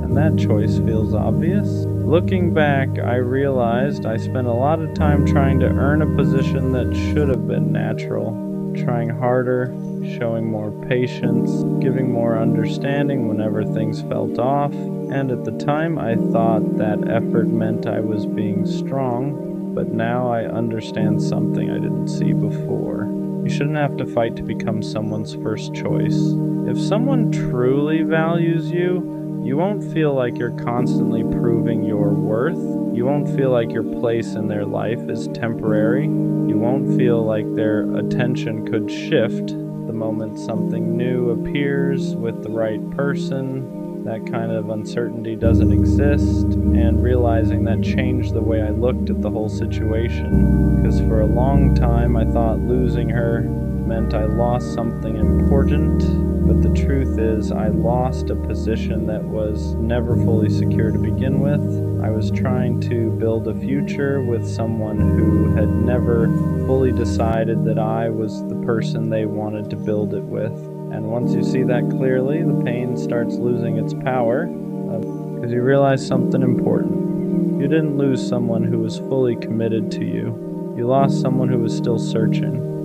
and that choice feels obvious. Looking back, I realized I spent a lot of time trying to earn a position that should have been natural. Trying harder, showing more patience, giving more understanding whenever things felt off, and at the time I thought that effort meant I was being strong, but now I understand something I didn't see before. You shouldn't have to fight to become someone's first choice. If someone truly values you, you won't feel like you're constantly proving your worth. You won't feel like your place in their life is temporary. You won't feel like their attention could shift the moment something new appears with the right person. That kind of uncertainty doesn't exist, and realizing that changed the way I looked at the whole situation. Because for a long time I thought losing her meant I lost something important, but the truth is I lost a position that was never fully secure to begin with. I was trying to build a future with someone who had never fully decided that I was the person they wanted to build it with. And once you see that clearly, the pain starts losing its power, because you realize something important. You didn't lose someone who was fully committed to you. You lost someone who was still searching.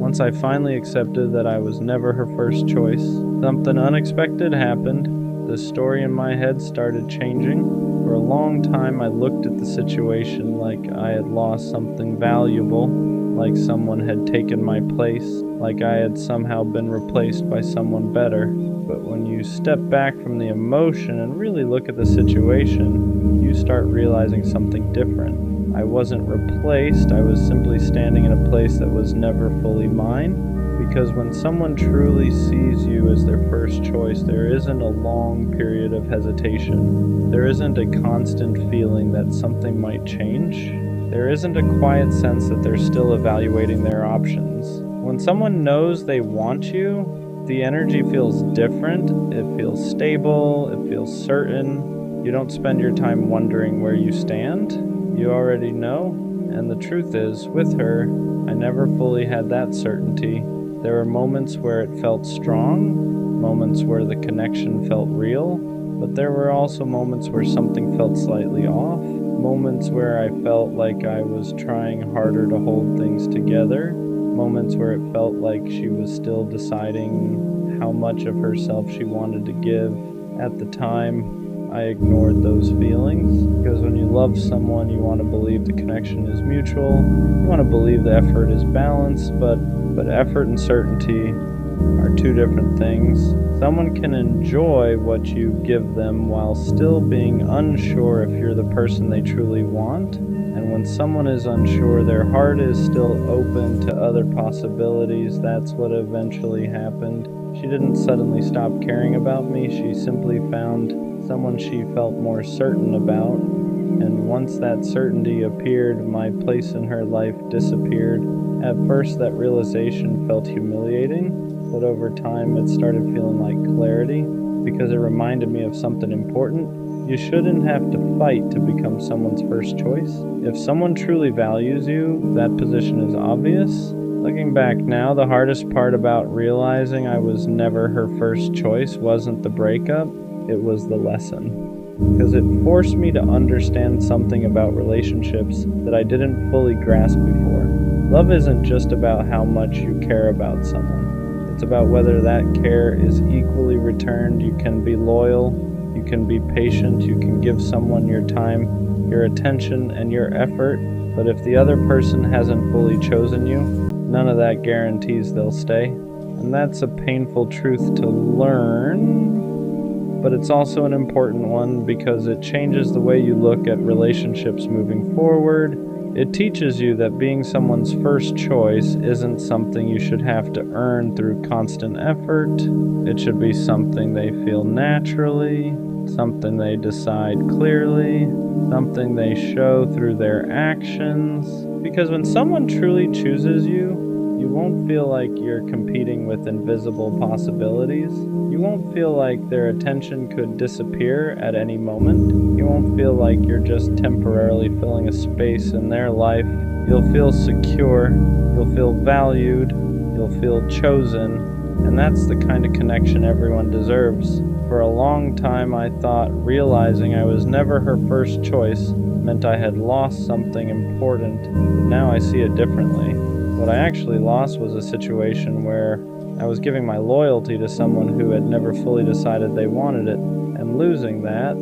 Once I finally accepted that I was never her first choice, something unexpected happened. The story in my head started changing. For a long time, I looked at the situation like I had lost something valuable, like someone had taken my place, like I had somehow been replaced by someone better. But when you step back from the emotion and really look at the situation, you start realizing something different. I wasn't replaced, I was simply standing in a place that was never fully mine. Because when someone truly sees you as their first choice, there isn't a long period of hesitation. There isn't a constant feeling that something might change. There isn't a quiet sense that they're still evaluating their options. When someone knows they want you, the energy feels different. It feels stable, it feels certain. You don't spend your time wondering where you stand. You already know. And the truth is, with her, I never fully had that certainty. There were moments where it felt strong, moments where the connection felt real, but there were also moments where something felt slightly off, moments where I felt like I was trying harder to hold things together, moments where it felt like she was still deciding how much of herself she wanted to give. At the time, I ignored those feelings, because when you love someone, you want to believe the connection is mutual, you want to believe the effort is balanced, but effort and certainty are two different things. Someone can enjoy what you give them while still being unsure if you're the person they truly want. And when someone is unsure, their heart is still open to other possibilities. That's what eventually happened. She didn't suddenly stop caring about me. She simply found someone she felt more certain about. And once that certainty appeared, my place in her life disappeared. At first, that realization felt humiliating, but over time it started feeling like clarity, because it reminded me of something important. You shouldn't have to fight to become someone's first choice. If someone truly values you, that position is obvious. Looking back now, the hardest part about realizing I was never her first choice wasn't the breakup, it was the lesson. Because it forced me to understand something about relationships that I didn't fully grasp before. Love isn't just about how much you care about someone. It's about whether that care is equally returned. You can be loyal, you can be patient, you can give someone your time, your attention, and your effort, But if the other person hasn't fully chosen you, none of that guarantees they'll stay. And that's a painful truth to learn, but it's also an important one because it changes the way you look at relationships moving forward. It teaches you that being someone's first choice isn't something you should have to earn through constant effort. It should be something they feel naturally, something they decide clearly, something they show through their actions. Because when someone truly chooses you, you won't feel like you're competing with invisible possibilities. You won't feel like their attention could disappear at any moment. You won't feel like you're just temporarily filling a space in their life. You'll feel secure, you'll feel valued, you'll feel chosen, and that's the kind of connection everyone deserves. For a long time I thought realizing I was never her first choice meant I had lost something important, but now I see it differently. What I actually lost was a situation where I was giving my loyalty to someone who had never fully decided they wanted it, and losing that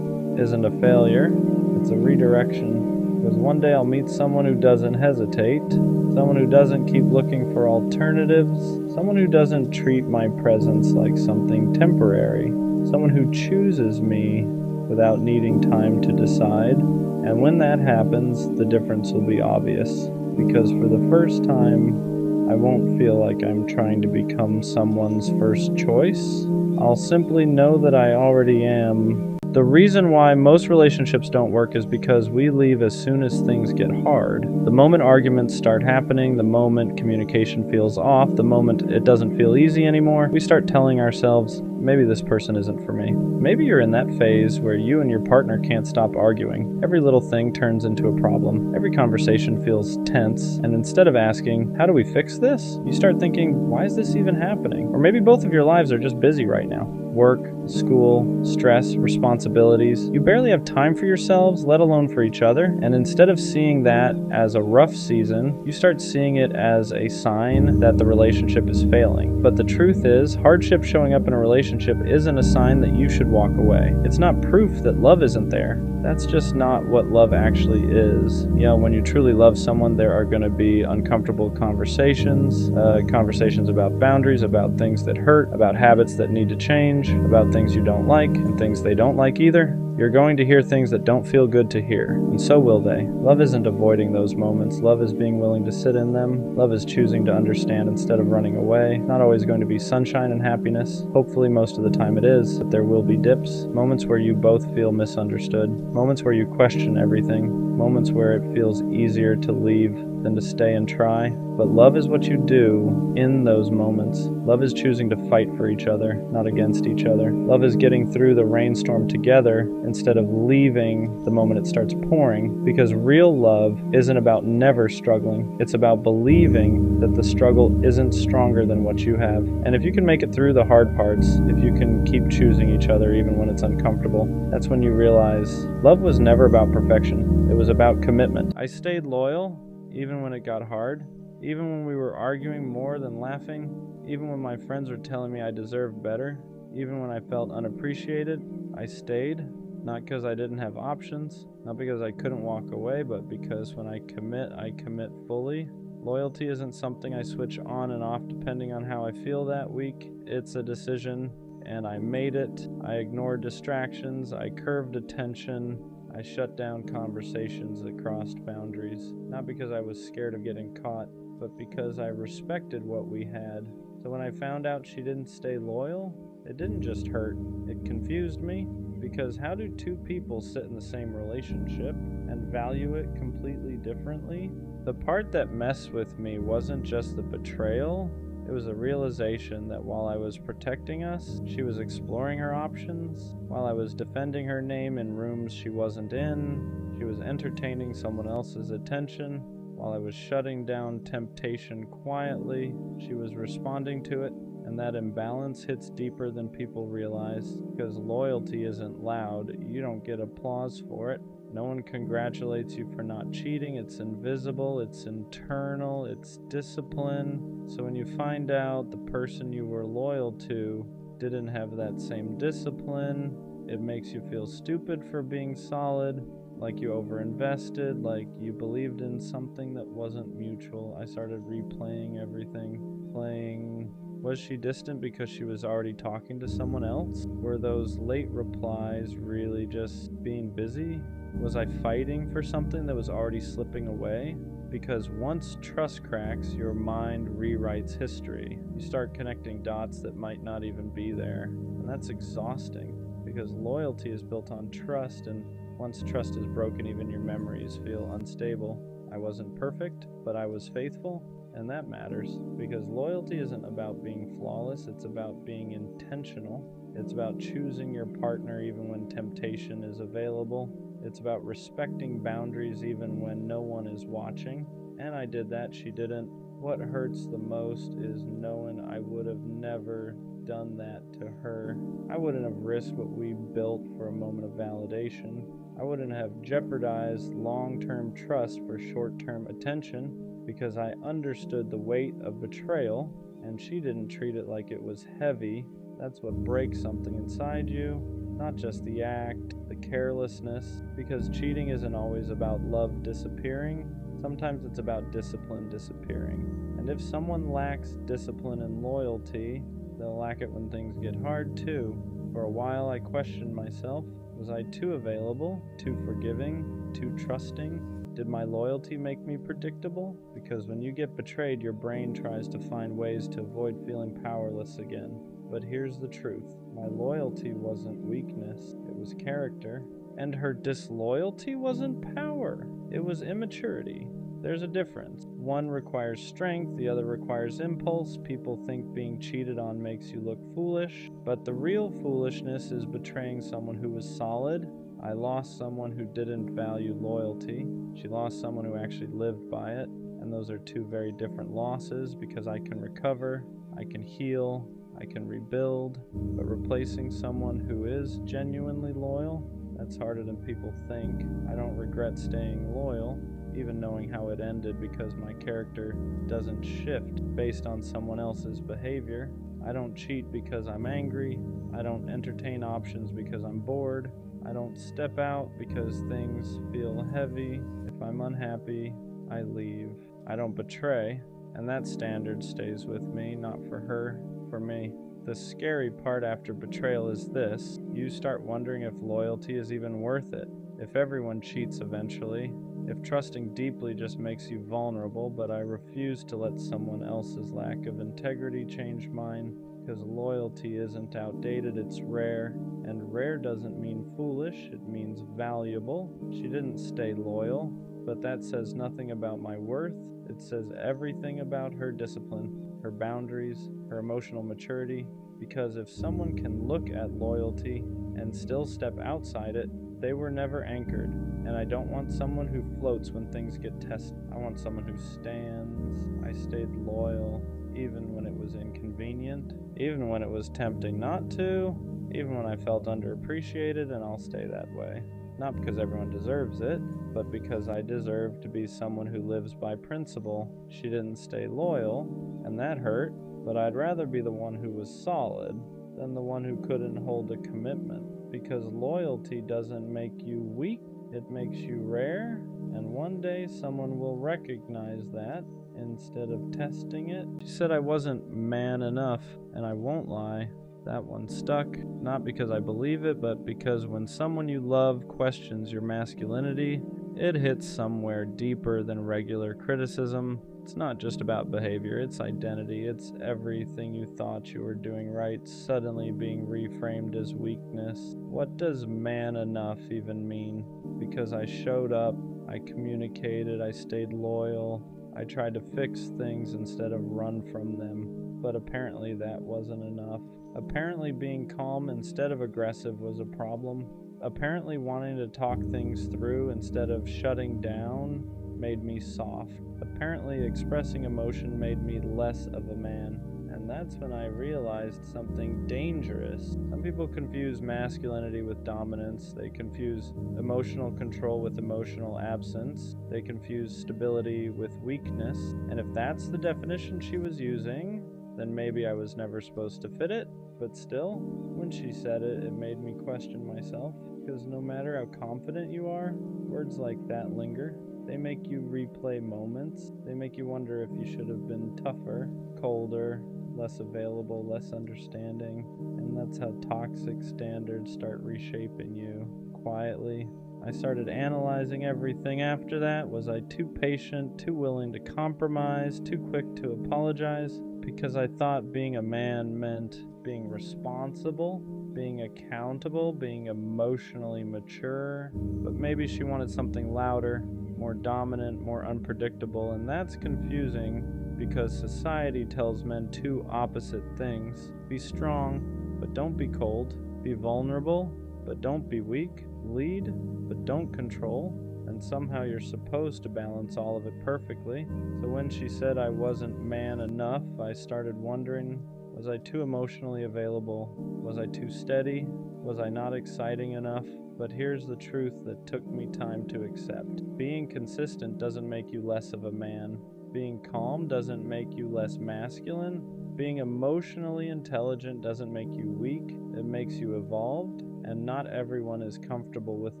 isn't a failure, it's a redirection. Because one day I'll meet someone who doesn't hesitate, someone who doesn't keep looking for alternatives, someone who doesn't treat my presence like something temporary, someone who chooses me without needing time to decide. And when that happens, the difference will be obvious. Because for the first time, I won't feel like I'm trying to become someone's first choice. I'll simply know that I already am. The reason why most relationships don't work is because we leave as soon as things get hard. The moment arguments start happening, the moment communication feels off, the moment it doesn't feel easy anymore, we start telling ourselves, maybe this person isn't for me. Maybe you're in that phase where you and your partner can't stop arguing. Every little thing turns into a problem. Every conversation feels tense, and instead of asking, how do we fix this? You start thinking, why is this even happening? Or maybe both of your lives are just busy right now. Work, school, stress, responsibilities. You barely have time for yourselves, let alone for each other. And instead of seeing that as a rough season, you start seeing it as a sign that the relationship is failing. But the truth is, hardship showing up in a relationship isn't a sign that you should walk away. It's not proof that love isn't there. That's just not what love actually is. You know, when you truly love someone, there are going to be uncomfortable conversations, conversations about boundaries, about things that hurt, about habits that need to change, about things you don't like and things they don't like either. You're going to hear things that don't feel good to hear, and so will they. Love isn't avoiding those moments. Love is being willing to sit in them. Love is choosing to understand instead of running away. Not always going to be sunshine and happiness. Hopefully most of the time it is, but there will be dips. Moments where you both feel misunderstood. Moments where you question everything. Moments where it feels easier to leave than to stay and try. But love is what you do in those moments. Love is choosing to fight for each other, not against each other. Love is getting through the rainstorm together instead of leaving the moment it starts pouring, because real love isn't about never struggling. It's about believing that the struggle isn't stronger than what you have. And if you can make it through the hard parts, if you can keep choosing each other even when it's uncomfortable, that's when you realize love was never about perfection. It was about commitment. I stayed loyal even when it got hard. Even when we were arguing more than laughing, even when my friends were telling me I deserved better, even when I felt unappreciated, I stayed. Not because I didn't have options, not because I couldn't walk away, but because when I commit fully. Loyalty isn't something I switch on and off depending on how I feel that week. It's a decision, and I made it. I ignored distractions, I curved attention, I shut down conversations that crossed boundaries, not because I was scared of getting caught, but because I respected what we had. So when I found out she didn't stay loyal, it didn't just hurt, it confused me. Because how do two people sit in the same relationship and value it completely differently? The part that messed with me wasn't just the betrayal, it was a realization that while I was protecting us, she was exploring her options. While I was defending her name in rooms she wasn't in, she was entertaining someone else's attention. While I was shutting down temptation quietly, she was responding to it. And that imbalance hits deeper than people realize, because loyalty isn't loud. You don't get applause for it. No one congratulates you for not cheating. It's invisible, it's internal, it's discipline. So when you find out the person you were loyal to didn't have that same discipline, it makes you feel stupid for being solid, like you overinvested, like you believed in something that wasn't mutual. I started replaying everything, playing, was she distant because she was already talking to someone else? Were those late replies really just being busy? Was I fighting for something that was already slipping away? Because once trust cracks, your mind rewrites history. You start connecting dots that might not even be there. And that's exhausting, because loyalty is built on trust, and once trust is broken, even your memories feel unstable. I wasn't perfect, but I was faithful, and that matters, because loyalty isn't about being flawless, it's about being intentional. It's about choosing your partner even when temptation is available. It's about respecting boundaries even when no one is watching. And I did that, she didn't. What hurts the most is knowing I would have never done that to her. I wouldn't have risked what we built for a moment of validation. I wouldn't have jeopardized long-term trust for short-term attention, because I understood the weight of betrayal, and she didn't treat it like it was heavy. That's what breaks something inside you, not just the act, the carelessness, because cheating isn't always about love disappearing. Sometimes it's about discipline disappearing. And if someone lacks discipline and loyalty, they'll lack it when things get hard too. For a while I questioned myself. Was I too available, too forgiving, too trusting? Did my loyalty make me predictable? Because when you get betrayed, your brain tries to find ways to avoid feeling powerless again. But here's the truth. My loyalty wasn't weakness, it was character. And her disloyalty wasn't power, it was immaturity. There's a difference. One requires strength, the other requires impulse. People think being cheated on makes you look foolish, but the real foolishness is betraying someone who was solid. I lost someone who didn't value loyalty. She lost someone who actually lived by it, and those are two very different losses, because I can recover, I can heal, I can rebuild, but replacing someone who is genuinely loyal, that's harder than people think. I don't regret staying loyal, even knowing how it ended, because my character doesn't shift based on someone else's behavior. I don't cheat because I'm angry. I don't entertain options because I'm bored. I don't step out because things feel heavy. If I'm unhappy, I leave. I don't betray, and that standard stays with me, not for her, for me. The scary part after betrayal is this: you start wondering if loyalty is even worth it. If everyone cheats eventually, if trusting deeply just makes you vulnerable, but I refuse to let someone else's lack of integrity change mine, because loyalty isn't outdated, it's rare, and rare doesn't mean foolish, it means valuable. She didn't stay loyal, but that says nothing about my worth. It says everything about her discipline, her boundaries, her emotional maturity, because if someone can look at loyalty and still step outside it, they were never anchored. And I don't want someone who floats when things get tested. I want someone who stands. I stayed loyal, even when it was inconvenient, even when it was tempting not to, even when I felt underappreciated, and I'll stay that way. Not because everyone deserves it, but because I deserve to be someone who lives by principle. She didn't stay loyal, and that hurt, but I'd rather be the one who was solid than the one who couldn't hold a commitment, because loyalty doesn't make you weak, it makes you rare, and one day someone will recognize that instead of testing it. She said I wasn't man enough, and I won't lie, that one stuck, not because I believe it, but because when someone you love questions your masculinity, it hits somewhere deeper than regular criticism. It's not just about behavior, it's identity. It's everything you thought you were doing right suddenly being reframed as weakness. What does man enough even mean? Because I showed up, I communicated, I stayed loyal, I tried to fix things instead of run from them. But apparently that wasn't enough. Apparently being calm instead of aggressive was a problem. Apparently wanting to talk things through instead of shutting down made me soft. Apparently expressing emotion made me less of a man. And that's when I realized something dangerous. Some people confuse masculinity with dominance. They confuse emotional control with emotional absence. They confuse stability with weakness. And if that's the definition she was using, then maybe I was never supposed to fit it. But still, when she said it, it made me question myself. because no matter how confident you are, words like that linger. They make you replay moments. They make you wonder if you should have been tougher, colder, less available, less understanding. And that's how toxic standards start reshaping you quietly. I started analyzing everything after that. Was I too patient, too willing to compromise, too quick to apologize? Because I thought being a man meant being responsible, being accountable, being emotionally mature. But maybe she wanted something louder, more dominant, more unpredictable, and that's confusing because society tells men two opposite things. Be strong, but don't be cold. Be vulnerable, but don't be weak. Lead, but don't control. And somehow you're supposed to balance all of it perfectly. So when she said I wasn't man enough, I started wondering, was I too emotionally available? Was I too steady? Was I not exciting enough? But here's the truth that took me time to accept. Being consistent doesn't make you less of a man. Being calm doesn't make you less masculine. Being emotionally intelligent doesn't make you weak. It makes you evolved. And not everyone is comfortable with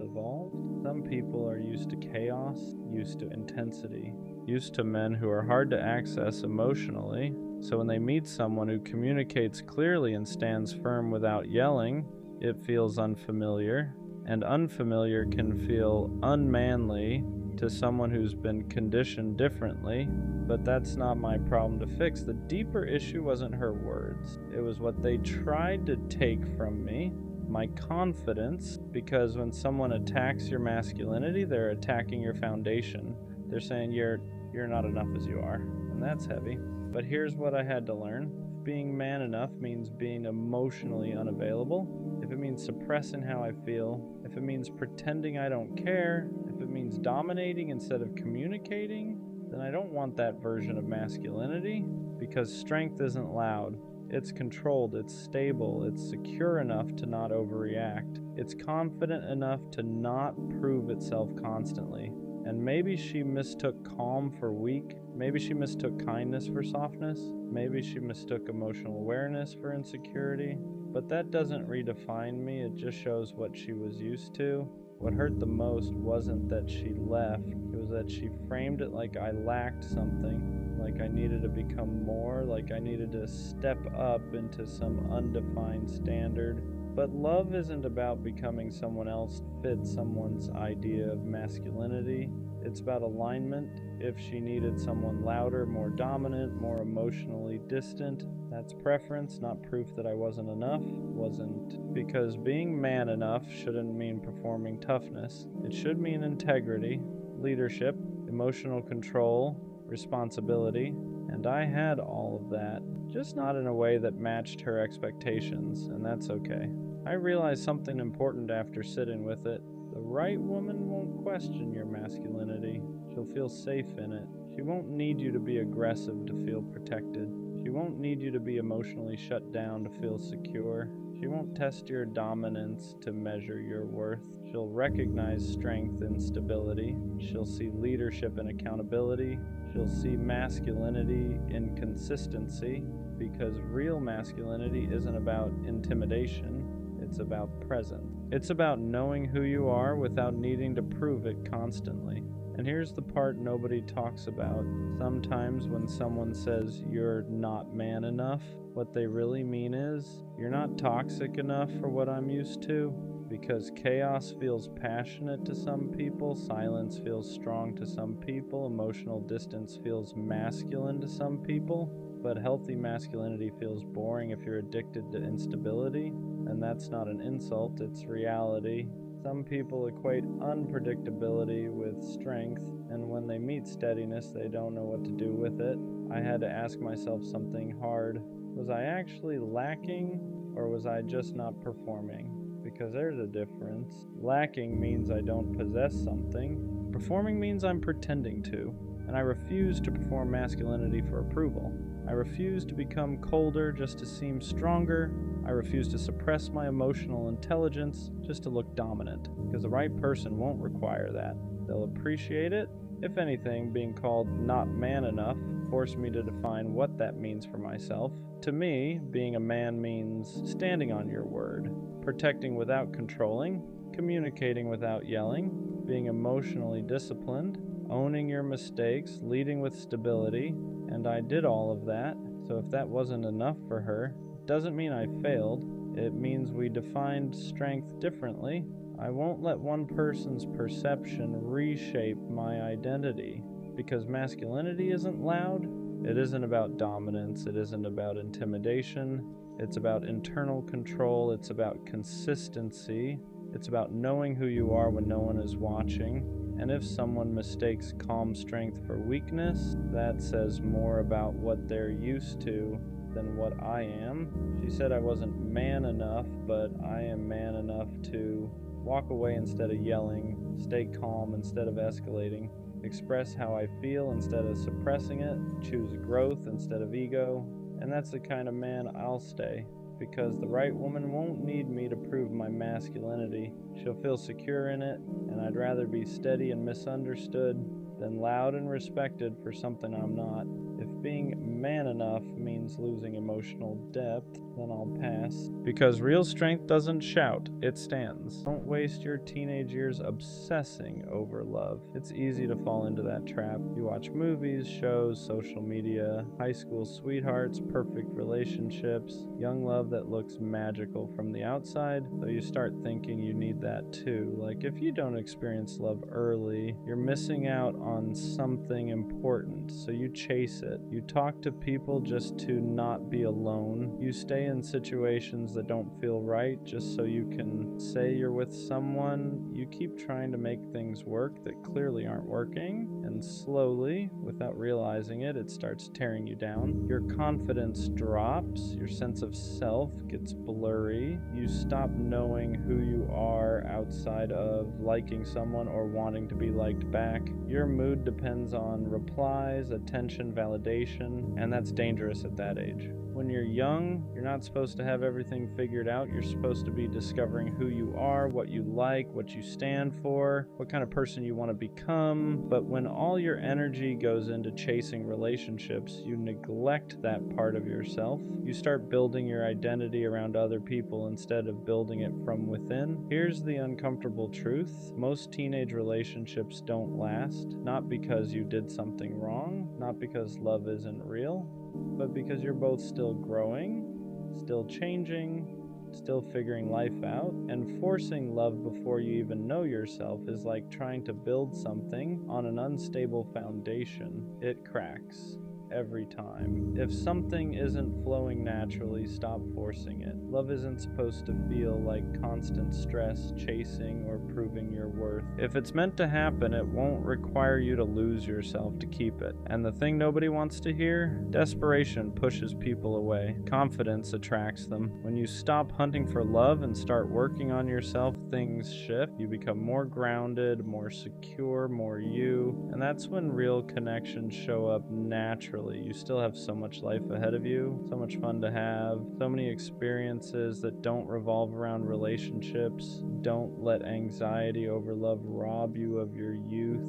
evolved. Some people are used to chaos, used to intensity, used to men who are hard to access emotionally. So when they meet someone who communicates clearly and stands firm without yelling, it feels unfamiliar. And unfamiliar can feel unmanly to someone who's been conditioned differently. But that's not my problem to fix. The deeper issue wasn't her words. It was what they tried to take from me. My confidence, because when someone attacks your masculinity, they're attacking your foundation. They're saying you're not enough as you are, and that's heavy. But here's what I had to learn. If being man enough means being emotionally unavailable, if it means suppressing how I feel, if it means pretending I don't care, if it means dominating instead of communicating, then I don't want that version of masculinity, because strength isn't loud. It's controlled, it's stable, it's secure enough to not overreact. It's confident enough to not prove itself constantly. And maybe she mistook calm for weak. Maybe she mistook kindness for softness. Maybe she mistook emotional awareness for insecurity. But that doesn't redefine me, it just shows what she was used to. What hurt the most wasn't that she left, it was that she framed it like I lacked something. Like I needed to become more, like I needed to step up into some undefined standard. But love isn't about becoming someone else to fit someone's idea of masculinity. It's about alignment. If she needed someone louder, more dominant, more emotionally distant, that's preference, not proof that I wasn't enough. Wasn't. Because being man enough shouldn't mean performing toughness. It should mean integrity, leadership, emotional control, responsibility, and I had all of that, just not in a way that matched her expectations, and that's okay. I realized something important after sitting with it. The right woman won't question your masculinity. She'll feel safe in it. She won't need you to be aggressive to feel protected. She won't need you to be emotionally shut down to feel secure. She won't test your dominance to measure your worth. She'll recognize strength in stability. She'll see leadership and accountability. She'll see masculinity in consistency, because real masculinity isn't about intimidation, it's about presence. It's about knowing who you are without needing to prove it constantly. And here's the part nobody talks about. Sometimes when someone says you're not man enough, what they really mean is you're not toxic enough for what I'm used to. Because chaos feels passionate to some people, silence feels strong to some people, emotional distance feels masculine to some people, but healthy masculinity feels boring if you're addicted to instability, and that's not an insult, it's reality. Some people equate unpredictability with strength, and when they meet steadiness, they don't know what to do with it. I had to ask myself something hard. Was I actually lacking, or was I just not performing? Because there's a difference. Lacking means I don't possess something. Performing means I'm pretending to. And I refuse to perform masculinity for approval. I refuse to become colder just to seem stronger. I refuse to suppress my emotional intelligence just to look dominant. Because the right person won't require that. They'll appreciate it. If anything, being called not man enough forced me to define what that means for myself. To me, being a man means standing on your word, protecting without controlling, communicating without yelling, being emotionally disciplined, owning your mistakes, leading with stability, and I did all of that. So if that wasn't enough for her, it doesn't mean I failed. It means we defined strength differently. I won't let one person's perception reshape my identity, because masculinity isn't loud. It isn't about dominance. It isn't about intimidation. It's about internal control. It's about consistency. It's about knowing who you are when no one is watching. And if someone mistakes calm strength for weakness, that says more about what they're used to than what I am. She said I wasn't man enough, but I am man enough to walk away instead of yelling, stay calm instead of escalating, express how I feel instead of suppressing it, choose growth instead of ego. And that's the kind of man I'll stay, because the right woman won't need me to prove my masculinity. She'll feel secure in it, and I'd rather be steady and misunderstood than loud and respected for something I'm not. If being man enough means losing emotional depth, then I'll pass. Because real strength doesn't shout, it stands. Don't waste your teenage years obsessing over love. It's easy to fall into that trap. You watch movies, shows, social media, high school sweethearts, perfect relationships, young love that looks magical from the outside, so you start thinking you need that too. Like, if you don't experience love early, you're missing out on something important, so you chase it. You talk to people just to not be alone. You stay in situations that don't feel right just so you can say you're with someone. You keep trying to make things work that clearly aren't working, and slowly, without realizing it, it starts tearing you down. Your confidence drops, your sense of self gets blurry, you stop knowing who you are outside of liking someone or wanting to be liked back. Your mood depends on replies, attention, validation, and that's dangerous at that age. When you're young, you're not supposed to have everything figured out. You're supposed to be discovering who you are, what you like, what you stand for, what kind of person you want to become. But when all your energy goes into chasing relationships, you neglect that part of yourself. You start building your identity around other people instead of building it from within. Here's the uncomfortable truth. Most teenage relationships don't last, not because you did something wrong, not because love isn't real, but because you're both still growing, still changing, still figuring life out. And forcing love before you even know yourself is like trying to build something on an unstable foundation. It cracks every time. If something isn't flowing naturally, stop forcing it. Love isn't supposed to feel like constant stress, chasing, or proving your worth. If it's meant to happen, it won't require you to lose yourself to keep it. And the thing nobody wants to hear? Desperation pushes people away. Confidence attracts them. When you stop hunting for love and start working on yourself, things shift. You become more grounded, more secure, more you. And that's when real connections show up naturally. You still have so much life ahead of you, so much fun to have, so many experiences that don't revolve around relationships. Don't let anxiety over love rob you of your youth.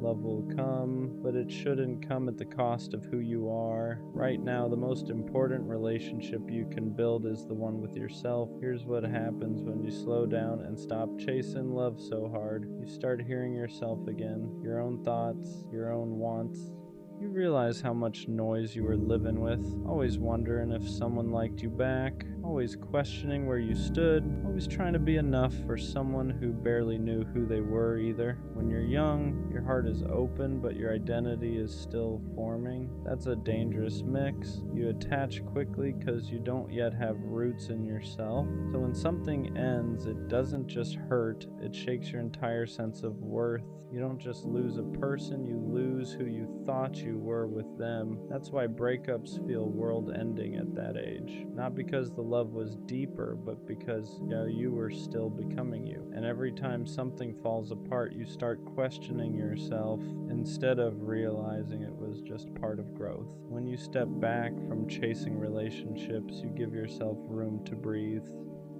Love will come, but it shouldn't come at the cost of who you are. Right now, the most important relationship you can build is the one with yourself. Here's what happens when you slow down and stop chasing love so hard. You start hearing yourself again, your own thoughts, your own wants. You realize how much noise you were living with, always wondering if someone liked you back, always questioning where you stood, always trying to be enough for someone who barely knew who they were either. When you're young, your heart is open, but your identity is still forming. That's a dangerous mix. You attach quickly because you don't yet have roots in yourself. So when something ends, it doesn't just hurt, it shakes your entire sense of worth. You don't just lose a person, you lose who you thought you were with them. That's why breakups feel world-ending at that age. Not because the love was deeper, but because you were still becoming you. And every time something falls apart, you start questioning yourself instead of realizing it was just part of growth. When you step back from chasing relationships, you give yourself room to breathe.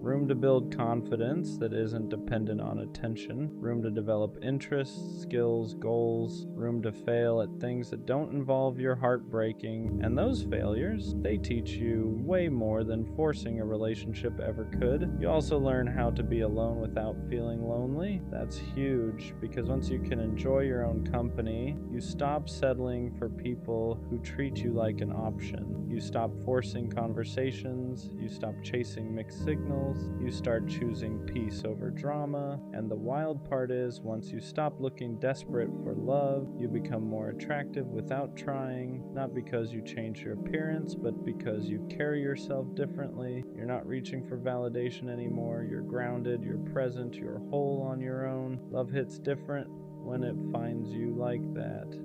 room to build confidence that isn't dependent on attention, room to develop interests, skills, goals, room to fail at things that don't involve your heart breaking, and those failures, they teach you way more than forcing a relationship ever could. You also learn how to be alone without feeling lonely. That's huge, because once you can enjoy your own company, you stop settling for people who treat you like an option. You stop forcing conversations, you stop chasing mixed signals, you start choosing peace over drama, and the wild part is, once you stop looking desperate for love, you become more attractive without trying, not because you change your appearance, but because you carry yourself differently. You're not reaching for validation anymore, you're grounded, you're present, you're whole on your own. Love hits different when it finds you like that.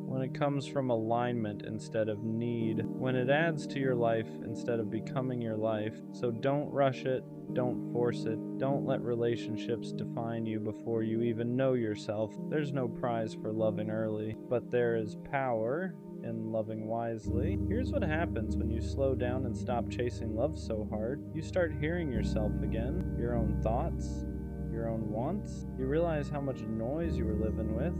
When it comes from alignment instead of need, when it adds to your life instead of becoming your life. So don't rush it, don't force it, don't let relationships define you before you even know yourself. There's no prize for loving early, but there is power in loving wisely. Here's what happens when you slow down and stop chasing love so hard. You start hearing yourself again, your own thoughts, your own wants. You realize how much noise you were living with,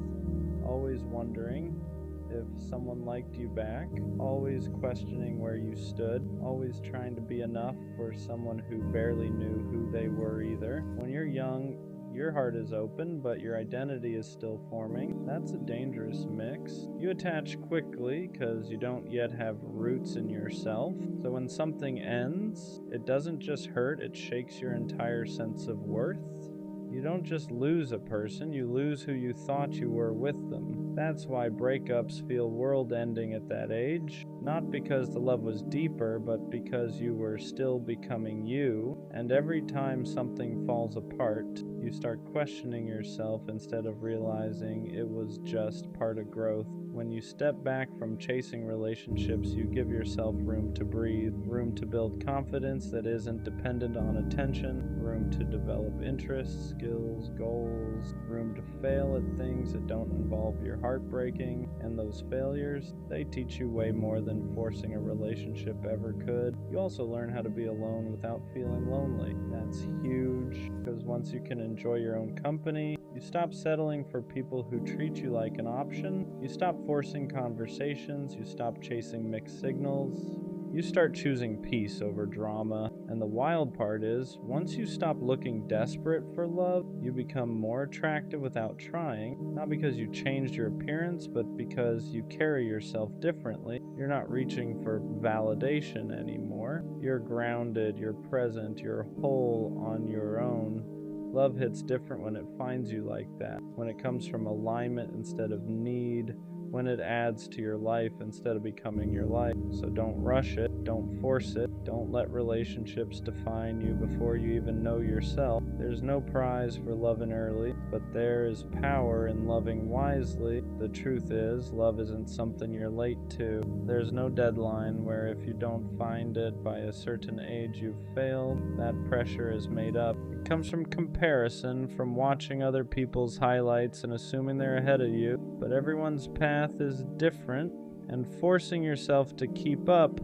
always wondering if someone liked you back, always questioning where you stood, always trying to be enough for someone who barely knew who they were either. When you're young, your heart is open, but your identity is still forming. That's a dangerous mix. You attach quickly because you don't yet have roots in yourself. So when something ends, it doesn't just hurt, it shakes your entire sense of worth. You don't just lose a person, you lose who you thought you were with them. That's why breakups feel world-ending at that age. Not because the love was deeper, but because you were still becoming you. And every time something falls apart, you start questioning yourself instead of realizing it was just part of growth. When you step back from chasing relationships, you give yourself room to breathe, room to build confidence that isn't dependent on attention, room to develop interests, skills, goals, room to fail at things that don't involve your heart breaking, and those failures, they teach you way more than forcing a relationship ever could. You also learn how to be alone without feeling lonely. That's huge, because once you can enjoy your own company, you stop settling for people who treat you like an option, you stop forcing conversations, you stop chasing mixed signals, you start choosing peace over drama. And the wild part is, once you stop looking desperate for love, you become more attractive without trying, not because you changed your appearance, but because you carry yourself differently. You're not reaching for validation anymore. You're grounded, you're present, you're whole on your own. Love hits different when it finds you like that, when it comes from alignment instead of need, when it adds to your life instead of becoming your life. So don't rush it, don't force it, don't let relationships define you before you even know yourself. There's no prize for loving early, but there is power in loving wisely. The truth is, love isn't something you're late to. There's no deadline where if you don't find it by a certain age you've failed. That pressure is made up. It comes from comparison, from watching other people's highlights and assuming they're ahead of you, but everyone's path is different, and forcing yourself to keep up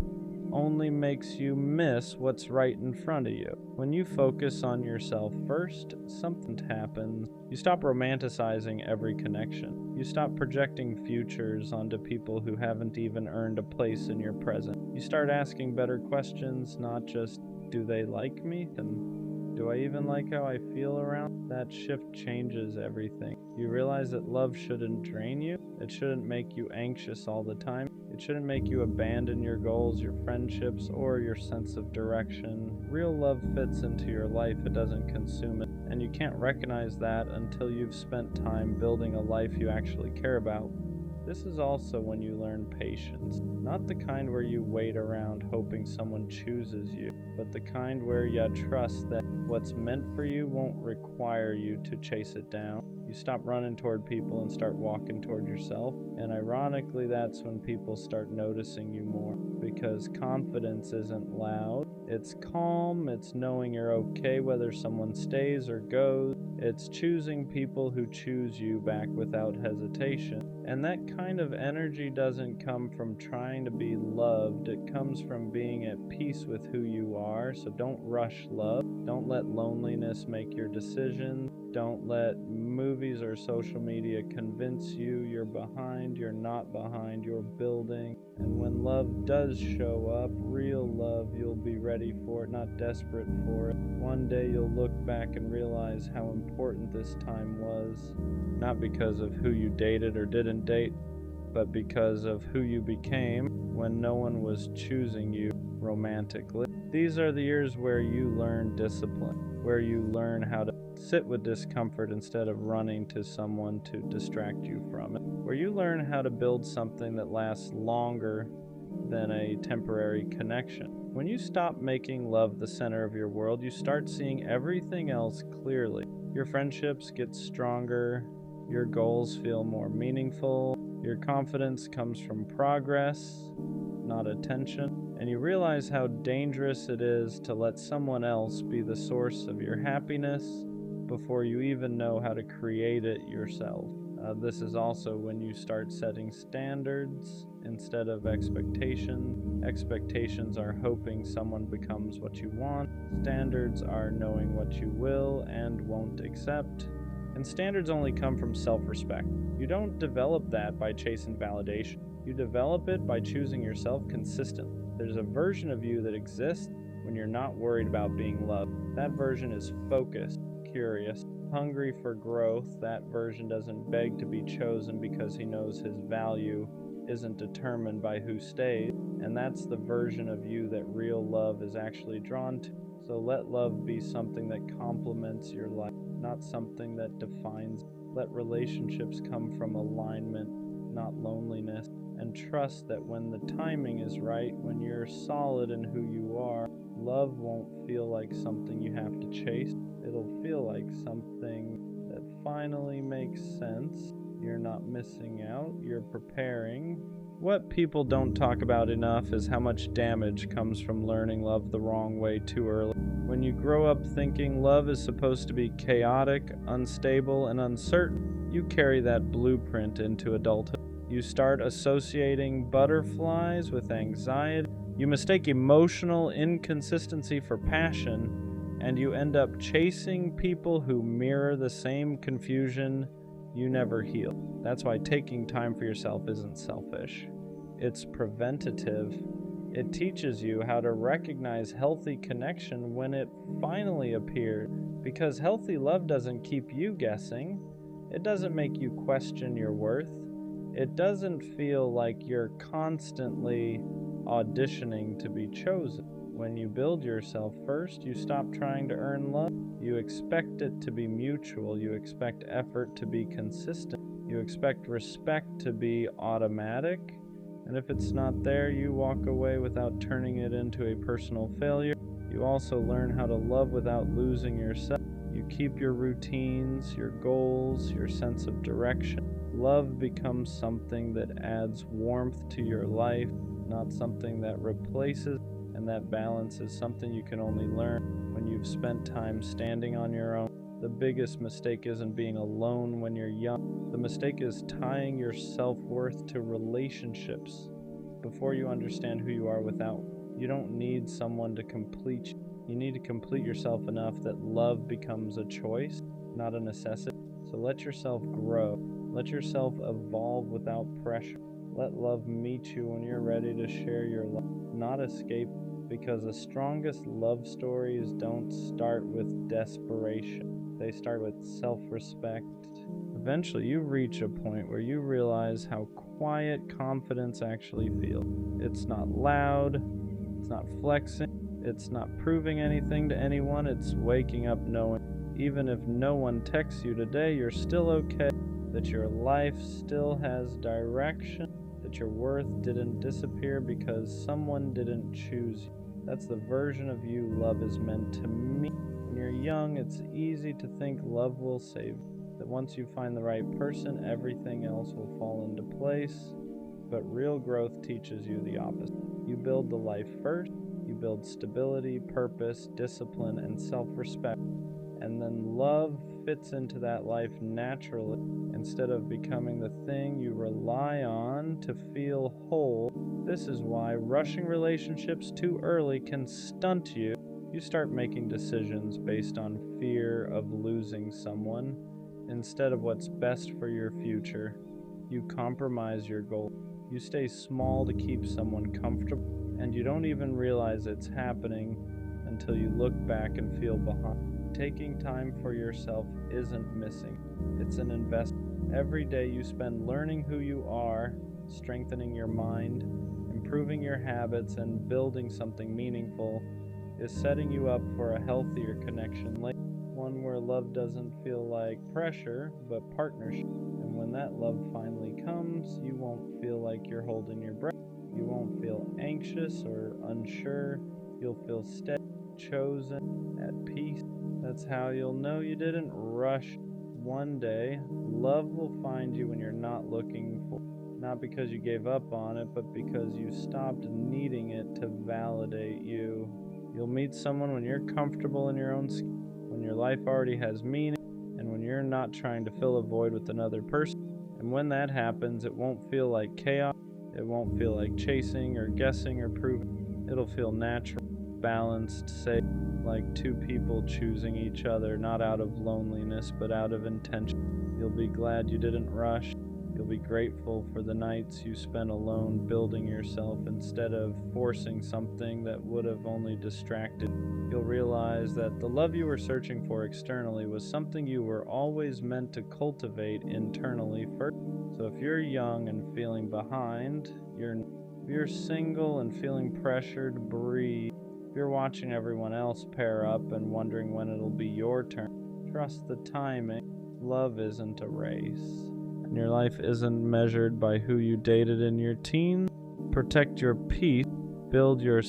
only makes you miss what's right in front of you. When you focus on yourself first, something happens. You stop romanticizing every connection. You stop projecting futures onto people who haven't even earned a place in your present. You start asking better questions, not just, do they like me? And do I even like how I feel around? That shift changes everything. You realize that love shouldn't drain you. It shouldn't make you anxious all the time. It shouldn't make you abandon your goals, your friendships, or your sense of direction. Real love fits into your life, it doesn't consume it. And you can't recognize that until you've spent time building a life you actually care about. This is also when you learn patience. Not the kind where you wait around hoping someone chooses you, but the kind where you trust that what's meant for you won't require you to chase it down. You stop running toward people and start walking toward yourself. And ironically, that's when people start noticing you more. Because confidence isn't loud. It's calm. It's knowing you're okay whether someone stays or goes. It's choosing people who choose you back without hesitation. And that kind of energy doesn't come from trying to be loved. It comes from being at peace with who you are. So don't rush love. Don't let loneliness make your decisions. Don't let movies or social media convince you you're behind, you're not behind, you're building. And when love does show up, real love, you'll be ready for it, not desperate for it. One day you'll look back and realize how important this time was, not because of who you dated or didn't date, but because of who you became when no one was choosing you romantically. These are the years where you learn discipline, where you learn how to sit with discomfort instead of running to someone to distract you from it, where you learn how to build something that lasts longer than a temporary connection. When you stop making love the center of your world, you start seeing everything else clearly. Your friendships get stronger, your goals feel more meaningful, your confidence comes from progress, not attention, and you realize how dangerous it is to let someone else be the source of your happiness before you even know how to create it yourself. This is also when you start setting standards instead of expectations. Expectations are hoping someone becomes what you want. Standards are knowing what you will and won't accept. And standards only come from self-respect. You don't develop that by chasing validation. You develop it by choosing yourself consistently. There's a version of you that exists when you're not worried about being loved. That version is focused, curious, hungry for growth. That version doesn't beg to be chosen because he knows his value isn't determined by who stays. And that's the version of you that real love is actually drawn to. So let love be something that complements your life, not something that defines. Let relationships come from alignment, not loneliness. And trust that when the timing is right, when you're solid in who you are, love won't feel like something you have to chase. It'll feel like something that finally makes sense. You're not missing out, you're preparing. What people don't talk about enough is how much damage comes from learning love the wrong way too early. When you grow up thinking love is supposed to be chaotic, unstable, and uncertain, you carry that blueprint into adulthood. You start associating butterflies with anxiety. You mistake emotional inconsistency for passion, and you end up chasing people who mirror the same confusion you never heal. That's why taking time for yourself isn't selfish. It's preventative. It teaches you how to recognize healthy connection when it finally appears, because healthy love doesn't keep you guessing. It doesn't make you question your worth. It doesn't feel like you're constantly auditioning to be chosen. When you build yourself first, you stop trying to earn love. You expect it to be mutual. You expect effort to be consistent. You expect respect to be automatic. And if it's not there, you walk away without turning it into a personal failure. You also learn how to love without losing yourself. You keep your routines, your goals, your sense of direction. Love becomes something that adds warmth to your life, not something that replaces, and that balance is something you can only learn when you've spent time standing on your own. The biggest mistake isn't being alone when you're young. The mistake is tying your self-worth to relationships before you understand who you are without. You don't need someone to complete you. You need to complete yourself enough that love becomes a choice, not a necessity. So let yourself grow. Let yourself evolve without pressure. Let love meet you when you're ready to share your life, not escape, because the strongest love stories don't start with desperation. They start with self-respect. Eventually, you reach a point where you realize how quiet confidence actually feels. It's not loud, it's not flexing, it's not proving anything to anyone, it's waking up knowing, even if no one texts you today, you're still okay, that your life still has direction, that your worth didn't disappear because someone didn't choose you. That's the version of you love is meant to meet. When you're young, it's easy to think love will save you, that once you find the right person, everything else will fall into place. But real growth teaches you the opposite. You build the life first, you build stability, purpose, discipline, and self-respect, and then love fits into that life naturally instead of becoming the thing you rely on to feel whole. This is why rushing relationships too early can stunt you. You start making decisions based on fear of losing someone instead of what's best for your future. You compromise your goals. You stay small to keep someone comfortable, and you don't even realize it's happening until you look back and feel behind. Taking time for yourself isn't missing. It's an investment. Every day you spend learning who you are, strengthening your mind, improving your habits, and building something meaningful is setting you up for a healthier connection later. One where love doesn't feel like pressure, but partnership. And when that love finally comes, you won't feel like you're holding your breath. You won't feel anxious or unsure. You'll feel steady, chosen, at peace. That's how you'll know you didn't rush. One day, love will find you when you're not looking for it. Not because you gave up on it, but because you stopped needing it to validate you. You'll meet someone when you're comfortable in your own skin, when your life already has meaning, and when you're not trying to fill a void with another person. And when that happens, it won't feel like chaos. It won't feel like chasing or guessing or proving. It'll feel natural, balanced, safe, like two people choosing each other, not out of loneliness, but out of intention. You'll be glad you didn't rush. You'll be grateful for the nights you spent alone building yourself instead of forcing something that would have only distracted. You'll realize that the love you were searching for externally was something you were always meant to cultivate internally first. So if you're young and feeling behind, if you're single and feeling pressured, breathe. If you're watching everyone else pair up and wondering when it'll be your turn, trust the timing. Love isn't a race. And your life isn't measured by who you dated in your teens. Protect your peace, build your,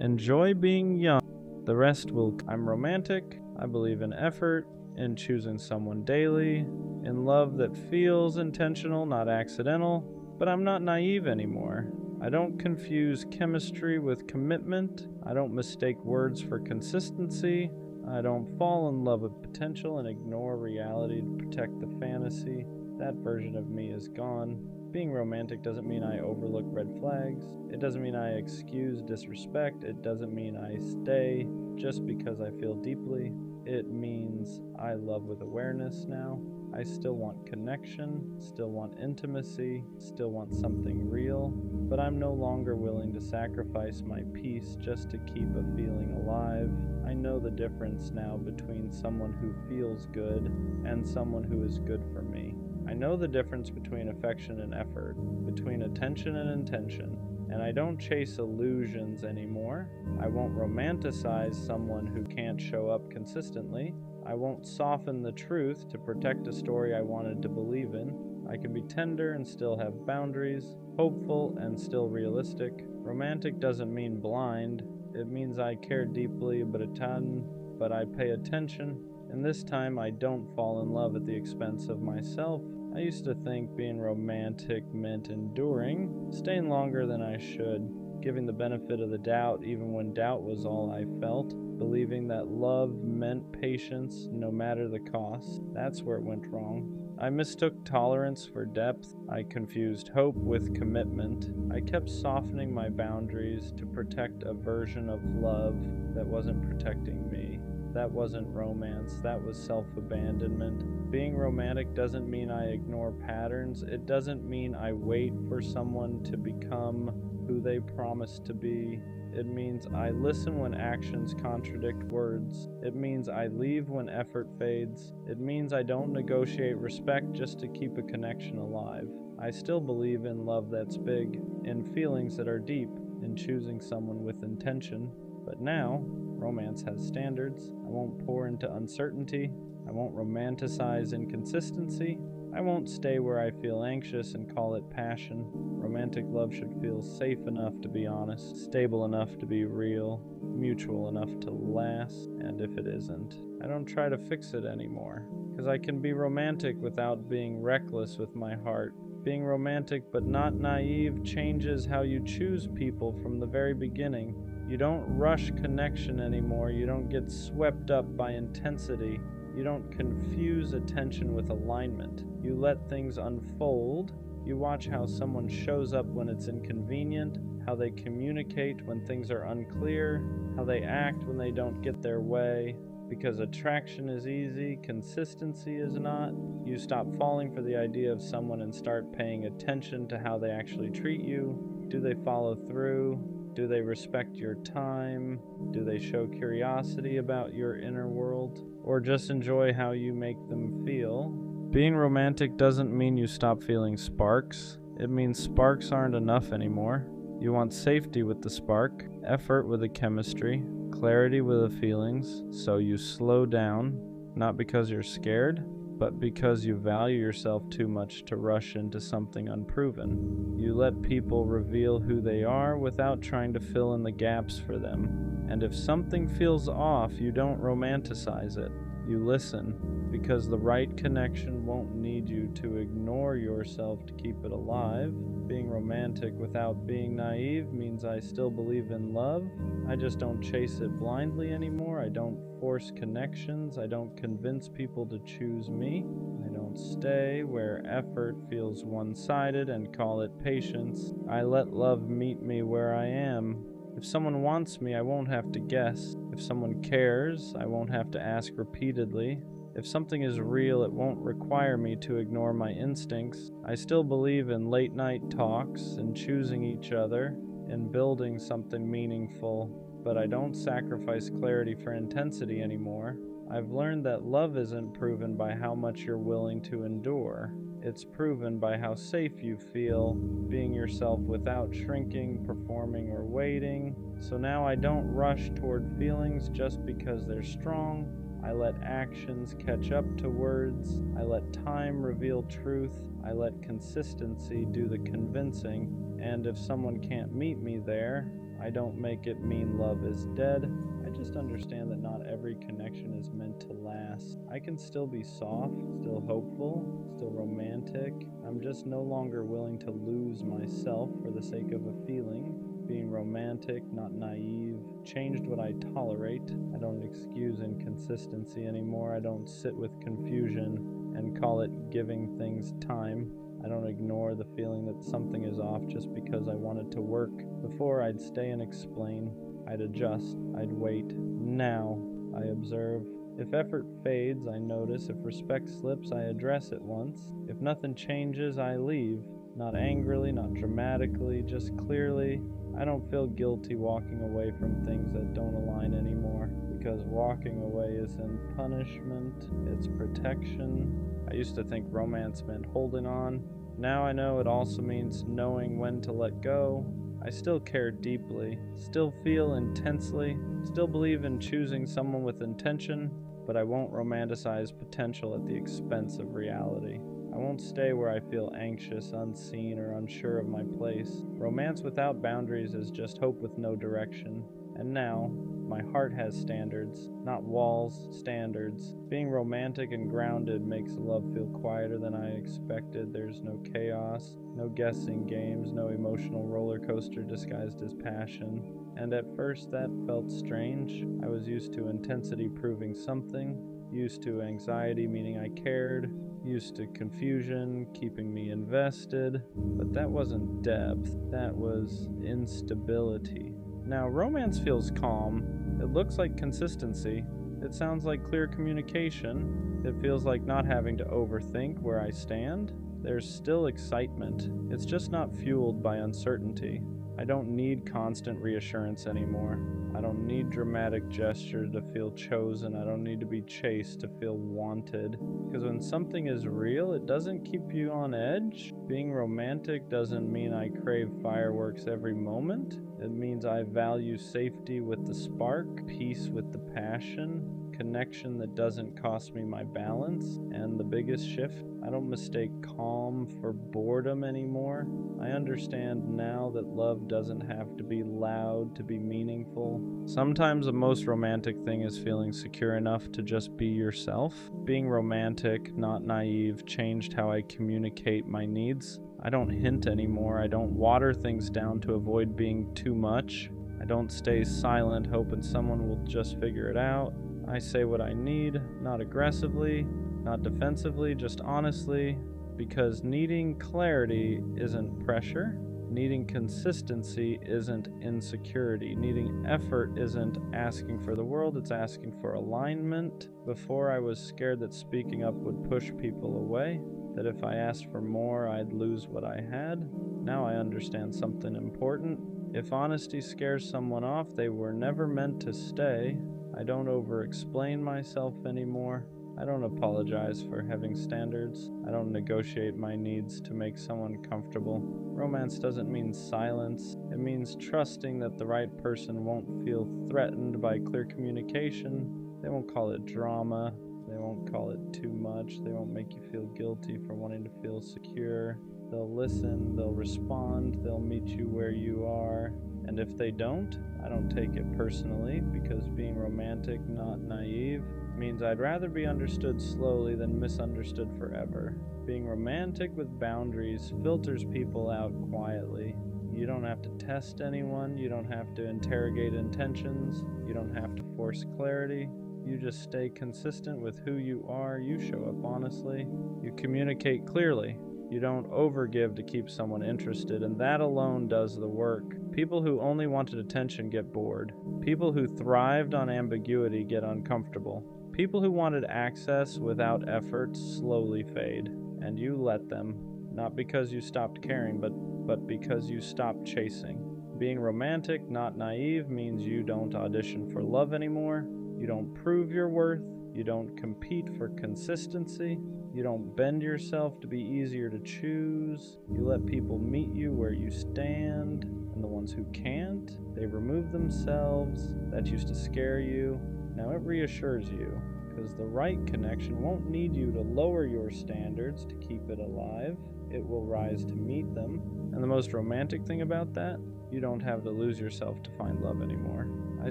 enjoy being young. The rest will. I'm romantic. I believe in effort, in choosing someone daily, in love that feels intentional, not accidental. But I'm not naive anymore. I don't confuse chemistry with commitment. I don't mistake words for consistency. I don't fall in love with potential and ignore reality to protect the fantasy. That version of me is gone. Being romantic doesn't mean I overlook red flags. It doesn't mean I excuse disrespect. It doesn't mean I stay just because I feel deeply. It means I love with awareness now. I still want connection, still want intimacy, still want something real, but I'm no longer willing to sacrifice my peace just to keep a feeling alive. I know the difference now between someone who feels good and someone who is good for me. I know the difference between affection and effort, between attention and intention, and I don't chase illusions anymore. I won't romanticize someone who can't show up consistently. I won't soften the truth to protect a story I wanted to believe in. I can be tender and still have boundaries, hopeful and still realistic. Romantic doesn't mean blind. It means I care deeply, but I pay attention. And this time I don't fall in love at the expense of myself. I used to think being romantic meant enduring, staying longer than I should, giving the benefit of the doubt even when doubt was all I felt, believing that love meant patience no matter the cost. That's where it went wrong. I mistook tolerance for depth. I confused hope with commitment. I kept softening my boundaries to protect a version of love that wasn't protecting me. That wasn't romance, that was self-abandonment. Being romantic doesn't mean I ignore patterns. It doesn't mean I wait for someone to become who they promise to be. It means I listen when actions contradict words. It means I leave when effort fades. It means I don't negotiate respect just to keep a connection alive. I still believe in love that's big, in feelings that are deep, in choosing someone with intention. But now, romance has standards. I won't pour into uncertainty. I won't romanticize inconsistency. I won't stay where I feel anxious and call it passion. Romantic love should feel safe enough to be honest, stable enough to be real, mutual enough to last, and if it isn't, I don't try to fix it anymore. Because I can be romantic without being reckless with my heart. Being romantic but not naive changes how you choose people from the very beginning. You don't rush connection anymore. You don't get swept up by intensity. You don't confuse attention with alignment. You let things unfold. You watch how someone shows up when it's inconvenient, how they communicate when things are unclear, how they act when they don't get their way. Because attraction is easy, consistency is not. You stop falling for the idea of someone and start paying attention to how they actually treat you. Do they follow through? Do they respect your time? Do they show curiosity about your inner world? Or just enjoy how you make them feel? Being romantic doesn't mean you stop feeling sparks. It means sparks aren't enough anymore. You want safety with the spark, effort with the chemistry, clarity with the feelings, so you slow down, not because you're scared, but because you value yourself too much to rush into something unproven. You let people reveal who they are without trying to fill in the gaps for them. And if something feels off, you don't romanticize it. You listen, because the right connection won't need you to ignore yourself to keep it alive. Being romantic without being naive means I still believe in love. I just don't chase it blindly anymore. I don't force connections. I don't convince people to choose me. I don't stay where effort feels one-sided and call it patience. I let love meet me where I am. If someone wants me, I won't have to guess. If someone cares, I won't have to ask repeatedly. If something is real, it won't require me to ignore my instincts. I still believe in late-night talks, in choosing each other, in building something meaningful, but I don't sacrifice clarity for intensity anymore. I've learned that love isn't proven by how much you're willing to endure. It's proven by how safe you feel being yourself without shrinking, performing, or waiting. So now I don't rush toward feelings just because they're strong. I let actions catch up to words. I let time reveal truth. I let consistency do the convincing. And if someone can't meet me there, I don't make it mean love is dead. I just understand that not every connection is meant to last. I can still be soft, still hopeful, still romantic. I'm just no longer willing to lose myself for the sake of a feeling. Being romantic, not naive, changed what I tolerate. I don't excuse inconsistency anymore. I don't sit with confusion and call it giving things time. I don't ignore the feeling that something is off just because I want it to work. Before, I'd stay and explain. I'd adjust. I'd wait. Now, I observe. If effort fades, I notice. If respect slips, I address it once. If nothing changes, I leave. Not angrily, not dramatically, just clearly. I don't feel guilty walking away from things that don't align anymore, because walking away isn't punishment, it's protection. I used to think romance meant holding on. Now I know it also means knowing when to let go. I still care deeply, still feel intensely, still believe in choosing someone with intention, but I won't romanticize potential at the expense of reality. I won't stay where I feel anxious, unseen, or unsure of my place. Romance without boundaries is just hope with no direction. And now, my heart has standards, not walls, standards. Being romantic and grounded makes love feel quieter than I expected. There's no chaos, no guessing games, no emotional roller coaster disguised as passion. And at first that felt strange. I was used to intensity proving something, used to anxiety meaning I cared, used to confusion keeping me invested. But that wasn't depth, that was instability. Now, romance feels calm. It looks like consistency. It sounds like clear communication. It feels like not having to overthink where I stand. There's still excitement. It's just not fueled by uncertainty. I don't need constant reassurance anymore. I don't need dramatic gestures to feel chosen. I don't need to be chased to feel wanted. Because when something is real, it doesn't keep you on edge. Being romantic doesn't mean I crave fireworks every moment. It means I value safety with the spark, peace with the passion, connection that doesn't cost me my balance. And the biggest shift, I don't mistake calm for boredom anymore. I understand now that love doesn't have to be loud to be meaningful. Sometimes the most romantic thing is feeling secure enough to just be yourself. Being romantic, not naive, changed how I communicate my needs. I don't hint anymore. I don't water things down to avoid being too much. I don't stay silent hoping someone will just figure it out. I say what I need, not aggressively, not defensively, just honestly, because needing clarity isn't pressure. Needing consistency isn't insecurity. Needing effort isn't asking for the world, it's asking for alignment. Before, I was scared that speaking up would push people away, that if I asked for more, I'd lose what I had. Now I understand something important. If honesty scares someone off, they were never meant to stay. I don't over-explain myself anymore. I don't apologize for having standards. I don't negotiate my needs to make someone comfortable. Romance doesn't mean silence. It means trusting that the right person won't feel threatened by clear communication. They won't call it drama. They won't call it too much. They won't make you feel guilty for wanting to feel secure. They'll listen, they'll respond, they'll meet you where you are. And if they don't, I don't take it personally, because being romantic, not naive, means I'd rather be understood slowly than misunderstood forever. Being romantic with boundaries filters people out quietly. You don't have to test anyone, you don't have to interrogate intentions, you don't have to force clarity. You just stay consistent with who you are, you show up honestly, you communicate clearly. You don't overgive to keep someone interested, and that alone does the work. People who only wanted attention get bored. People who thrived on ambiguity get uncomfortable. People who wanted access without effort slowly fade, and you let them, not because you stopped caring, but because you stopped chasing. Being romantic, not naive, means you don't audition for love anymore. You don't prove your worth. You don't compete for consistency. You don't bend yourself to be easier to choose. You let people meet you where you stand, and the ones who can't, they remove themselves. That used to scare you. Now it reassures you, because the right connection won't need you to lower your standards to keep it alive. It will rise to meet them. And the most romantic thing about that, you don't have to lose yourself to find love anymore. I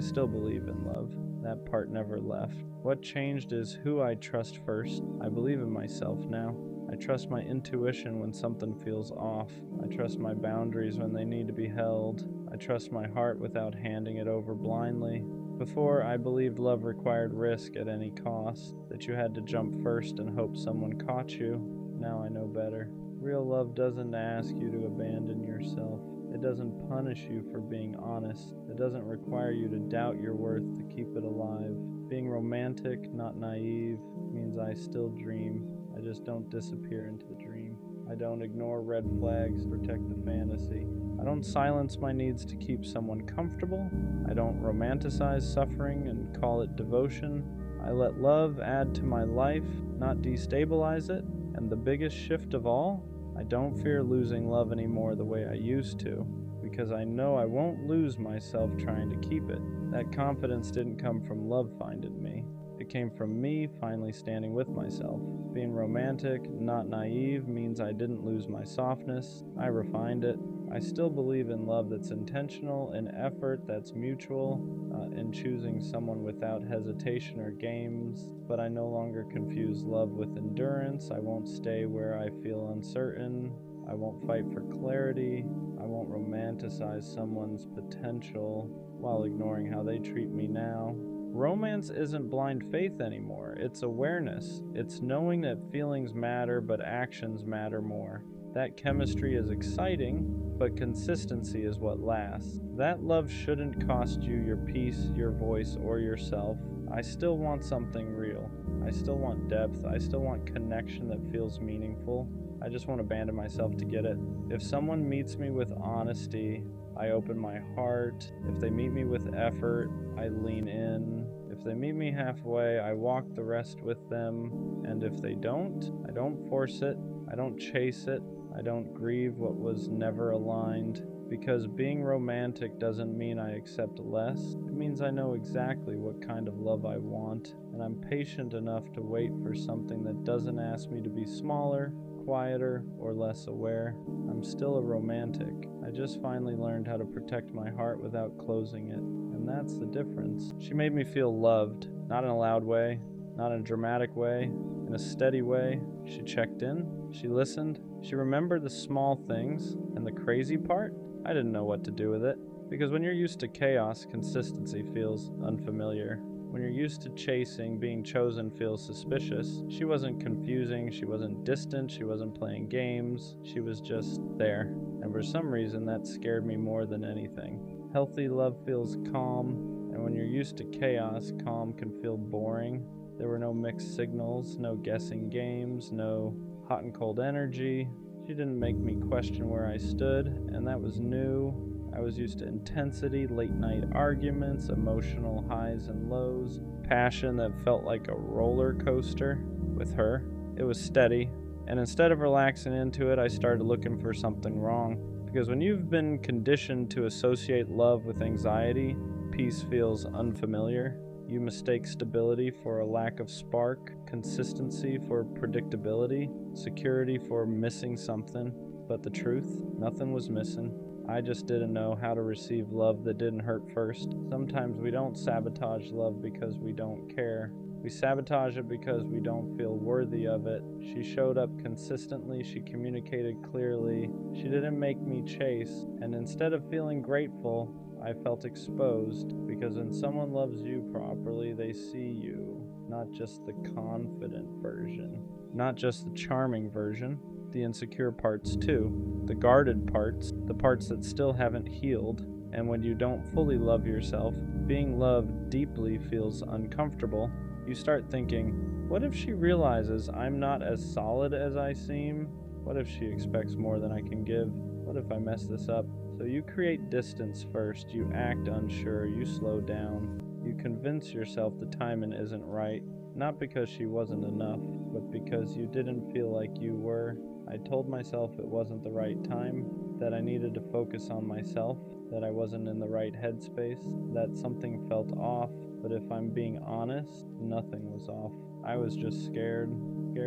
still believe in love. That part never left. What changed is who I trust first. I believe in myself now. I trust my intuition when something feels off. I trust my boundaries when they need to be held. I trust my heart without handing it over blindly. Before, I believed love required risk at any cost, that you had to jump first and hope someone caught you. Now I know better. Real love doesn't ask you to abandon yourself. It doesn't punish you for being honest. It doesn't require you to doubt your worth to keep it alive. Being romantic, not naive, means I still dream. I just don't disappear into the dream. I don't ignore red flags to protect the fantasy. I don't silence my needs to keep someone comfortable. I don't romanticize suffering and call it devotion. I let love add to my life, not destabilize it. And the biggest shift of all, I don't fear losing love anymore the way I used to, because I know I won't lose myself trying to keep it. That confidence didn't come from love finding me. It came from me finally standing with myself. Being romantic, not naive, means I didn't lose my softness. I refined it. I still believe in love that's intentional, in effort that's mutual, in choosing someone without hesitation or games, but I no longer confuse love with endurance. I won't stay where I feel uncertain. I won't fight for clarity. I won't romanticize someone's potential while ignoring how they treat me now. Romance isn't blind faith anymore. It's awareness. It's knowing that feelings matter, but actions matter more. That chemistry is exciting, but consistency is what lasts. That love shouldn't cost you your peace, your voice, or yourself. I still want something real. I still want depth. I still want connection that feels meaningful. I just won't abandon myself to get it. If someone meets me with honesty, I open my heart. If they meet me with effort, I lean in. If they meet me halfway, I walk the rest with them. And if they don't, I don't force it. I don't chase it. I don't grieve what was never aligned. Because being romantic doesn't mean I accept less. It means I know exactly what kind of love I want. And I'm patient enough to wait for something that doesn't ask me to be smaller, quieter, or less aware. I'm still a romantic. I just finally learned how to protect my heart without closing it. And that's the difference. She made me feel loved, not in a loud way, not in a dramatic way, in a steady way. She checked in, she listened, she remembered the small things, and the crazy part? I didn't know what to do with it. Because when you're used to chaos, consistency feels unfamiliar. When you're used to chasing, being chosen feels suspicious. She wasn't confusing, she wasn't distant, she wasn't playing games, she was just there. And for some reason, that scared me more than anything. Healthy love feels calm, and when you're used to chaos, calm can feel boring. There were no mixed signals, no guessing games, no hot and cold energy. She didn't make me question where I stood, and that was new. I was used to intensity, late night arguments, emotional highs and lows, passion that felt like a roller coaster. With her, it was steady, and instead of relaxing into it, I started looking for something wrong. Because when you've been conditioned to associate love with anxiety, peace feels unfamiliar. You mistake stability for a lack of spark, consistency for predictability, security for missing something. But the truth, nothing was missing. I just didn't know how to receive love that didn't hurt first. Sometimes we don't sabotage love because we don't care. We sabotage it because we don't feel worthy of it. She showed up consistently, she communicated clearly, she didn't make me chase, and instead of feeling grateful, I felt exposed, because when someone loves you properly, they see you, not just the confident version, not just the charming version, the insecure parts too, the guarded parts, the parts that still haven't healed. And when you don't fully love yourself, being loved deeply feels uncomfortable. You start thinking, what if she realizes I'm not as solid as I seem? What if she expects more than I can give? What if I mess this up? So you create distance first, you act unsure, you slow down, you convince yourself the timing isn't right, not because she wasn't enough, but because you didn't feel like you were. I told myself it wasn't the right time, that I needed to focus on myself, that I wasn't in the right headspace, that something felt off, but if I'm being honest, nothing was off. I was just scared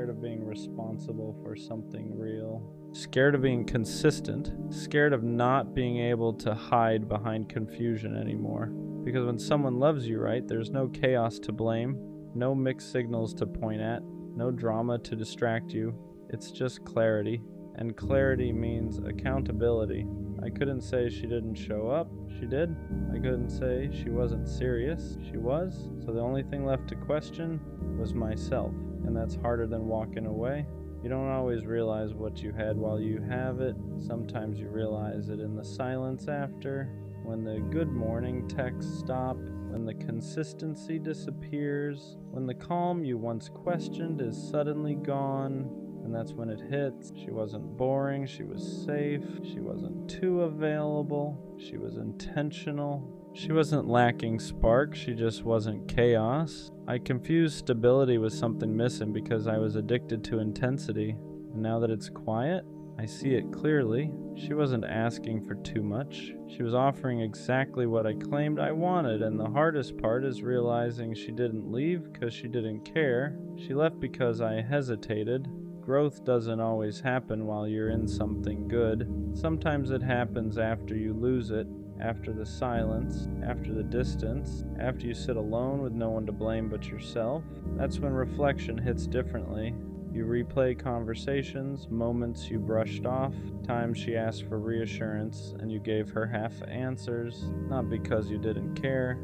of being responsible for something real. Scared of being consistent, scared of not being able to hide behind confusion anymore. Because when someone loves you right, there's no chaos to blame, no mixed signals to point at, no drama to distract you. It's just clarity, and clarity means accountability. I couldn't say she didn't show up, she did. I couldn't say she wasn't serious, she was. So the only thing left to question was myself, and that's harder than walking away. You don't always realize what you had while you have it. Sometimes you realize it in the silence after, when the good morning texts stop, when the consistency disappears, when the calm you once questioned is suddenly gone. And that's when it hits. She wasn't boring, she was safe, she wasn't too available, she was intentional. She wasn't lacking spark, she just wasn't chaos. I confused stability with something missing because I was addicted to intensity. And now that it's quiet, I see it clearly. She wasn't asking for too much. She was offering exactly what I claimed I wanted, and the hardest part is realizing she didn't leave because she didn't care. She left because I hesitated. Growth doesn't always happen while you're in something good. Sometimes it happens after you lose it, after the silence, after the distance, after you sit alone with no one to blame but yourself. That's when reflection hits differently. You replay conversations, moments you brushed off, times she asked for reassurance and you gave her half answers, not because you didn't care,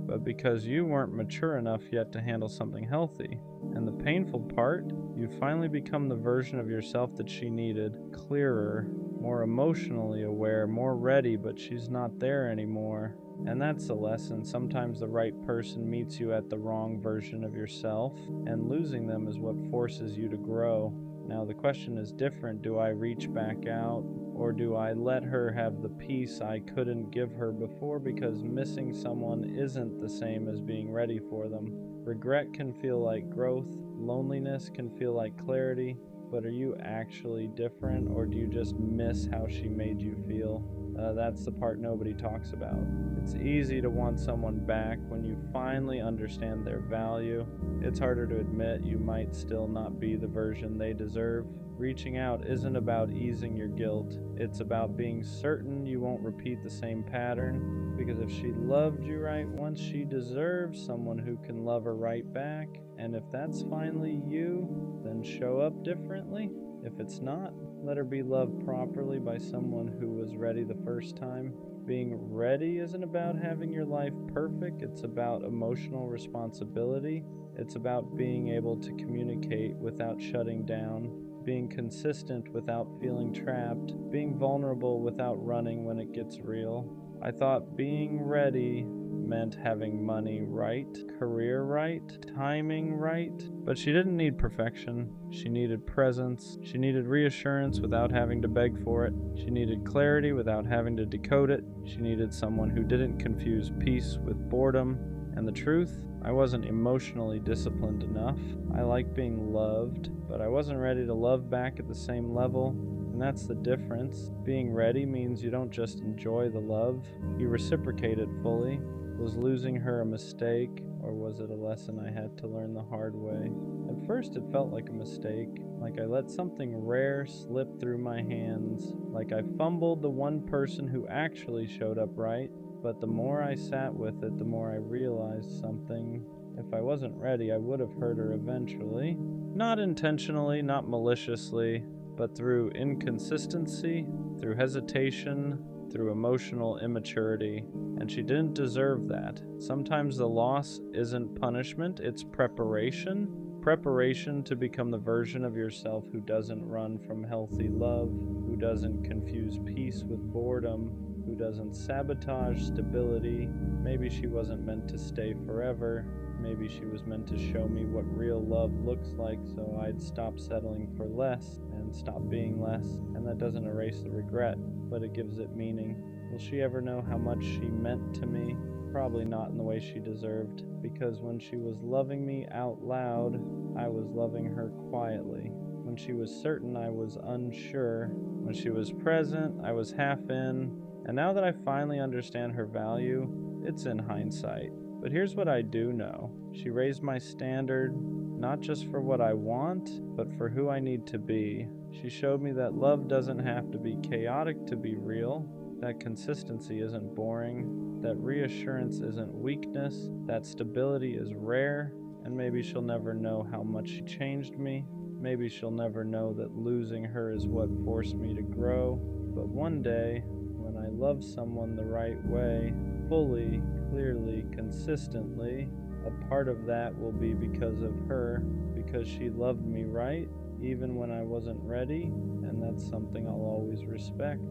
but because you weren't mature enough yet to handle something healthy. And the painful part, you finally become the version of yourself that she needed, clearer, more emotionally aware, more ready, but she's not there anymore. And that's the lesson. Sometimes the right person meets you at the wrong version of yourself, and losing them is what forces you to grow. Now the question is different. Do I reach back out, or do I let her have the peace I couldn't give her before because missing someone isn't the same as being ready for them? Regret can feel like growth, loneliness can feel like clarity, but are you actually different, or do you just miss how she made you feel? That's the part nobody talks about. It's easy to want someone back when you finally understand their value. It's harder to admit you might still not be the version they deserve. Reaching out isn't about easing your guilt. It's about being certain you won't repeat the same pattern. Because if she loved you right once, she deserves someone who can love her right back. And if that's finally you, then show up differently. If it's not, let her be loved properly by someone who was ready the first time. Being ready isn't about having your life perfect, it's about emotional responsibility. It's about being able to communicate without shutting down, being consistent without feeling trapped, being vulnerable without running when it gets real. I thought being ready meant having money right, career right, timing right, but she didn't need perfection. She needed presence. She needed reassurance without having to beg for it. She needed clarity without having to decode it. She needed someone who didn't confuse peace with boredom. And the truth, I wasn't emotionally disciplined enough. I like being loved, but I wasn't ready to love back at the same level. And that's the difference. Being ready means you don't just enjoy the love, you reciprocate it fully. Was losing her a mistake, or was it a lesson I had to learn the hard way? At first it felt like a mistake, like I let something rare slip through my hands, like I fumbled the one person who actually showed up right. But the more I sat with it, the more I realized something. If I wasn't ready, I would have hurt her eventually. Not intentionally, not maliciously, but through inconsistency, through hesitation, through emotional immaturity. And she didn't deserve that. Sometimes the loss isn't punishment, it's preparation. Preparation to become the version of yourself who doesn't run from healthy love, who doesn't confuse peace with boredom, who doesn't sabotage stability. Maybe she wasn't meant to stay forever. Maybe she was meant to show me what real love looks like, so I'd stop settling for less and stop being less. And that doesn't erase the regret, but it gives it meaning. Will she ever know how much she meant to me? Probably not in the way she deserved, because when she was loving me out loud, I was loving her quietly. When she was certain, I was unsure. When she was present, I was half in. And now that I finally understand her value, it's in hindsight. But here's what I do know. She raised my standard, not just for what I want, but for who I need to be. She showed me that love doesn't have to be chaotic to be real, that consistency isn't boring, that reassurance isn't weakness, that stability is rare, and maybe she'll never know how much she changed me. Maybe she'll never know that losing her is what forced me to grow. But one day, when I love someone the right way, fully, clearly, consistently, a part of that will be because of her, because she loved me right, even when I wasn't ready, and that's something I'll always respect.